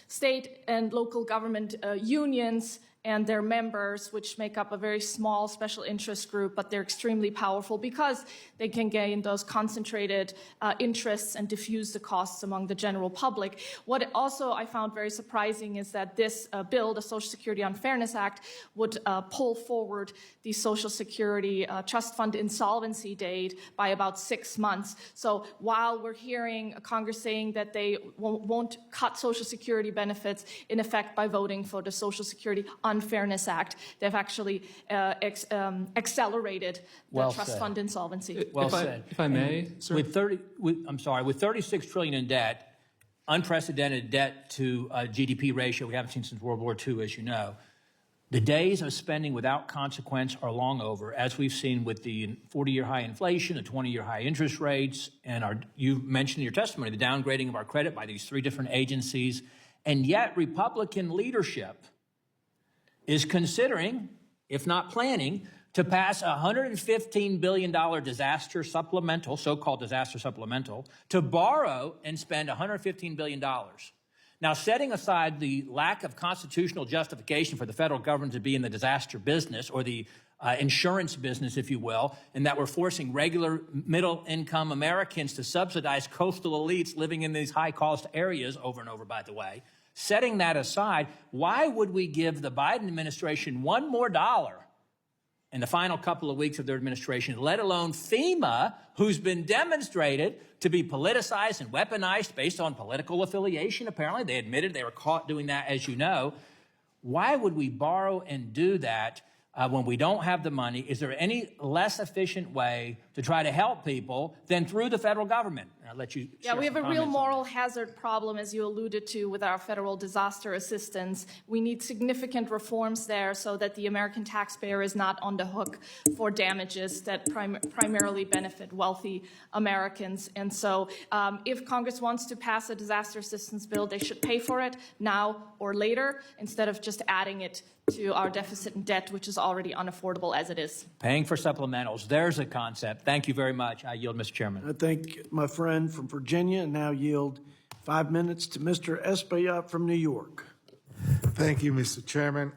state and local government unions and their members, which make up a very small special interest group, but they're extremely powerful because they can gain those concentrated interests and diffuse the costs among the general public. What also I found very surprising is that this bill, the Social Security Unfairness Act, would pull forward the Social Security Trust Fund insolvency date by about 6 months. So while we're hearing Congress saying that they won't cut Social Security benefits, in effect, by voting for the Social Security Unfairness Act, they've actually accelerated the trust fund insolvency. Well said. If I may, sir? With 36 trillion in debt, unprecedented debt to GDP ratio we haven't seen since World War II, as you know, the days of spending without consequence are long over, as we've seen with the 40-year high inflation, the 20-year high interest rates, and you mentioned in your testimony the downgrading of our credit by these 3 different agencies. And yet Republican leadership is considering, if not planning, to pass a $115 billion disaster supplemental, so-called disaster supplemental, to borrow and spend $115 billion. Now, setting aside the lack of constitutional justification for the federal government to be in the disaster business, or the insurance business, if you will, and that we're forcing regular middle-income Americans to subsidize coastal elites living in these high-cost areas over and over, by the way, setting that aside, why would we give the Biden administration $1 more in the final couple of weeks of their administration, let alone FEMA, who's been demonstrated to be politicized and weaponized based on political affiliation, apparently? They admitted they were caught doing that, as you know. Why would we borrow and do that when we don't have the money? Is there any less efficient way to try to help people than through the federal government? I'll let you Yeah, share we have some a real comments on moral hazard problem, as you alluded to, with our federal disaster assistance. We need significant reforms there so that the American taxpayer is not on the hook for damages that primarily benefit wealthy Americans. And so if Congress wants to pass a disaster assistance bill, they should pay for it now or later, instead of just adding it to our deficit and debt, which is already unaffordable as it is. Paying for supplementals. There's a concept. Thank you very much. I yield, Mr. Chairman. I thank my friend from Virginia and now yield 5 minutes to Mr. Espaillat from New York. Thank you, Mr. Chairman.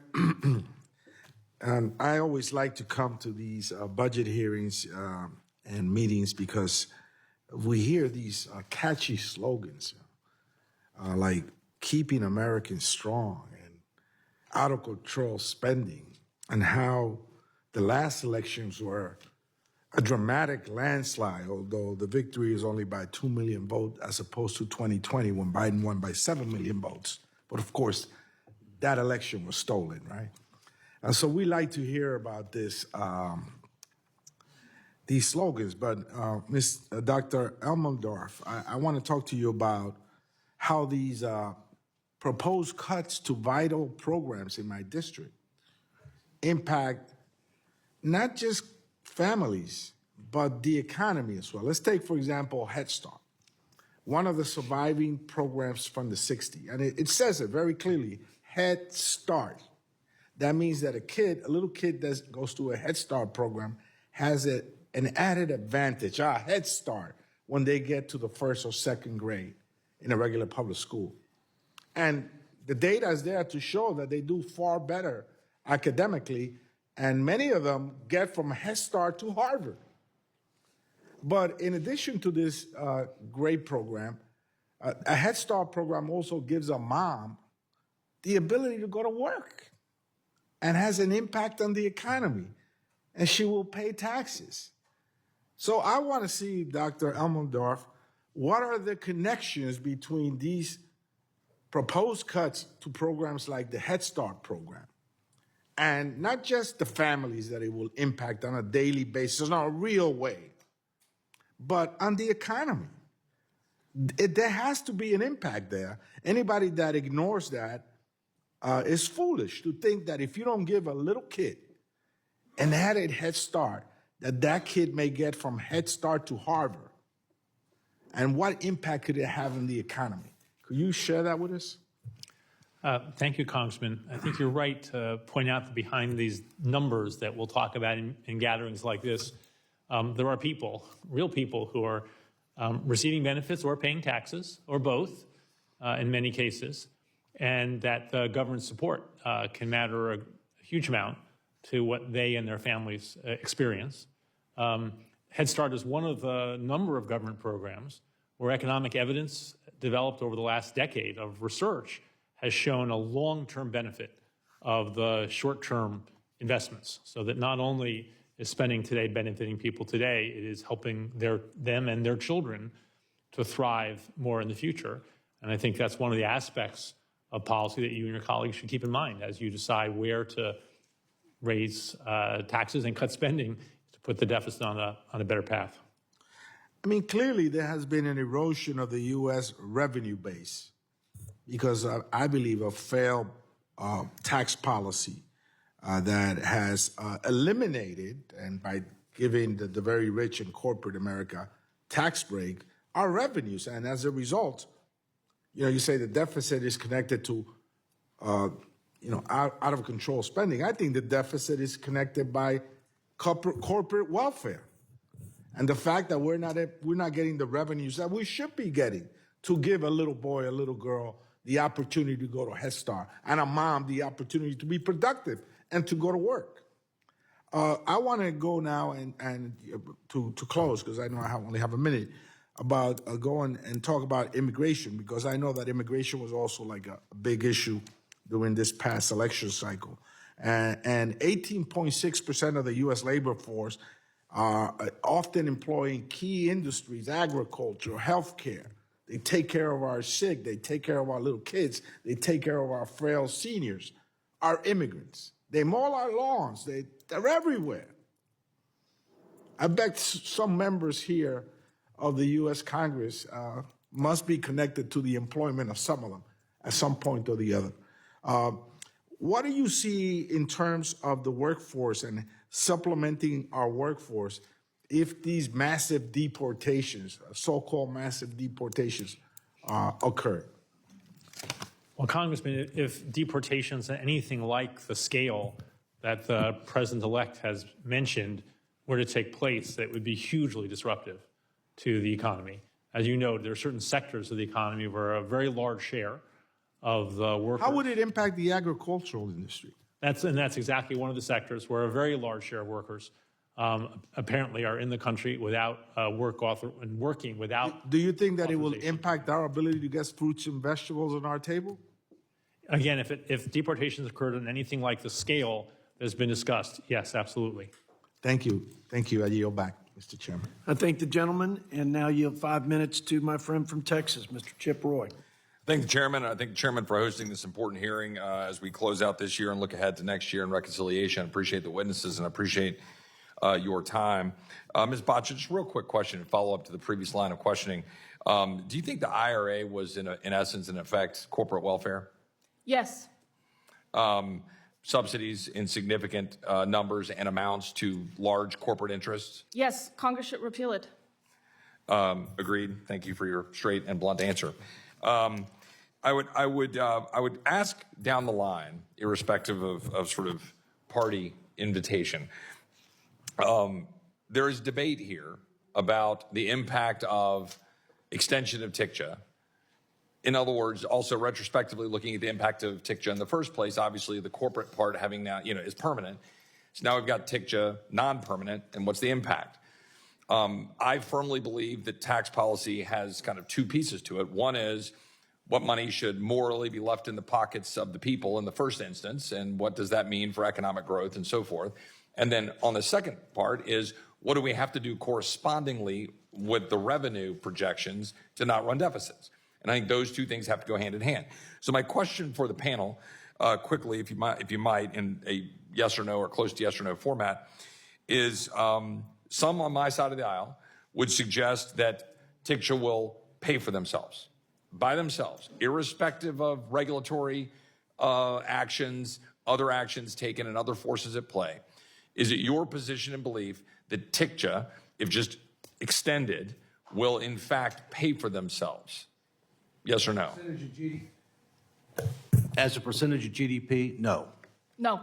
And I always like to come to these budget hearings and meetings because we hear these catchy slogans like keeping Americans strong and out of control spending, and how the last elections were a dramatic landslide, although the victory is only by 2 million votes as opposed to 2020 when Biden won by 7 million votes. But of course, that election was stolen, right? And so we like to hear about this, these slogans. But Dr. Elmendorf, I want to talk to you about how these proposed cuts to vital programs in my district impact not just families, but the economy as well. Let's take, for example, Head Start, one of the surviving programs from the 60s. And it says it very clearly, Head Start. That means that a little kid that goes through a Head Start program has an added advantage, a head start, when they get to the first or second grade in a regular public school. And the data is there to show that they do far better academically, and many of them get from Head Start to Harvard. But in addition to this great program, a Head Start program also gives a mom the ability to go to work and has an impact on the economy, and she will pay taxes. So I want to see, Dr. Elmendorf, what are the connections between these proposed cuts to programs like the Head Start program, and not just the families that it will impact on a daily basis in a real way, but on the economy? There has to be an impact there. Anybody that ignores that is foolish to think that if you don't give a little kid an added Head Start, that kid may get from Head Start to Harvard. And what impact could it have on the economy? Could you share that with us? Thank you, Congressman. I think you're right to point out that behind these numbers that we'll talk about in gatherings like this, there are people, real people, who are receiving benefits or paying taxes, or both in many cases, and that the government support can matter a huge amount to what they and their families experience. Head Start is one of the number of government programs where economic evidence developed over the last decade of research has shown a long-term benefit of the short-term investments, so that not only is spending today benefiting people today, it is helping them and their children to thrive more in the future. And I think that's one of the aspects of policy that you and your colleagues should keep in mind as you decide where to raise taxes and cut spending to put the deficit on a better path. I mean, clearly there has been an erosion of the U.S. revenue base because I believe of failed tax policy that has eliminated, and by giving the very rich in corporate America tax break, our revenues. And as a result, you say the deficit is connected to, out of control spending. I think the deficit is connected by corporate welfare, and the fact that we're not getting the revenues that we should be getting to give a little boy, a little girl, the opportunity to go to Head Start, and a mom the opportunity to be productive and to go to work. I want to go now and to close, because I know I only have a minute, about going and talk about immigration, because I know that immigration was also like a big issue during this past election cycle. And 18.6% of the U.S. labor force are often employing key industries, agriculture, healthcare. They take care of our sick, they take care of our little kids, they take care of our frail seniors. are immigrants. They mow our lawns. They're everywhere. I bet some members here of the U.S. Congress must be connected to the employment of some of them at some point or the other. What do you see in terms of the workforce and supplementing our workforce if these massive deportations, so-called massive deportations, occur? Well, Congressman, if deportations at anything like the scale that the president-elect has mentioned were to take place, that would be hugely disruptive to the economy. As you know, there are certain sectors of the economy where a very large share of the workers. How would it impact the agricultural industry? That's exactly one of the sectors where a very large share of workers apparently are in the country without work author and working without. Do you think that it will impact our ability to get fruits and vegetables on our table? Again, if deportations occurred on anything like the scale that's been discussed, yes, absolutely. Thank you. Thank you. I yield back, Mr. Chairman. I thank the gentleman, and now yield 5 minutes to my friend from Texas, Mr. Chip Roy. Thank the chairman. I thank the chairman for hosting this important hearing as we close out this year and look ahead to next year in reconciliation. I appreciate the witnesses and I appreciate your time. Ms. Botcha, just a real quick question and follow up to the previous line of questioning. Do you think the IRA was in essence, in effect, corporate welfare? Yes. Subsidies in significant numbers and amounts to large corporate interests? Yes, Congress should repeal it. Agreed. Thank you for your straight and blunt answer. I would ask down the line, irrespective of sort of party invitation. There is debate here about the impact of extension of TICJA. In other words, also retrospectively looking at the impact of TICJA in the first place, obviously the corporate part having now, is permanent. So now we've got TICJA non-permanent, and what's the impact? I firmly believe that tax policy has kind of two pieces to it. One is what money should morally be left in the pockets of the people in the first instance, and what does that mean for economic growth and so forth. And then on the second part is what do we have to do correspondingly with the revenue projections to not run deficits? And I think those two things have to go hand in hand. So my question for the panel, quickly, if you might, in a yes or no or close to yes or no format, is some on my side of the aisle would suggest that TICJA will pay for themselves, by themselves, irrespective of regulatory actions, other actions taken, and other forces at play. Is it your position and belief that TICJA, if just extended, will in fact pay for themselves? Yes or no? As a percentage of GDP, no. No.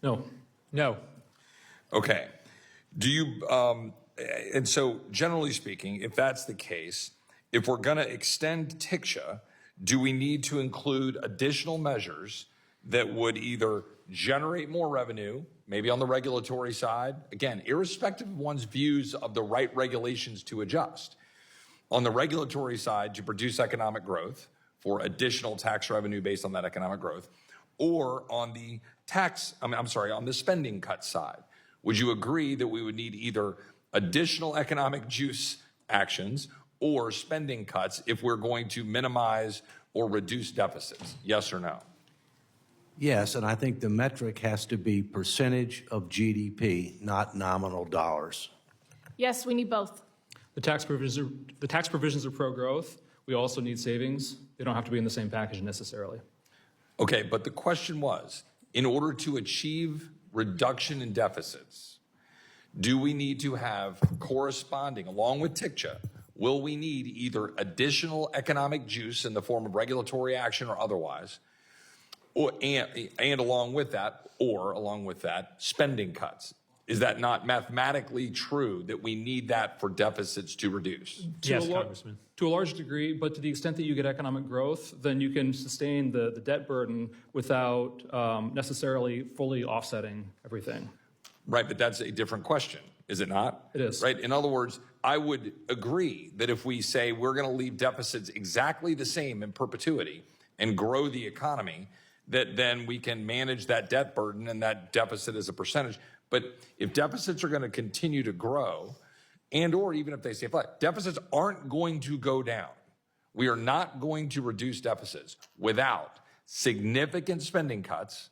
No. No. Okay. Do you, and so generally speaking, if that's the case, if we're going to extend TICJA, do we need to include additional measures that would either generate more revenue, maybe on the regulatory side, again, irrespective of one's views of the right regulations to adjust, on the regulatory side to produce economic growth for additional tax revenue based on that economic growth, or on the on the spending cut side? Would you agree that we would need either additional economic juice actions or spending cuts if we're going to minimize or reduce deficits? Yes or no? Yes, and I think the metric has to be percentage of GDP, not nominal dollars. Yes, we need both. The tax provisions are pro-growth. We also need savings. They don't have to be in the same package necessarily. Okay, but the question was, in order to achieve reduction in deficits, do we need to have corresponding, along with TICJA, will we need either additional economic juice in the form of regulatory action or otherwise, and along with that, spending cuts? Is that not mathematically true that we need that for deficits to reduce? Yes, Congressman. To a large degree, but to the extent that you get economic growth, then you can sustain the debt burden without necessarily fully offsetting everything. Right, but that's a different question, is it not? It is. Right, in other words, I would agree that if we say we're going to leave deficits exactly the same in perpetuity and grow the economy, that then we can manage that debt burden and that deficit as a percentage. But if deficits are going to continue to grow, and or even if they stay flat, deficits aren't going to go down. We are not going to reduce deficits without significant spending cuts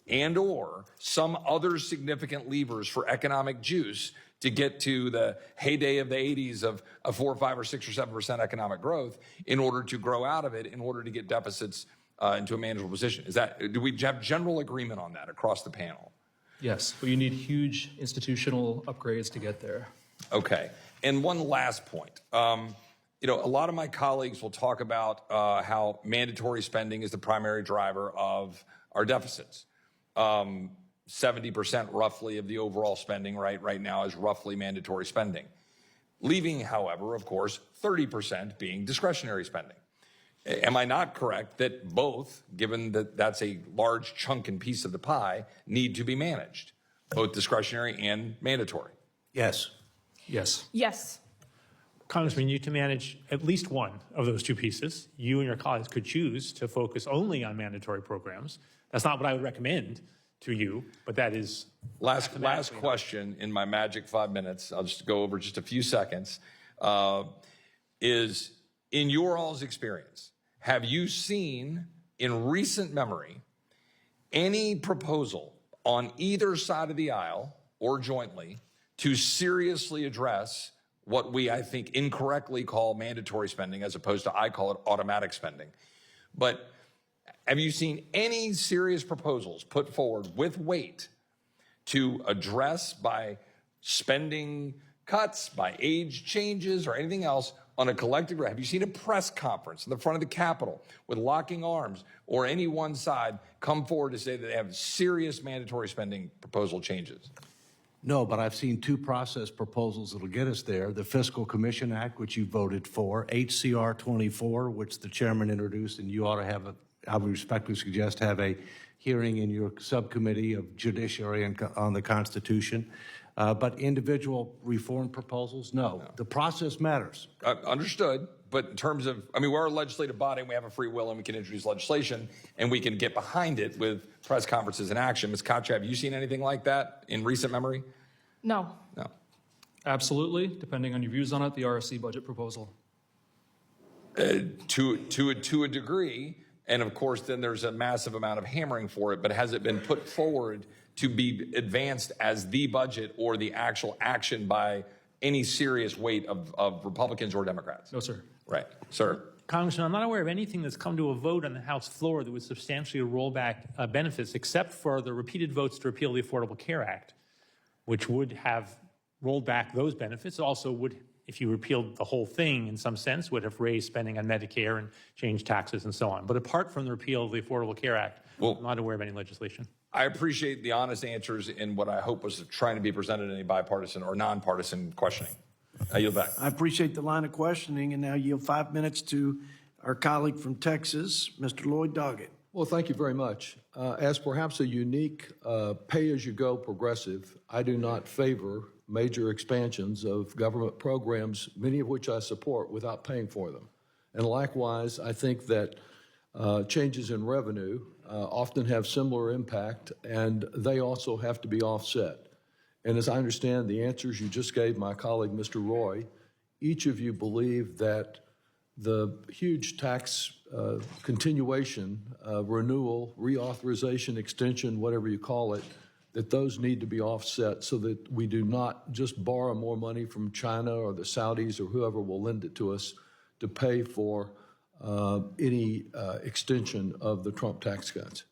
and/or some other significant levers for economic juice to get to the heyday of the 80s of 4, 5, or 6 or 7% economic growth in order to grow out of it, in order to get deficits into a manageable position. Do we have general agreement on that across the panel? Yes, but you need huge institutional upgrades to get there. Okay. And one last point. A lot of my colleagues will talk about how mandatory spending is the primary driver of our deficits. 70% roughly of the overall spending right now is roughly mandatory spending. Leaving, however, of course, 30% being discretionary spending. Am I not correct that both, given that that's a large chunk and piece of the pie, need to be managed, both discretionary and mandatory? Yes. Yes. Yes. Congressman, you to manage at least one of those two pieces. You and your colleagues could choose to focus only on mandatory programs. That's not what I would recommend to you, but that is... Last question in my magic 5 minutes, I'll just go over just a few seconds, is in your all's experience, have you seen in recent memory any proposal on either side of the aisle or jointly to seriously address what we, I think, incorrectly call mandatory spending, as opposed to I call it automatic spending? But have you seen any serious proposals put forward with weight to address by spending cuts, by age changes, or anything else on a collective? Have you seen a press conference in the front of the Capitol with locking arms or any one side come forward to say that they have serious mandatory spending proposal changes? No, but I've seen two process proposals that'll get us there. The Fiscal Commission Act, which you voted for, HCR 24, which the chairman introduced, and you ought to have I would respectfully suggest have a hearing in your subcommittee of Judiciary and on the Constitution. But individual reform proposals, no. The process matters. Understood. But in terms of, we're a legislative body and we have a free will and we can introduce legislation and we can get behind it with press conferences and action. Ms. Koch, have you seen anything like that in recent memory? No. No. Absolutely. Depending on your views on it, the RSC budget proposal. To a degree. And of course, then there's a massive amount of hammering for it. But has it been put forward to be advanced as the budget or the actual action by any serious weight of Republicans or Democrats? No, sir. Right. Sir? Congressman, I'm not aware of anything that's come to a vote on the House floor that would substantially roll back benefits, except for the repeated votes to repeal the Affordable Care Act, which would have rolled back those benefits. Also would, if you repealed the whole thing in some sense, would have raised spending on Medicare and changed taxes and so on. But apart from the repeal of the Affordable Care Act, I'm not aware of any legislation. I appreciate the honest answers in what I hope was trying to be presented in a bipartisan or nonpartisan questioning. I yield back. I appreciate the line of questioning, and now yield 5 minutes to our colleague from Texas, Mr. Lloyd Doggett. Well, thank you very much. As perhaps a unique pay-as-you-go progressive, I do not favor major expansions of government programs, many of which I support, without paying for them. And likewise, I think that changes in revenue often have similar impact, and they also have to be offset. And as I understand the answers you just gave my colleague, Mr. Roy, each of you believe that the huge tax continuation, renewal, reauthorization, extension, whatever you call it, that those need to be offset so that we do not just borrow more money from China or the Saudis or whoever will lend it to us to pay for any extension of the Trump tax cuts.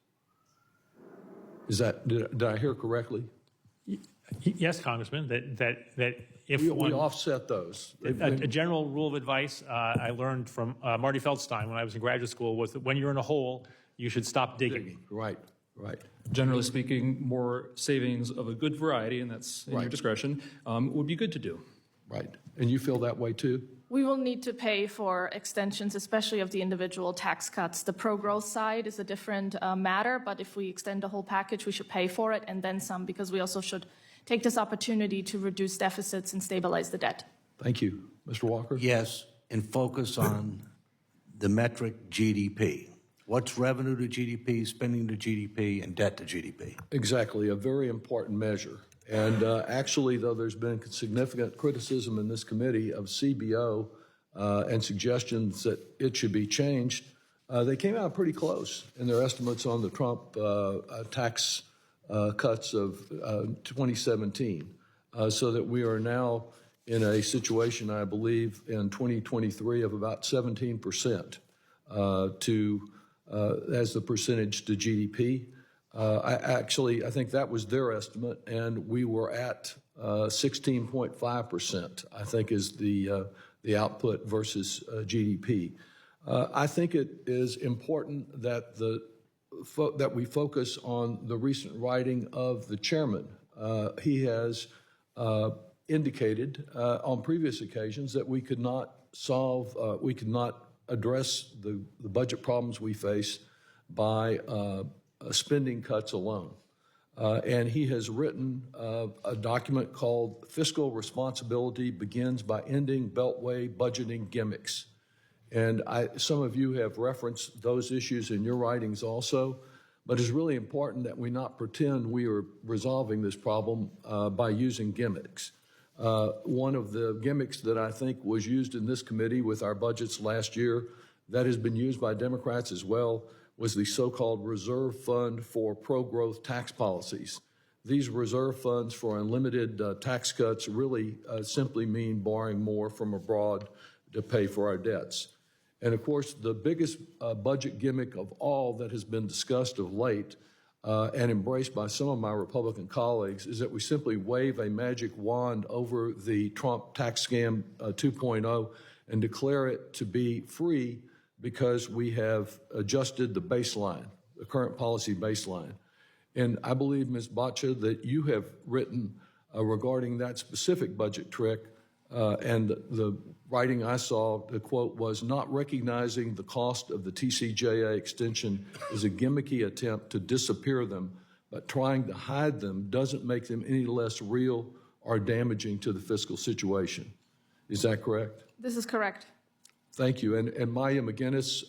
Did I hear correctly? Yes, Congressman, that if we offset those. A general rule of advice I learned from Marty Feldstein when I was in graduate school was that when you're in a hole, you should stop digging. Right, right. Generally speaking, more savings of a good variety, and that's in your discretion, would be good to do. Right. And you feel that way too? We will need to pay for extensions, especially of the individual tax cuts. The pro-growth side is a different matter, but if we extend the whole package, we should pay for it and then some, because we also should take this opportunity to reduce deficits and stabilize the debt. Thank you. Mr. Walker? Yes, and focus on the metric GDP. What's revenue to GDP, spending to GDP, and debt to GDP? Exactly, a very important measure. And actually, though there's been significant criticism in this committee of CBO and suggestions that it should be changed, they came out pretty close in their estimates on the Trump tax cuts of 2017, so that we are now in a situation, I believe, in 2023 of about 17% as the percentage to GDP. I think that was their estimate, and we were at 16.5%, I think, is the output versus GDP. I think it is important that that we focus on the recent writing of the chairman. He has indicated on previous occasions that we could not address the budget problems we face by spending cuts alone. And he has written a document called Fiscal Responsibility Begins by Ending Beltway Budgeting Gimmicks. And some of you have referenced those issues in your writings also, but it's really important that we not pretend we are resolving this problem by using gimmicks. One of the gimmicks that I think was used in this committee with our budgets last year, that has been used by Democrats as well, was the so-called reserve fund for pro-growth tax policies. These reserve funds for unlimited tax cuts really simply mean borrowing more from abroad to pay for our debts. And of course, the biggest budget gimmick of all that has been discussed of late and embraced by some of my Republican colleagues is that we simply wave a magic wand over the Trump tax scam 2.0 and declare it to be free because we have adjusted the baseline, the current policy baseline. And I believe, Ms. Boccia, that you have written regarding that specific budget trick, and the writing I saw, the quote was, "Not recognizing the cost of the TCJA extension is a gimmicky attempt to disappear them, but trying to hide them doesn't make them any less real or damaging to the fiscal situation." Is that correct? This is correct. Thank you. And Maya McGinnis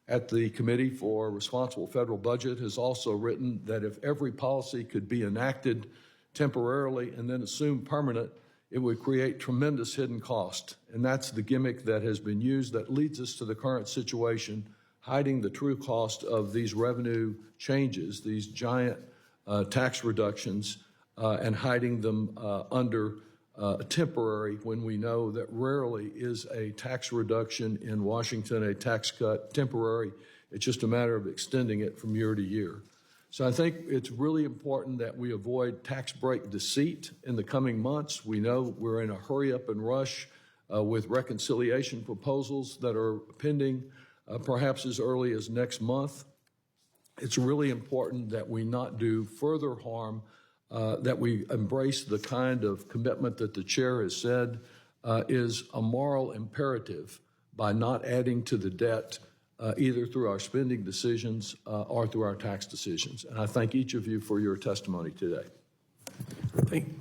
at the Committee for Responsible Federal Budget has also written that if every policy could be enacted temporarily and then assumed permanent, it would create tremendous hidden cost. And that's the gimmick that has been used that leads us to the current situation, hiding the true cost of these revenue changes, these giant tax reductions, and hiding them under temporary, when we know that rarely is a tax reduction in Washington a tax cut temporary. It's just a matter of extending it from year to year. So I think it's really important that we avoid tax break deceit in the coming months. We know we're in a hurry up and rush with reconciliation proposals that are pending perhaps as early as next month. It's really important that we not do further harm, that we embrace the kind of commitment that the chair has said is a moral imperative by not adding to the debt either through our spending decisions or through our tax decisions. And I thank each of you for your testimony today.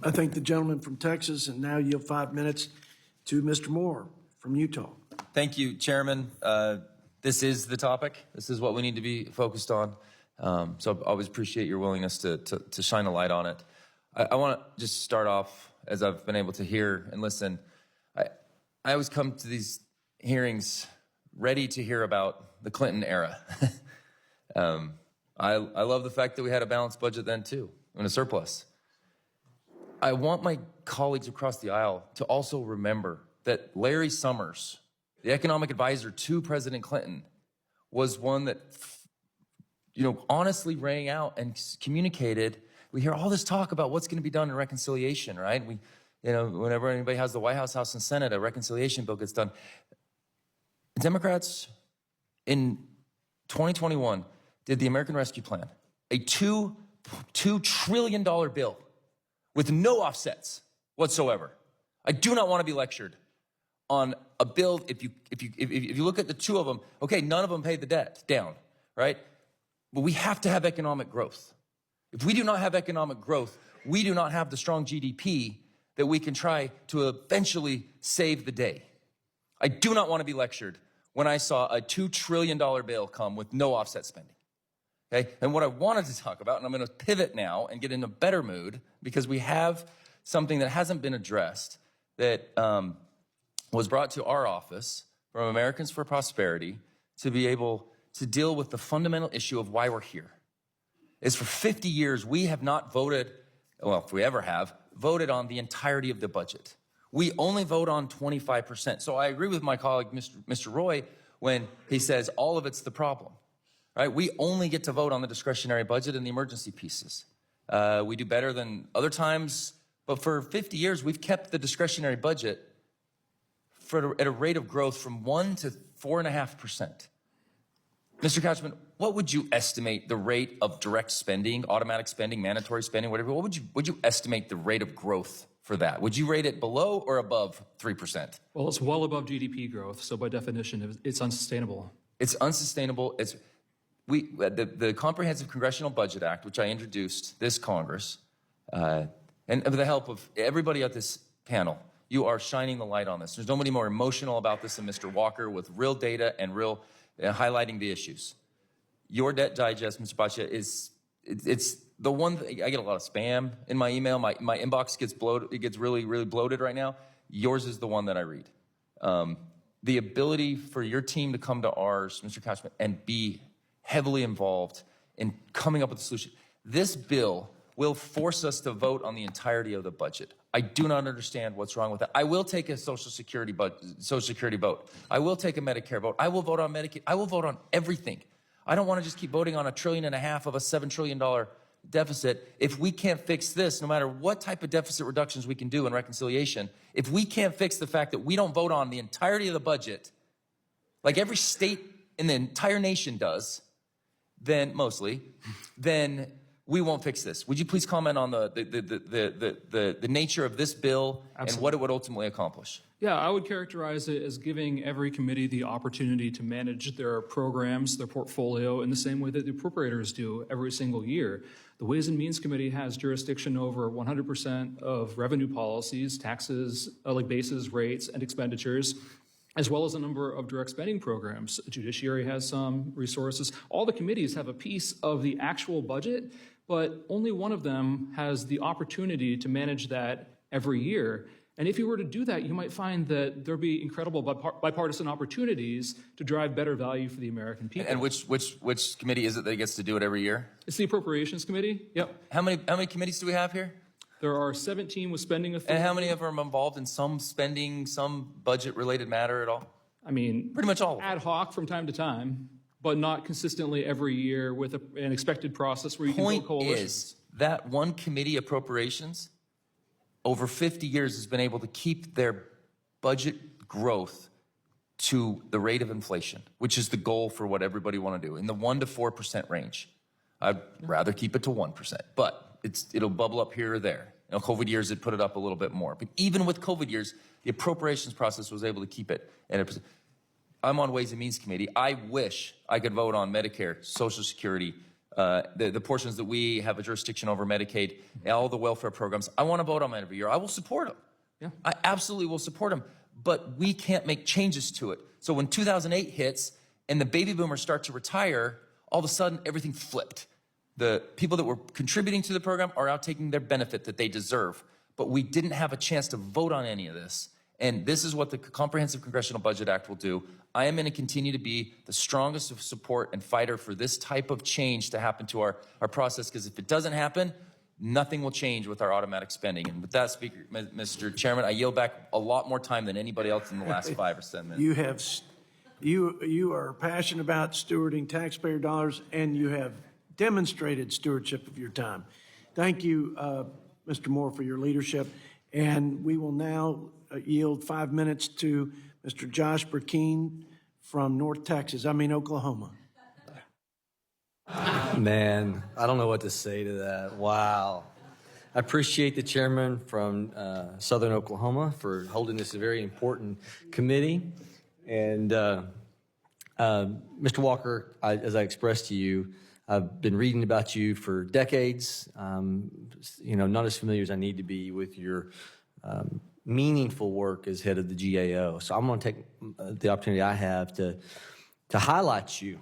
I thank the gentleman from Texas, and now yield 5 minutes to Mr. Moore from Utah. Thank you, Chairman. This is the topic. This is what we need to be focused on. So I always appreciate your willingness to shine a light on it. I want to just start off, as I've been able to hear and listen. I always come to these hearings ready to hear about the Clinton era. I love the fact that we had a balanced budget then too, and a surplus. I want my colleagues across the aisle to also remember that Larry Summers, the economic advisor to President Clinton, was one that honestly rang out and communicated. We hear all this talk about what's going to be done in reconciliation, right? Whenever anybody has the White House, House, and Senate, a reconciliation bill gets done. Democrats in 2021 did the American Rescue Plan, a $2 trillion bill with no offsets whatsoever. I do not want to be lectured on a bill. If you look at the two of them, okay, none of them paid the debt down, right? But we have to have economic growth. If we do not have economic growth, we do not have the strong GDP that we can try to eventually save the day. I do not want to be lectured when I saw a $2 trillion bill come with no offset spending. Okay? And what I wanted to talk about, and I'm going to pivot now and get in a better mood, because we have something that hasn't been addressed that was brought to our office from Americans for Prosperity to be able to deal with the fundamental issue of why we're here. Is for 50 years, we have not voted, well, if we ever have, voted on the entirety of the budget. We only vote on 25%. So I agree with my colleague, Mr. Roy, when he says all of it's the problem, right? We only get to vote on the discretionary budget and the emergency pieces. We do better than other times, but for 50 years, we've kept the discretionary budget at a rate of growth from 1 to 4.5%. Mr. Couchman, what would you estimate the rate of direct spending, automatic spending, mandatory spending, whatever? What would you estimate the rate of growth for that? Would you rate it below or above 3%? Well, it's well above GDP growth, so by definition, it's unsustainable. It's unsustainable. The Comprehensive Congressional Budget Act, which I introduced this Congress, and with the help of everybody at this panel, you are shining the light on this. There's nobody more emotional about this than Mr. Walker, with real data and real highlighting the issues. Your debt digest, Mr. Baccia, it's the one thing. I get a lot of spam in my email. My inbox gets bloated. It gets really, really bloated right now. Yours is the one that I read. The ability for your team to come to ours, Mr. Couchman, and be heavily involved in coming up with a solution. This bill will force us to vote on the entirety of the budget. I do not understand what's wrong with that. I will take a Social Security vote. I will take a Medicare vote. I will vote on Medicaid. I will vote on everything. I don't want to just keep voting on $1.5 trillion of a $7 trillion deficit. If we can't fix this, no matter what type of deficit reductions we can do in reconciliation, if we can't fix the fact that we don't vote on the entirety of the budget, like every state in the entire nation does, then we won't fix this. Would you please comment on the nature of this bill and what it would ultimately accomplish? Yeah, I would characterize it as giving every committee the opportunity to manage their programs, their portfolio, in the same way that the appropriators do every single year. The Ways and Means Committee has jurisdiction over 100% of revenue policies, taxes, like bases, rates, and expenditures, as well as a number of direct spending programs. Judiciary has some resources. All the committees have a piece of the actual budget, but only one of them has the opportunity to manage that every year. And if you were to do that, you might find that there'd be incredible bipartisan opportunities to drive better value for the American people. And which committee is it that gets to do it every year? It's the Appropriations Committee. Yep. How many committees do we have here? There are 17 with spending authority. And how many of them are involved in some spending, some budget-related matter at all? I mean, pretty much all of them. Ad hoc from time to time, but not consistently every year with an expected process where you can build coalitions. Point is that one committee, Appropriations, over 50 years has been able to keep their budget growth to the rate of inflation, which is the goal for what everybody want to do, in the 1 to 4% range. I'd rather keep it to 1%, but it'll bubble up here or there. You know, COVID years, it put it up a little bit more. But even with COVID years, the appropriations process was able to keep it at a percent. I'm on Ways and Means Committee. I wish I could vote on Medicare, Social Security, the portions that we have a jurisdiction over, Medicaid, all the welfare programs. I want to vote on them every year. I will support them. Yeah. I absolutely will support them. But we can't make changes to it. So when 2008 hits and the baby boomers start to retire, all of a sudden everything flipped. The people that were contributing to the program are out taking their benefit that they deserve. But we didn't have a chance to vote on any of this. And this is what the Comprehensive Congressional Budget Act will do. I am going to continue to be the strongest of support and fighter for this type of change to happen to our process, because if it doesn't happen, nothing will change with our automatic spending. And with that, Speaker, Mr. Chairman, I yield back a lot more time than anybody else in the last 5 or 7 minutes. You are passionate about stewarding taxpayer dollars, and you have demonstrated stewardship of your time. Thank you, Mr. Moore, for your leadership. And we will now yield 5 minutes to Mr. Josh Burkeen from Oklahoma. Man, I don't know what to say to that. Wow. I appreciate the chairman from Southern Oklahoma for holding this very important committee. And Mr. Walker, as I expressed to you, I've been reading about you for decades. Not as familiar as I need to be with your meaningful work as head of the GAO. So I'm going to take the opportunity I have to highlight you.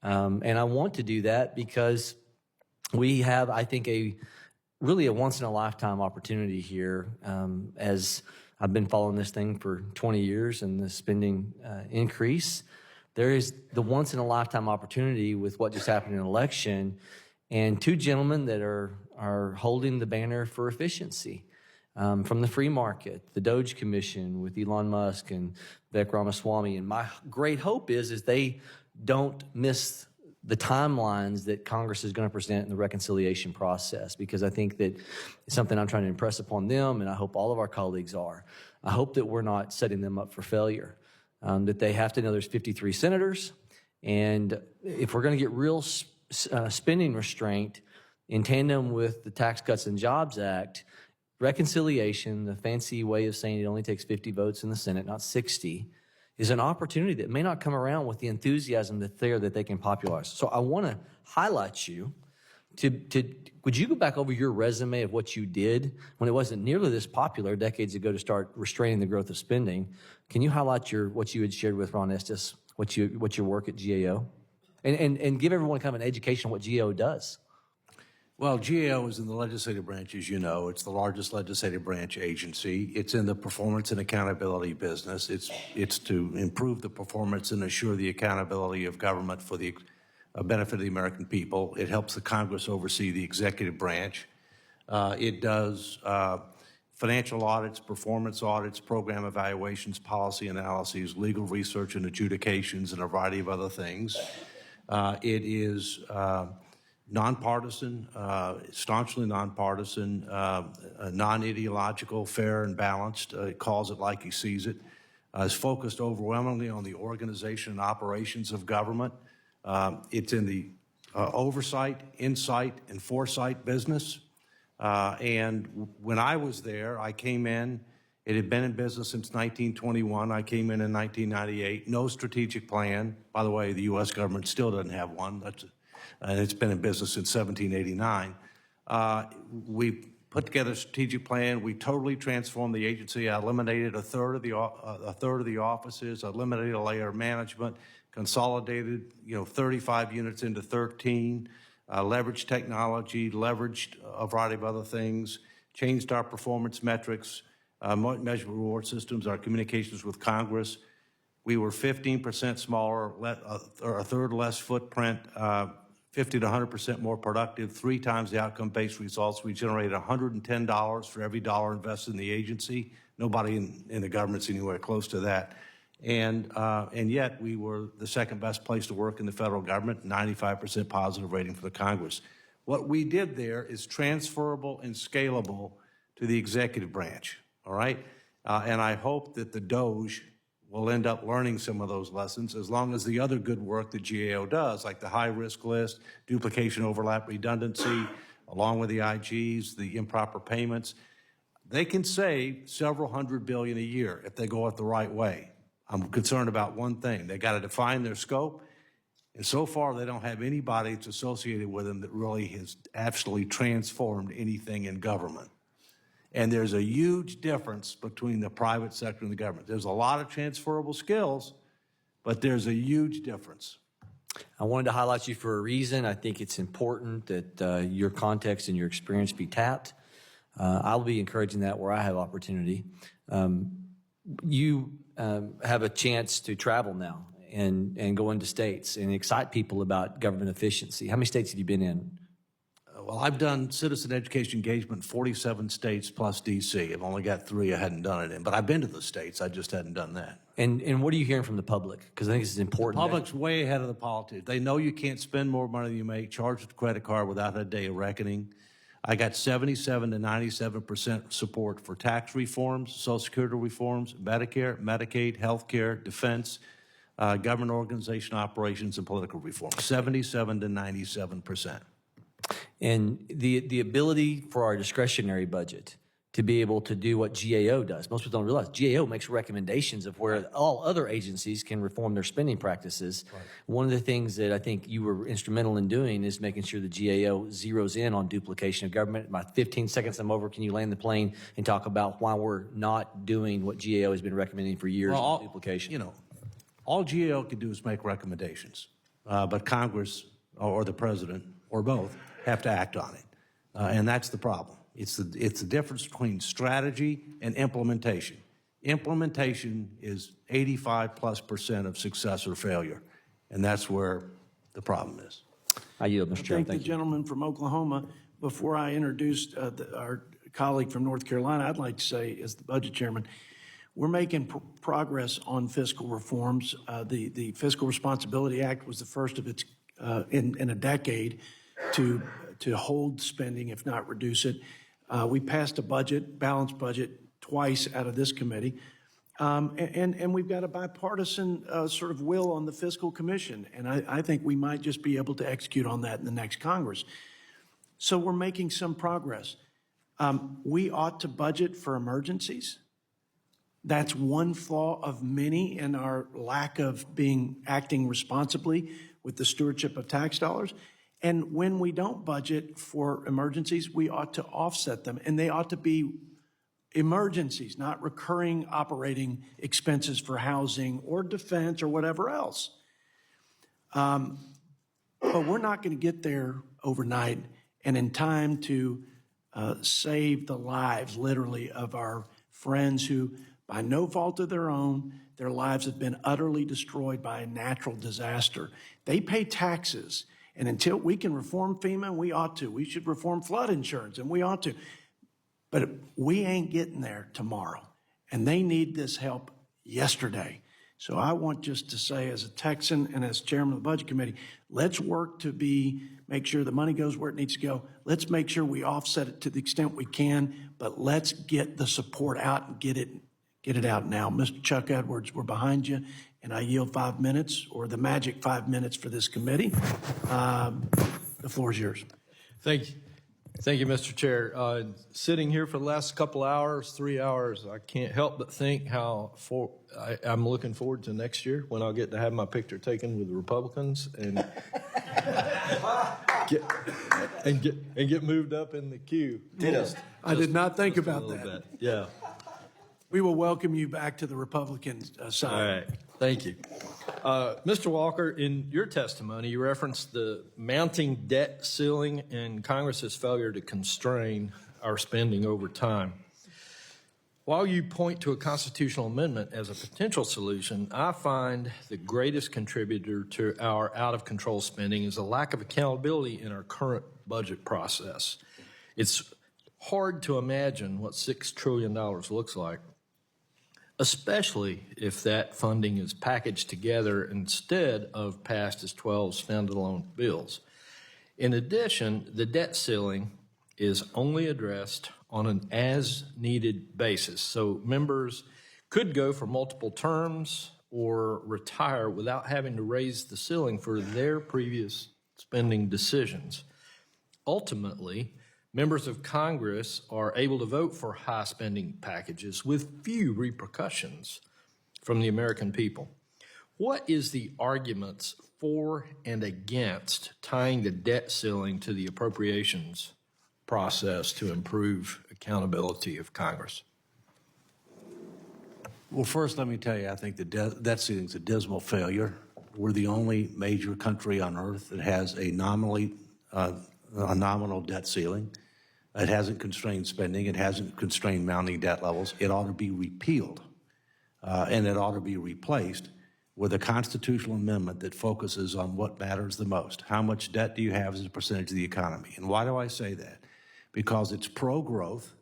And I want to do that because we have, I think, really a once-in-a-lifetime opportunity here. As I've been following this thing for 20 years and the spending increase, There is the once-in-a-lifetime opportunity with what just happened in an election, and two gentlemen that are holding the banner for efficiency from the free market, the Doge Commission with Elon Musk and Vivek Ramaswamy. And my great hope is they don't miss the timelines that Congress is going to present in the reconciliation process, because I think that it's something I'm trying to impress upon them, and I hope all of our colleagues are. I hope that we're not setting them up for failure, that they have to know there's 53 senators, and if we're going to get real spending restraint in tandem with the Tax Cuts and Jobs Act, reconciliation, the fancy way of saying it only takes 50 votes in the Senate, not 60, is an opportunity that may not come around with the enthusiasm that's there that they can popularize. So I want to highlight you. Would you go back over your resume of what you did when it wasn't nearly this popular decades ago to start restraining the growth of spending? Can you highlight what you had shared with Ron Estes, what your work at GAO, and give everyone kind of an education on what GAO does? Well, GAO is in the legislative branch, as you know. It's the largest legislative branch agency. It's in the performance and accountability business. It's to improve the performance and assure the accountability of government for the benefit of the American people. It helps the Congress oversee the executive branch. It does financial audits, performance audits, program evaluations, policy analyses, legal research and adjudications, and a variety of other things. It is nonpartisan, staunchly nonpartisan, non-ideological, fair and balanced. It calls it like he sees it. Is focused overwhelmingly on the organization and operations of government. It's in the oversight, insight, and foresight business. And when I was there, I came in. It had been in business since 1921. I came in 1998. No strategic plan. By the way, the U.S. government still doesn't have one. And it's been in business since 1789. We put together a strategic plan. We totally transformed the agency. I eliminated a third of the offices. I eliminated a layer of management. Consolidated, 35 units into 13. Leveraged technology. Leveraged a variety of other things. Changed our performance metrics, measurement reward systems, our communications with Congress. We were 15% smaller, or a third less footprint. 50 to 100% more productive, 3 times the outcome-based results. We generated $110 for every dollar invested in the agency. Nobody in the government's anywhere close to that. And yet we were the second best place to work in the federal government, 95% positive rating for the Congress. What we did there is transferable and scalable to the executive branch, all right? And I hope that the Doge will end up learning some of those lessons, as long as the other good work that GAO does, like the high-risk list, duplication, overlap, redundancy, along with the IGs, the improper payments, they can save several $100 billion a year if they go it the right way. I'm concerned about one thing. They got to define their scope, and so far they don't have anybody that's associated with them that really has absolutely transformed anything in government. And there's a huge difference between the private sector and the government. There's a lot of transferable skills, but there's a huge difference. I wanted to highlight you for a reason. I think it's important that your context and your experience be tapped. I'll be encouraging that where I have opportunity. You have a chance to travel now and go into states and excite people about government efficiency. How many states have you been in? Well, I've done citizen education engagement in 47 states plus D.C. I've only got 3 I hadn't done it in. But I've been to the states. I just hadn't done that. And what are you hearing from the public? Because I think this is important. The public's way ahead of the politics. They know you can't spend more money than you make, charge with a credit card without a day of reckoning. I got 77 to 97% support for tax reforms, Social Security reforms, Medicare, Medicaid, health care, defense, government organization operations, and political reform. 77 to 97%. And the ability for our discretionary budget to be able to do what GAO does. Most people don't realize GAO makes recommendations of where all other agencies can reform their spending practices. Right. One of the things that I think you were instrumental in doing is making sure the GAO zeroes in on duplication of government. My 15 seconds I'm over, can you land the plane and talk about why we're not doing what GAO has been recommending for years on duplication? All GAO can do is make recommendations, but Congress or the president or both have to act on it, and that's the problem. It's the difference between strategy and implementation. Implementation is 85+% of success or failure, and that's where the problem is. I yield, Mr. Chairman. Thank the gentleman from Oklahoma. Before I introduce our colleague from North Carolina, I'd like to say, as the budget chairman, we're making progress on fiscal reforms. The Fiscal Responsibility Act was the first of its in a decade to hold spending, if not reduce it. We passed a balanced budget, twice out of this committee. And we've got a bipartisan sort of will on the fiscal commission. And I think we might just be able to execute on that in the next Congress. So we're making some progress. We ought to budget for emergencies. That's one flaw of many in our lack of acting responsibly with the stewardship of tax dollars. And when we don't budget for emergencies, we ought to offset them. And they ought to be emergencies, not recurring operating expenses for housing or defense or whatever else. But we're not going to get there overnight and in time to save the lives, literally, of our friends who, by no fault of their own, their lives have been utterly destroyed by a natural disaster. They pay taxes, and until we can reform FEMA, we ought to. We should reform flood insurance, and we ought to. But we ain't getting there tomorrow, and they need this help yesterday. So I want just to say, as a Texan and as chairman of the Budget Committee, let's work to make sure the money goes where it needs to go. Let's make sure we offset it to the extent we can, but let's get the support out and get it out now. Mr. Chuck Edwards, we're behind you, and I yield 5 minutes, or the magic 5 minutes for this committee. The floor is yours. Thank you. Thank you, Mr. Chair. Sitting here for the last couple hours, 3 hours, I can't help but think how I'm looking forward to next year when I'll get to have my picture taken with the Republicans and get moved up in the queue. I did not think about that. Bit. Yeah. We will welcome you back to the Republican side. All right. Thank you. Mr. Walker, in your testimony, you referenced the mounting debt ceiling and Congress's failure to constrain our spending over time. While you point to a constitutional amendment as a potential solution, I find the greatest contributor to our out-of-control spending is a lack of accountability in our current budget process. It's hard to imagine what $6 trillion looks like, especially if that funding is packaged together instead of passed as 12 standalone bills. In addition, the debt ceiling is only addressed on an as-needed basis, so members could go for multiple terms or retire without having to raise the ceiling for their previous spending decisions. Ultimately, members of Congress are able to vote for high spending packages with few repercussions from the American people. What is the arguments for and against tying the debt ceiling to the appropriations process to improve accountability of Congress? Well, first, let me tell you, I think the debt ceiling is a dismal failure. We're the only major country on earth that has a nominal debt ceiling. It hasn't constrained spending. It hasn't constrained mounting debt levels. It ought to be repealed, and it ought to be replaced with a constitutional amendment that focuses on what matters the most. How much debt do you have as a percentage of the economy? And why do I say that? Because it's pro-growth,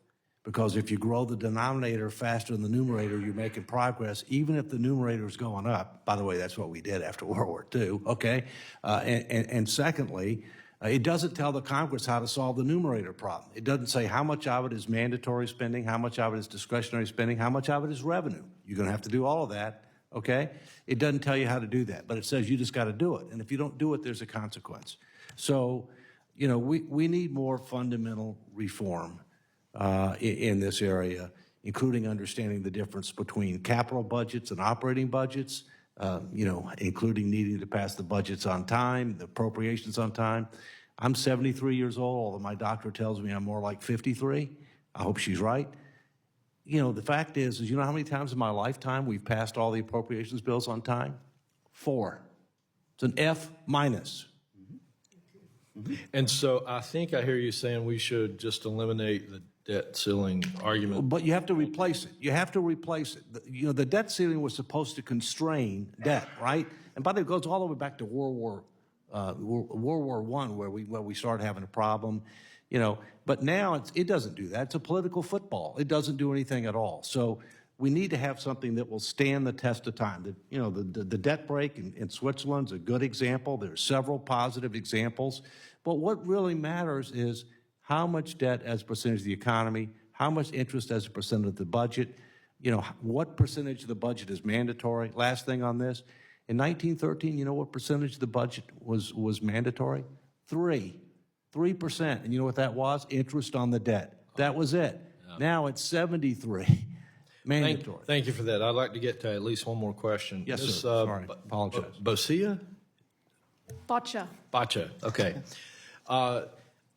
because if you grow the denominator faster than the numerator, you're making progress, even if the numerator is going up. By the way, that's what we did after World War II, okay? And secondly, it doesn't tell the Congress how to solve the numerator problem. It doesn't say how much of it is mandatory spending, how much of it is discretionary spending, how much of it is revenue. You're going to have to do all of that, okay? It doesn't tell you how to do that, but it says you just got to do it. And if you don't do it, there's a consequence. So, you know, we need more fundamental reform in this area, including understanding the difference between capital budgets and operating budgets, you know, including needing to pass the budgets on time, the appropriations on time. I'm 73 years old, although my doctor tells me I'm more like 53. I hope she's right. You know, the fact is you know how many times in my lifetime we've passed all the appropriations bills on time? 4. It's an F minus. And so I think I hear you saying we should just eliminate the debt ceiling argument. But you have to replace it. You have to replace it. The debt ceiling was supposed to constrain debt, right? And by the way, it goes all the way back to World War I, where we started having a problem. But now it doesn't do that. It's a political football. It doesn't do anything at all. So we need to have something that will stand the test of time. The debt break in Switzerland's a good example. There are several positive examples. But what really matters is how much debt as a percentage of the economy, how much interest as a percent of the budget, what percentage of the budget is mandatory. Last thing on this, in 1913, you know what percentage of the budget was mandatory? 3%. And you know what that was? Interest on the debt. That was it. Now it's 73. Mandatory. Thank you for that. I'd like to get to at least one more question. Yes, Ms., sir. Sorry. Apologize. Bocia? Boccia. Okay.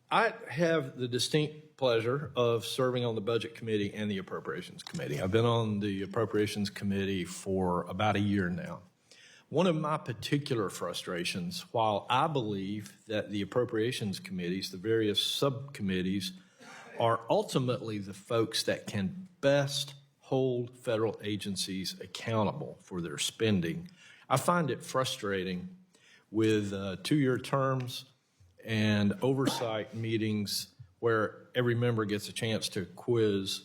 I have the distinct pleasure of serving on the Budget Committee and the Appropriations Committee. I've been on the Appropriations Committee for about a year now. One of my particular frustrations, while I believe that the Appropriations Committees, the various subcommittees, are ultimately the folks that can best hold federal agencies accountable for their spending, I find it frustrating with two-year terms and oversight meetings where every member gets a chance to quiz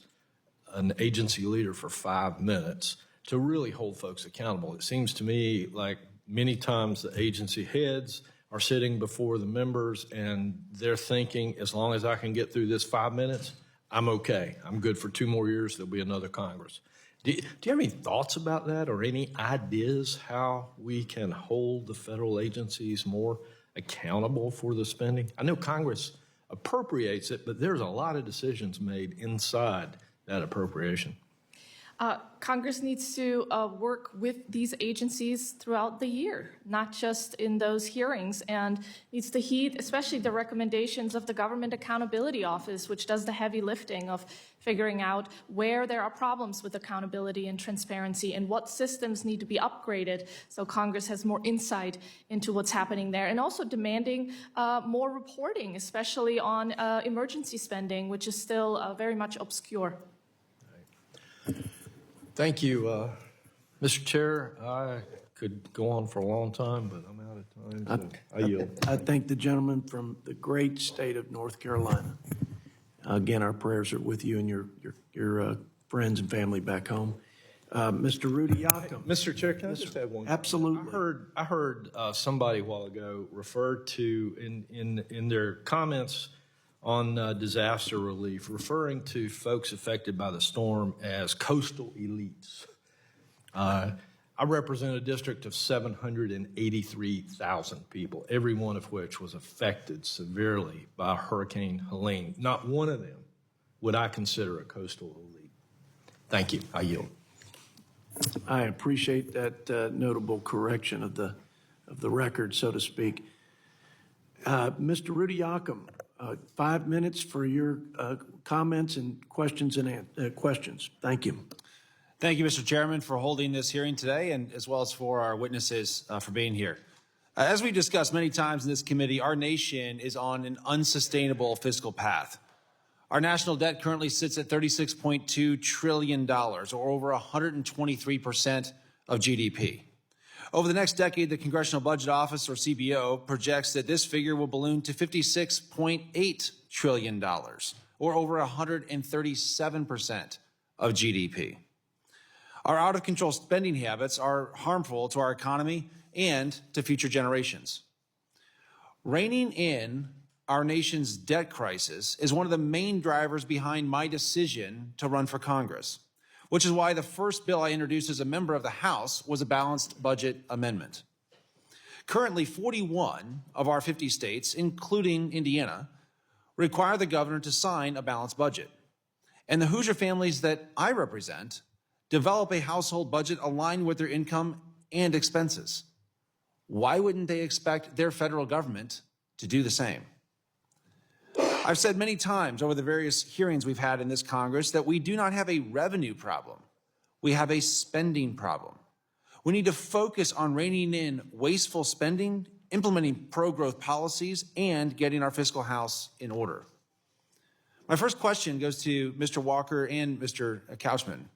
an agency leader for 5 minutes to really hold folks accountable. It seems to me like many times the agency heads are sitting before the members and they're thinking, as long as I can get through this 5 minutes, I'm okay. I'm good for 2 more years. There'll be another Congress. Do you have any thoughts about that or any ideas how we can hold the federal agencies more accountable for the spending? I know Congress appropriates it, but there's a lot of decisions made inside that appropriation. Congress needs to work with these agencies throughout the year, not just in those hearings, and needs to heed especially the recommendations of the Government Accountability Office, which does the heavy lifting of figuring out where there are problems with accountability and transparency and what systems need to be upgraded so Congress has more insight into what's happening there, and also demanding more reporting, especially on emergency spending, which is still very much obscure. Thank you, Mr. Chair. I could go on for a long time, but I'm out of time, so I yield. I thank the gentleman from the great state of North Carolina. Again, our prayers are with you and your friends and family back home. Mr. Rudy Yakum. Mr. Chair, can I just add one? Absolutely. I heard somebody a while ago refer to in their comments on disaster relief, referring to folks affected by the storm as coastal elites. I represent a district of 783,000 people, every one of which was affected severely by Hurricane Helene. Not one of them would I consider a coastal elite. Thank you. I yield. I appreciate that notable correction of the record, so to speak. Mr. Rudy Yakum, 5 minutes for your comments and questions. Thank you. Thank you, Mr. Chairman, for holding this hearing today, and as well as for our witnesses for being here. As we discussed many times in this committee, our nation is on an unsustainable fiscal path. Our national debt currently sits at $36.2 trillion, or over 123% of GDP. Over the next decade, the Congressional Budget Office, or CBO, projects that this figure will balloon to $56.8 trillion, or over 137% of GDP. Our out-of-control spending habits are harmful to our economy and to future generations. Reining in our nation's debt crisis is one of the main drivers behind my decision to run for Congress, which is why the first bill I introduced as a member of the House was a balanced budget amendment. Currently, 41 of our 50 states, including Indiana, require the governor to sign a balanced budget. And the Hoosier families that I represent develop a household budget aligned with their income and expenses. Why wouldn't they expect their federal government to do the same? I've said many times over the various hearings we've had in this Congress that we do not have a revenue problem. We have a spending problem. We need to focus on reining in wasteful spending implementing pro-growth policies, and getting our fiscal house in order. My first question goes to Mr. Walker and Mr. Couchman.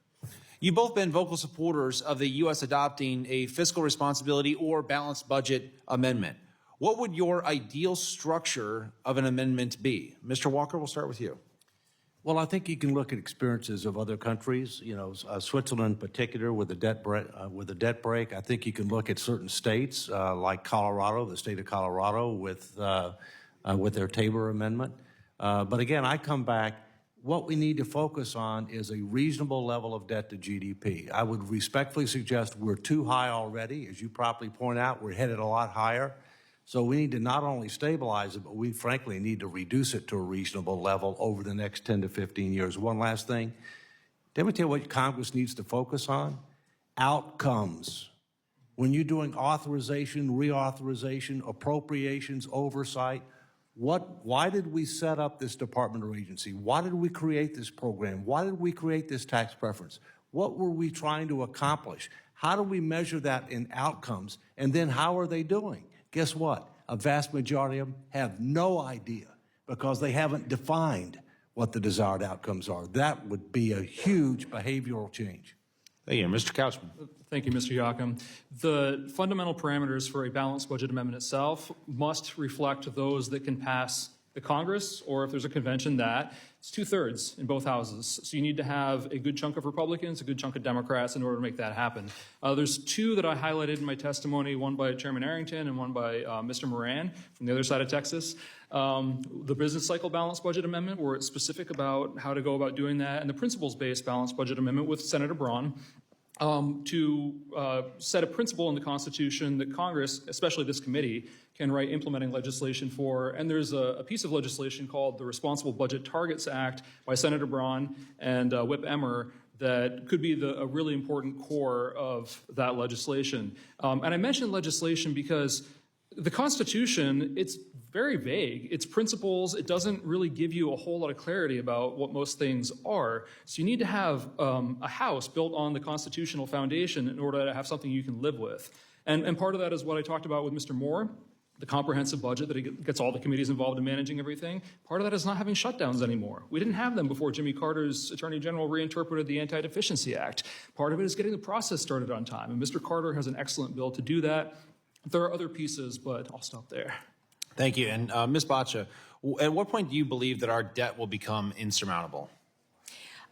You've both been vocal supporters of the U.S. adopting a fiscal responsibility or balanced budget amendment. What would your ideal structure of an amendment be? Mr. Walker, we'll start with you. Well, I think you can look at experiences of other countries, Switzerland in particular with the debt break. I think you can look at certain states like Colorado, the state of Colorado with their Tabor Amendment. But again, I come back, what we need to focus on is a reasonable level of debt to GDP. I would respectfully suggest we're too high already. As you properly point out, we're headed a lot higher. So we need to not only stabilize it, but we frankly need to reduce it to a reasonable level over the next 10 to 15 years. One last thing. Let me tell you what Congress needs to focus on. Outcomes. When you're doing authorization, reauthorization, appropriations, oversight, why did we set up this department or agency? Why did we create this program? Why did we create this tax preference? What were we trying to accomplish? How do we measure that in outcomes? And then how are they doing? Guess what? A vast majority of them have no idea because they haven't defined what the desired outcomes are. That would be a huge behavioral change. Thank you. Mr. Couchman. Thank you, Mr. Yocum. The fundamental parameters for a balanced budget amendment itself must reflect those that can pass the Congress, or if there's a convention that it's 2/3 in both houses. So you need to have a good chunk of Republicans, a good chunk of Democrats in order to make that happen. There's two that I highlighted in my testimony, one by Chairman Arrington and one by Mr. Moran from the other side of Texas. The business cycle balanced budget amendment, where it's specific about how to go about doing that, and the principles-based balanced budget amendment with Senator Braun. To set a principle in the Constitution that Congress, especially this committee, can write implementing legislation for. And there's a piece of legislation called the Responsible Budget Targets Act by Senator Braun and Whip Emmer that could be a really important core of that legislation. And I mentioned legislation because the Constitution, it's very vague. It's principles. It doesn't really give you a whole lot of clarity about what most things are. So you need to have a house built on the constitutional foundation in order to have something you can live with. And part of that is what I talked about with Mr. Moore, the comprehensive budget that gets all the committees involved in managing everything. Part of that is not having shutdowns anymore. We didn't have them before Jimmy Carter's Attorney General reinterpreted the Anti-Deficiency Act. Part of it is getting the process started on time. And Mr. Carter has an excellent bill to do that. There are other pieces, but I'll stop there. Thank you. And Ms. Bacha, at what point do you believe that our debt will become insurmountable?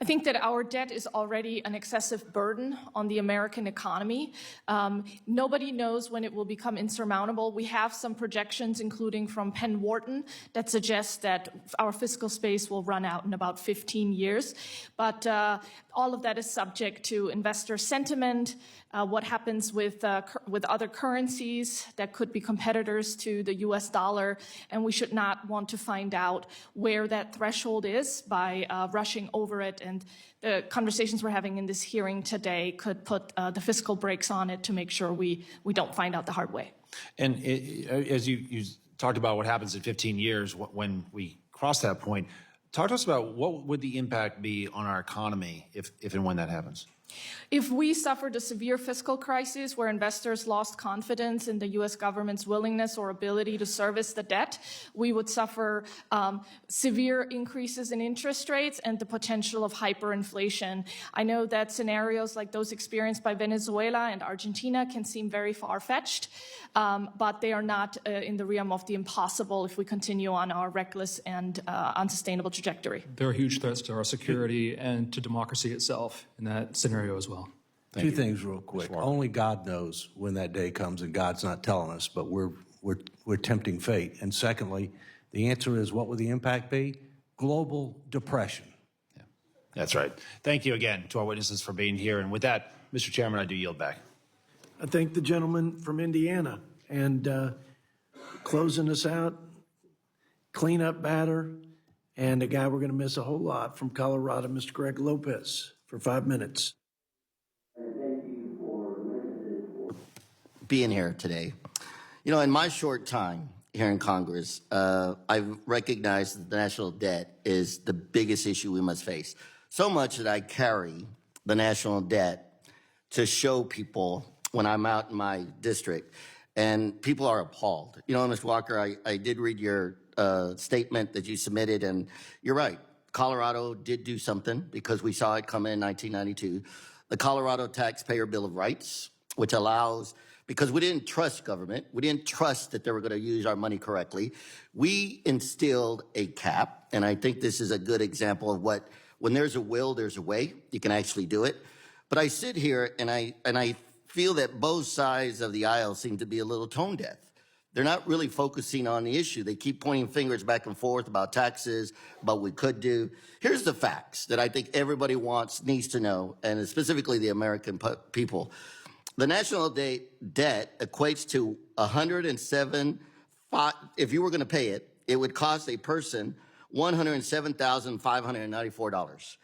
I think that our debt is already an excessive burden on the American economy. Nobody knows when it will become insurmountable. We have some projections, including from Penn Wharton, that suggest that our fiscal space will run out in about 15 years. But all of that is subject to investor sentiment, what happens with other currencies that could be competitors to the US dollar, and we should not want to find out where that threshold is by rushing over it. And the conversations we're having in this hearing today could put the fiscal brakes on it to make sure we don't find out the hard way. And as you talked about what happens in 15 years when we cross that point, talk to us about what would the impact be on our economy if and when that happens? If we suffered a severe fiscal crisis where investors lost confidence in the U.S. government's willingness or ability to service the debt, we would suffer severe increases in interest rates and the potential of hyperinflation. I know that scenarios like those experienced by Venezuela and Argentina can seem very far-fetched, but they are not in the realm of the impossible if we continue on our reckless and unsustainable trajectory. There are huge threats to our security and to democracy itself in that scenario as well. Two things real quick. Only God knows when that day comes, and God's not telling us, but we're tempting fate. And secondly, the answer is, what would the impact be? Global depression. Yeah, that's right. Thank you again to our witnesses for being here. And with that, Mr. Chairman, I do yield back. I thank the gentleman from Indiana and closing us out, cleanup batter, and a guy we're going to miss a whole lot from Colorado, Mr. Greg Lopez, for 5 minutes. Being here today. You know, in my short time here in Congress, I've recognized that the national debt is the biggest issue we must face. So much that I carry the national debt to show people when I'm out in my district. and people are appalled. You know, Mr. Walker, I did read your statement that you submitted, and you're right. Colorado did do something because we saw it come in 1992. The Colorado Taxpayer Bill of Rights, which allows, because we didn't trust government, we didn't trust that they were going to use our money correctly, we instilled a cap, and I think this is a good example of what, when there's a will, there's a way. You can actually do it. But I sit here and I feel that both sides of the aisle seem to be a little tone deaf. They're not really focusing on the issue. They keep pointing fingers back and forth about taxes, about what we could do. Here's the facts that I think everybody needs to know, and specifically the American people. The national debt equates to 107. If you were going to pay it, it would cost a person $107,594.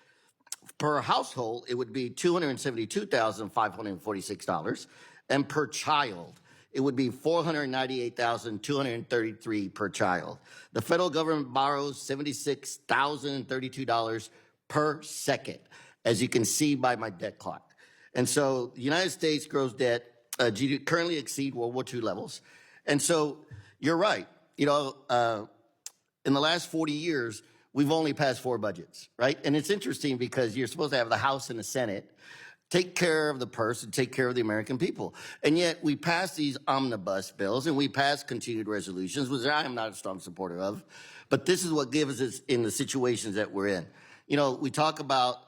Per household, it would be $272,546, and per child, it would be $498,233 per child. The federal government borrows $76,032 per second, as you can see by my debt clock. And so the United States gross debt currently exceed World War II levels. And so you're right. You know, in the last 40 years, we've only passed 4 budgets, right? And it's interesting because you're supposed to have the House and the Senate take care of the purse and take care of the American people. And yet we pass these omnibus bills and we pass continued resolutions, which I am not a strong supporter of. But this is what gives us in the situations that we're in. You know, we talk about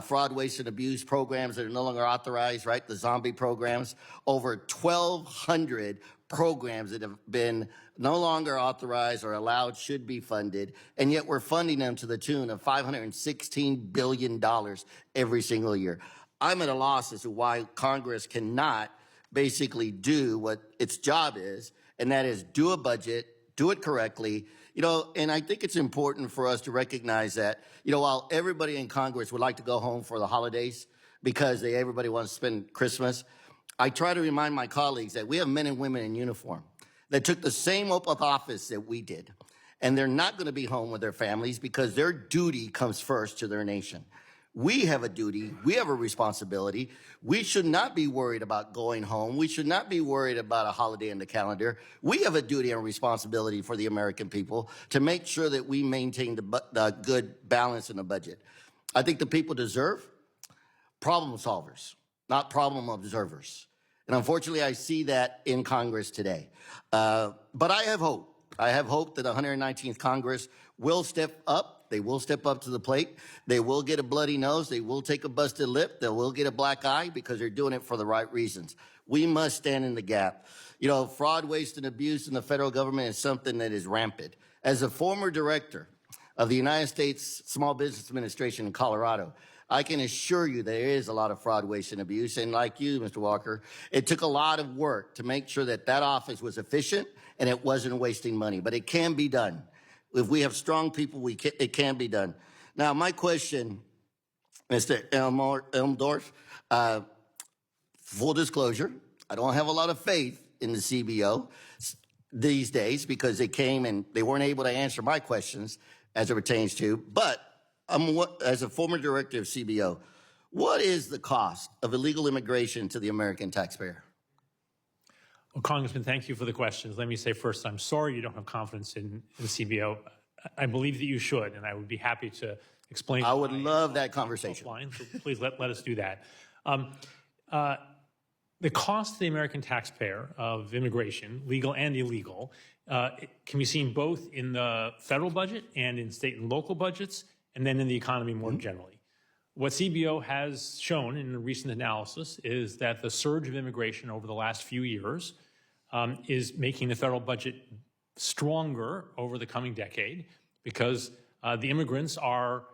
fraud, waste, and abuse programs that are no longer authorized, right? The zombie programs. Over 1,200 programs that have been no longer authorized or allowed should be funded, and yet we're funding them to the tune of $516 billion every single year. I'm at a loss as to why Congress cannot basically do what its job is, and that is do a budget, do it correctly. You know, and I think it's important for us to recognize that, you know, while everybody in Congress would like to go home for the holidays because everybody wants to spend Christmas, I try to remind my colleagues that we have men and women in uniform that took the same oath of office that we did, and they're not going to be home with their families because their duty comes first to their nation. We have a duty. We have a responsibility. We should not be worried about going home. We should not be worried about a holiday in the calendar. We have a duty and responsibility for the American people to make sure that we maintain the good balance in the budget. I think the people deserve problem solvers, not problem observers. And unfortunately, I see that in Congress today. But I have hope. I have hope that the 119th Congress will step up. They will step up to the plate. They will get a bloody nose. They will take a busted lip. They will get a black eye because they're doing it for the right reasons. We must stand in the gap. You know, fraud, waste, and abuse in the federal government is something that is rampant. As a former director of the United States Small Business Administration in Colorado, I can assure you there is a lot of fraud, waste, and abuse. And like you, Mr. Walker, it took a lot of work to make sure that that office was efficient and it wasn't wasting money. But it can be done. If we have strong people, it can be done. Now, my question, Mr. Elmdorf, full disclosure, I don't have a lot of faith in the CBO these days because they came and they weren't able to answer my questions as it pertains to, but as a former director of CBO, what is the cost of illegal immigration to the American taxpayer? Well, Congressman, thank you for the questions. Let me say first, I'm sorry you don't have confidence in the CBO. I believe that you should, and I would be happy to explain. I would love that conversation. So please let us do that. The cost to the American taxpayer of immigration, legal and illegal, it can be seen both in the federal budget and in state and local budgets, and then in the economy more generally. What CBO has shown in a recent analysis is that the surge of immigration over the last few years is making the federal budget stronger over the coming decade because the immigrants are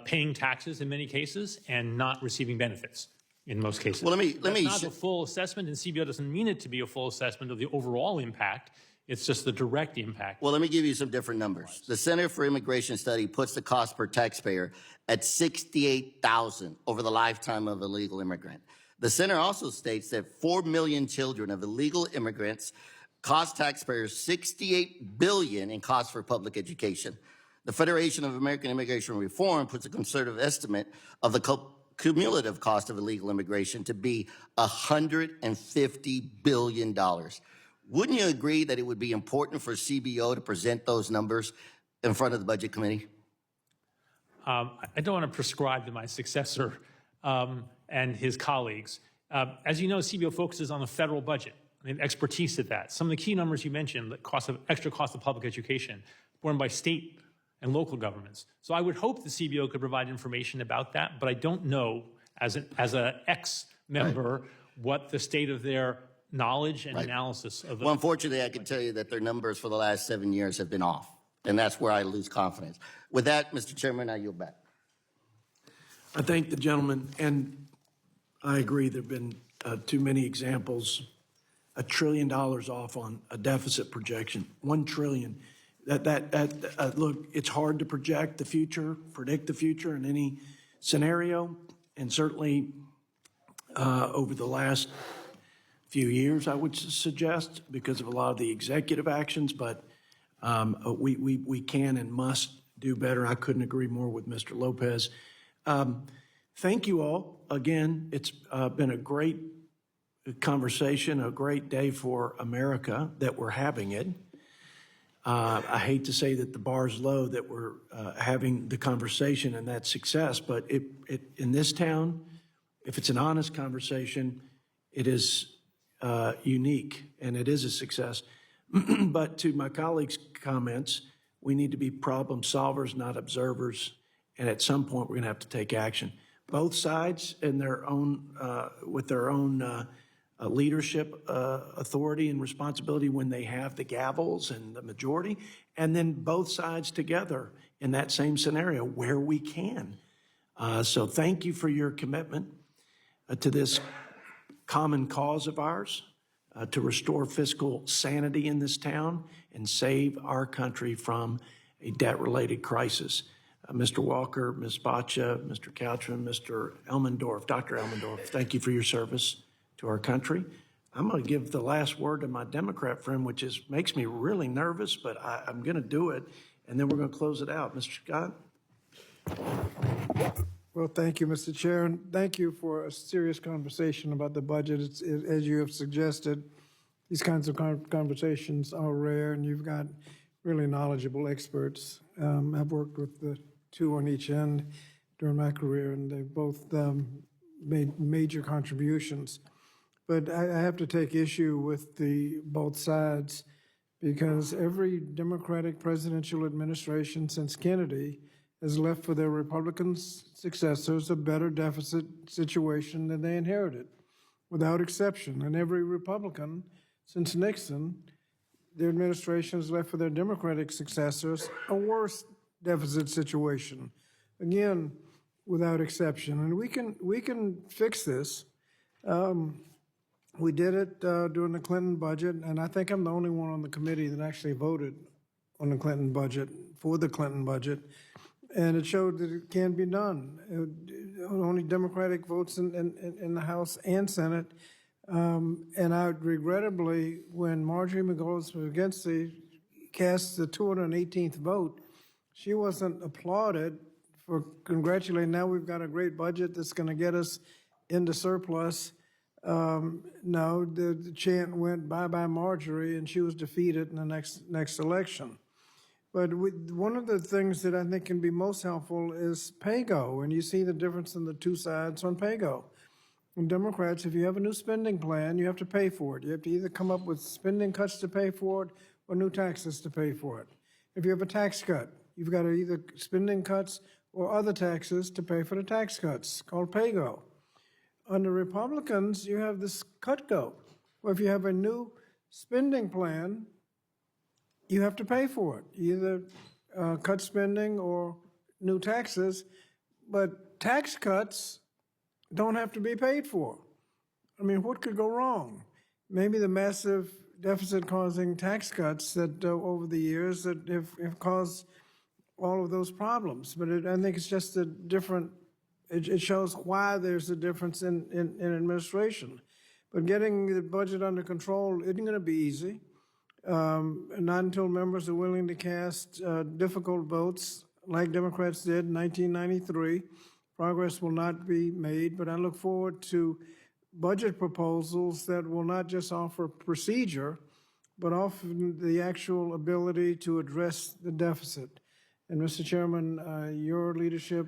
paying taxes in many cases and not receiving benefits in most cases. Well, That's not a full assessment, and CBO doesn't mean it to be a full assessment of the overall impact. It's just the direct impact. Well, let me give you some different numbers. The Center for Immigration Study puts the cost per taxpayer at $68,000 over the lifetime of a legal immigrant. The center also states that 4 million children of illegal immigrants cost taxpayers $68 billion in costs for public education. The Federation of American Immigration Reform puts a conservative estimate of the cumulative cost of illegal immigration to be $150 billion. Wouldn't you agree that it would be important for CBO to present those numbers in front of the Budget Committee? I don't want to prescribe to my successor and his colleagues. As you know, CBO focuses on the federal budget and expertise at that. Some of the key numbers you mentioned, the extra cost of public education, borne by state and local governments. So I would hope the CBO could provide information about that, but I don't know, as an ex-member, what the state of their knowledge and analysis of the... Well, unfortunately, I can tell you that their numbers for the last 7 years have been off, and that's where I lose confidence. With that, Mr. Chairman, I yield back. I thank the gentleman, and I agree there have been too many examples. $1 trillion off on a deficit projection, $1 trillion. Look, it's hard to project the future, predict the future in any scenario, and certainly over the last few years, I would suggest, because of a lot of the executive actions, but we can and must do better. I couldn't agree more with Mr. Lopez. Thank you all. Again, it's been a great conversation, a great day for America that we're having it. I hate to say that the bar's low that we're having the conversation and that success, but in this town, if it's an honest conversation, it is unique and it is a success. But to my colleagues' comments, we need to be problem solvers, not observers. And at some point, we're going to have to take action. Both sides in their own, with their own leadership authority and responsibility when they have the gavels and the majority, and then both sides together in that same scenario where we can. So thank you for your commitment to this common cause of ours, to restore fiscal sanity in this town and save our country from a debt-related crisis. Mr. Walker, Ms. Bacha, Mr. Couchman, Mr. Elmendorf, Dr. Elmendorf, thank you for your service to our country. I'm going to give the last word to my Democrat friend, which makes me really nervous, but I'm going to do it, and then we're going to close it out. Mr. Scott? Well, thank you, Mr. Chair, and thank you for a serious conversation about the budget. As you have suggested, these kinds of conversations are rare, and you've got really knowledgeable experts. I've worked with the two on each end during my career, and they've both made major contributions. But I have to take issue with both sides, because every Democratic presidential administration since Kennedy has left for their Republican successors a better deficit situation than they inherited, without exception. And every Republican since Nixon, their administration has left for their Democratic successors a worse deficit situation, again, without exception. And we can fix this. We did it during the Clinton budget, and I think I'm the only one on the committee that actually voted on the Clinton budget, for the Clinton budget, and it showed that it can be done. Only Democratic votes in the House and Senate, and I regrettably, when Marjorie McGoldrick cast the 218th vote, she wasn't applauded for congratulating, now we've got a great budget that's going to get us into surplus. No, the chant went bye-bye Marjorie, and she was defeated in the next election. But one of the things that I think can be most helpful is pay-go, and you see the difference in the two sides on pay-go. And Democrats, if you have a new spending plan, you have to pay for it. You have to either come up with spending cuts to pay for it or new taxes to pay for it. If you have a tax cut, you've got to either spending cuts or other taxes to pay for the tax cuts, called pay-go. Under Republicans, you have this cut-go, where if you have a new spending plan, you have to pay for it, either cut spending or new taxes, but tax cuts don't have to be paid for. I mean, what could go wrong? Maybe the massive deficit-causing tax cuts that over the years that have caused all of those problems. But I think it's just a different, it shows why there's a difference in administration. But getting the budget under control isn't going to be easy. Not until members are willing to cast difficult votes like Democrats did in 1993. Progress will not be made, but I look forward to budget proposals that will not just offer procedure, but often the actual ability to address the deficit. And Mr. Chairman, your leadership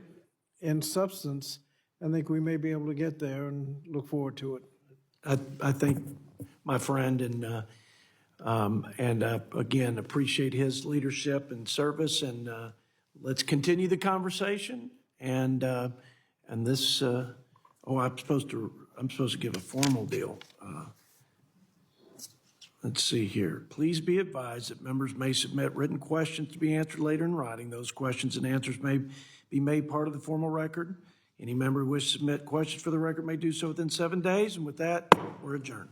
in substance, I think we may be able to get there and look forward to it. I think my friend and again, appreciate his leadership and service, and let's continue the conversation. And this, I'm supposed to give a formal deal. Let's see here. Please be advised that members may submit written questions to be answered later in writing. Those questions and answers may be made part of the formal record. Any member who wishes to submit questions for the record may do so within 7 days. And with that, we're adjourned.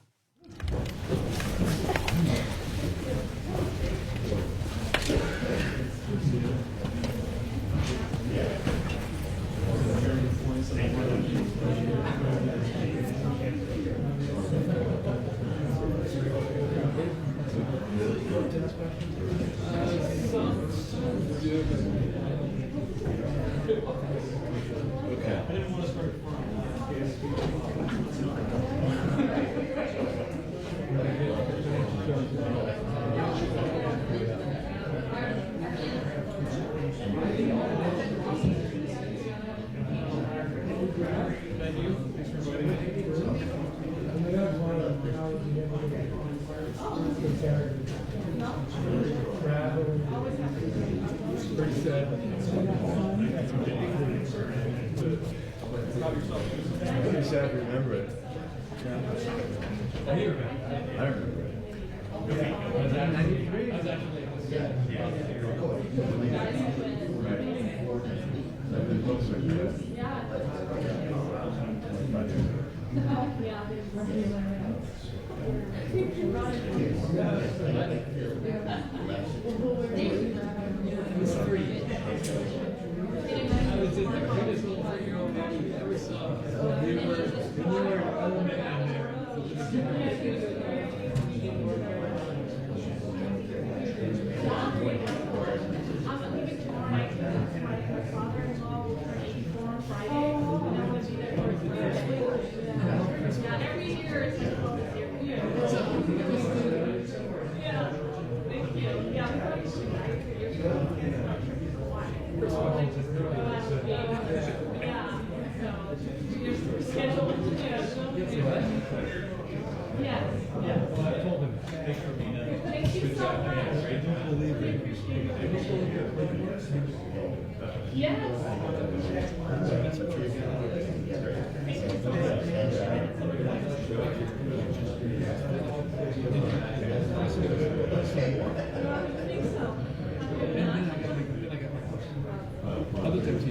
Other things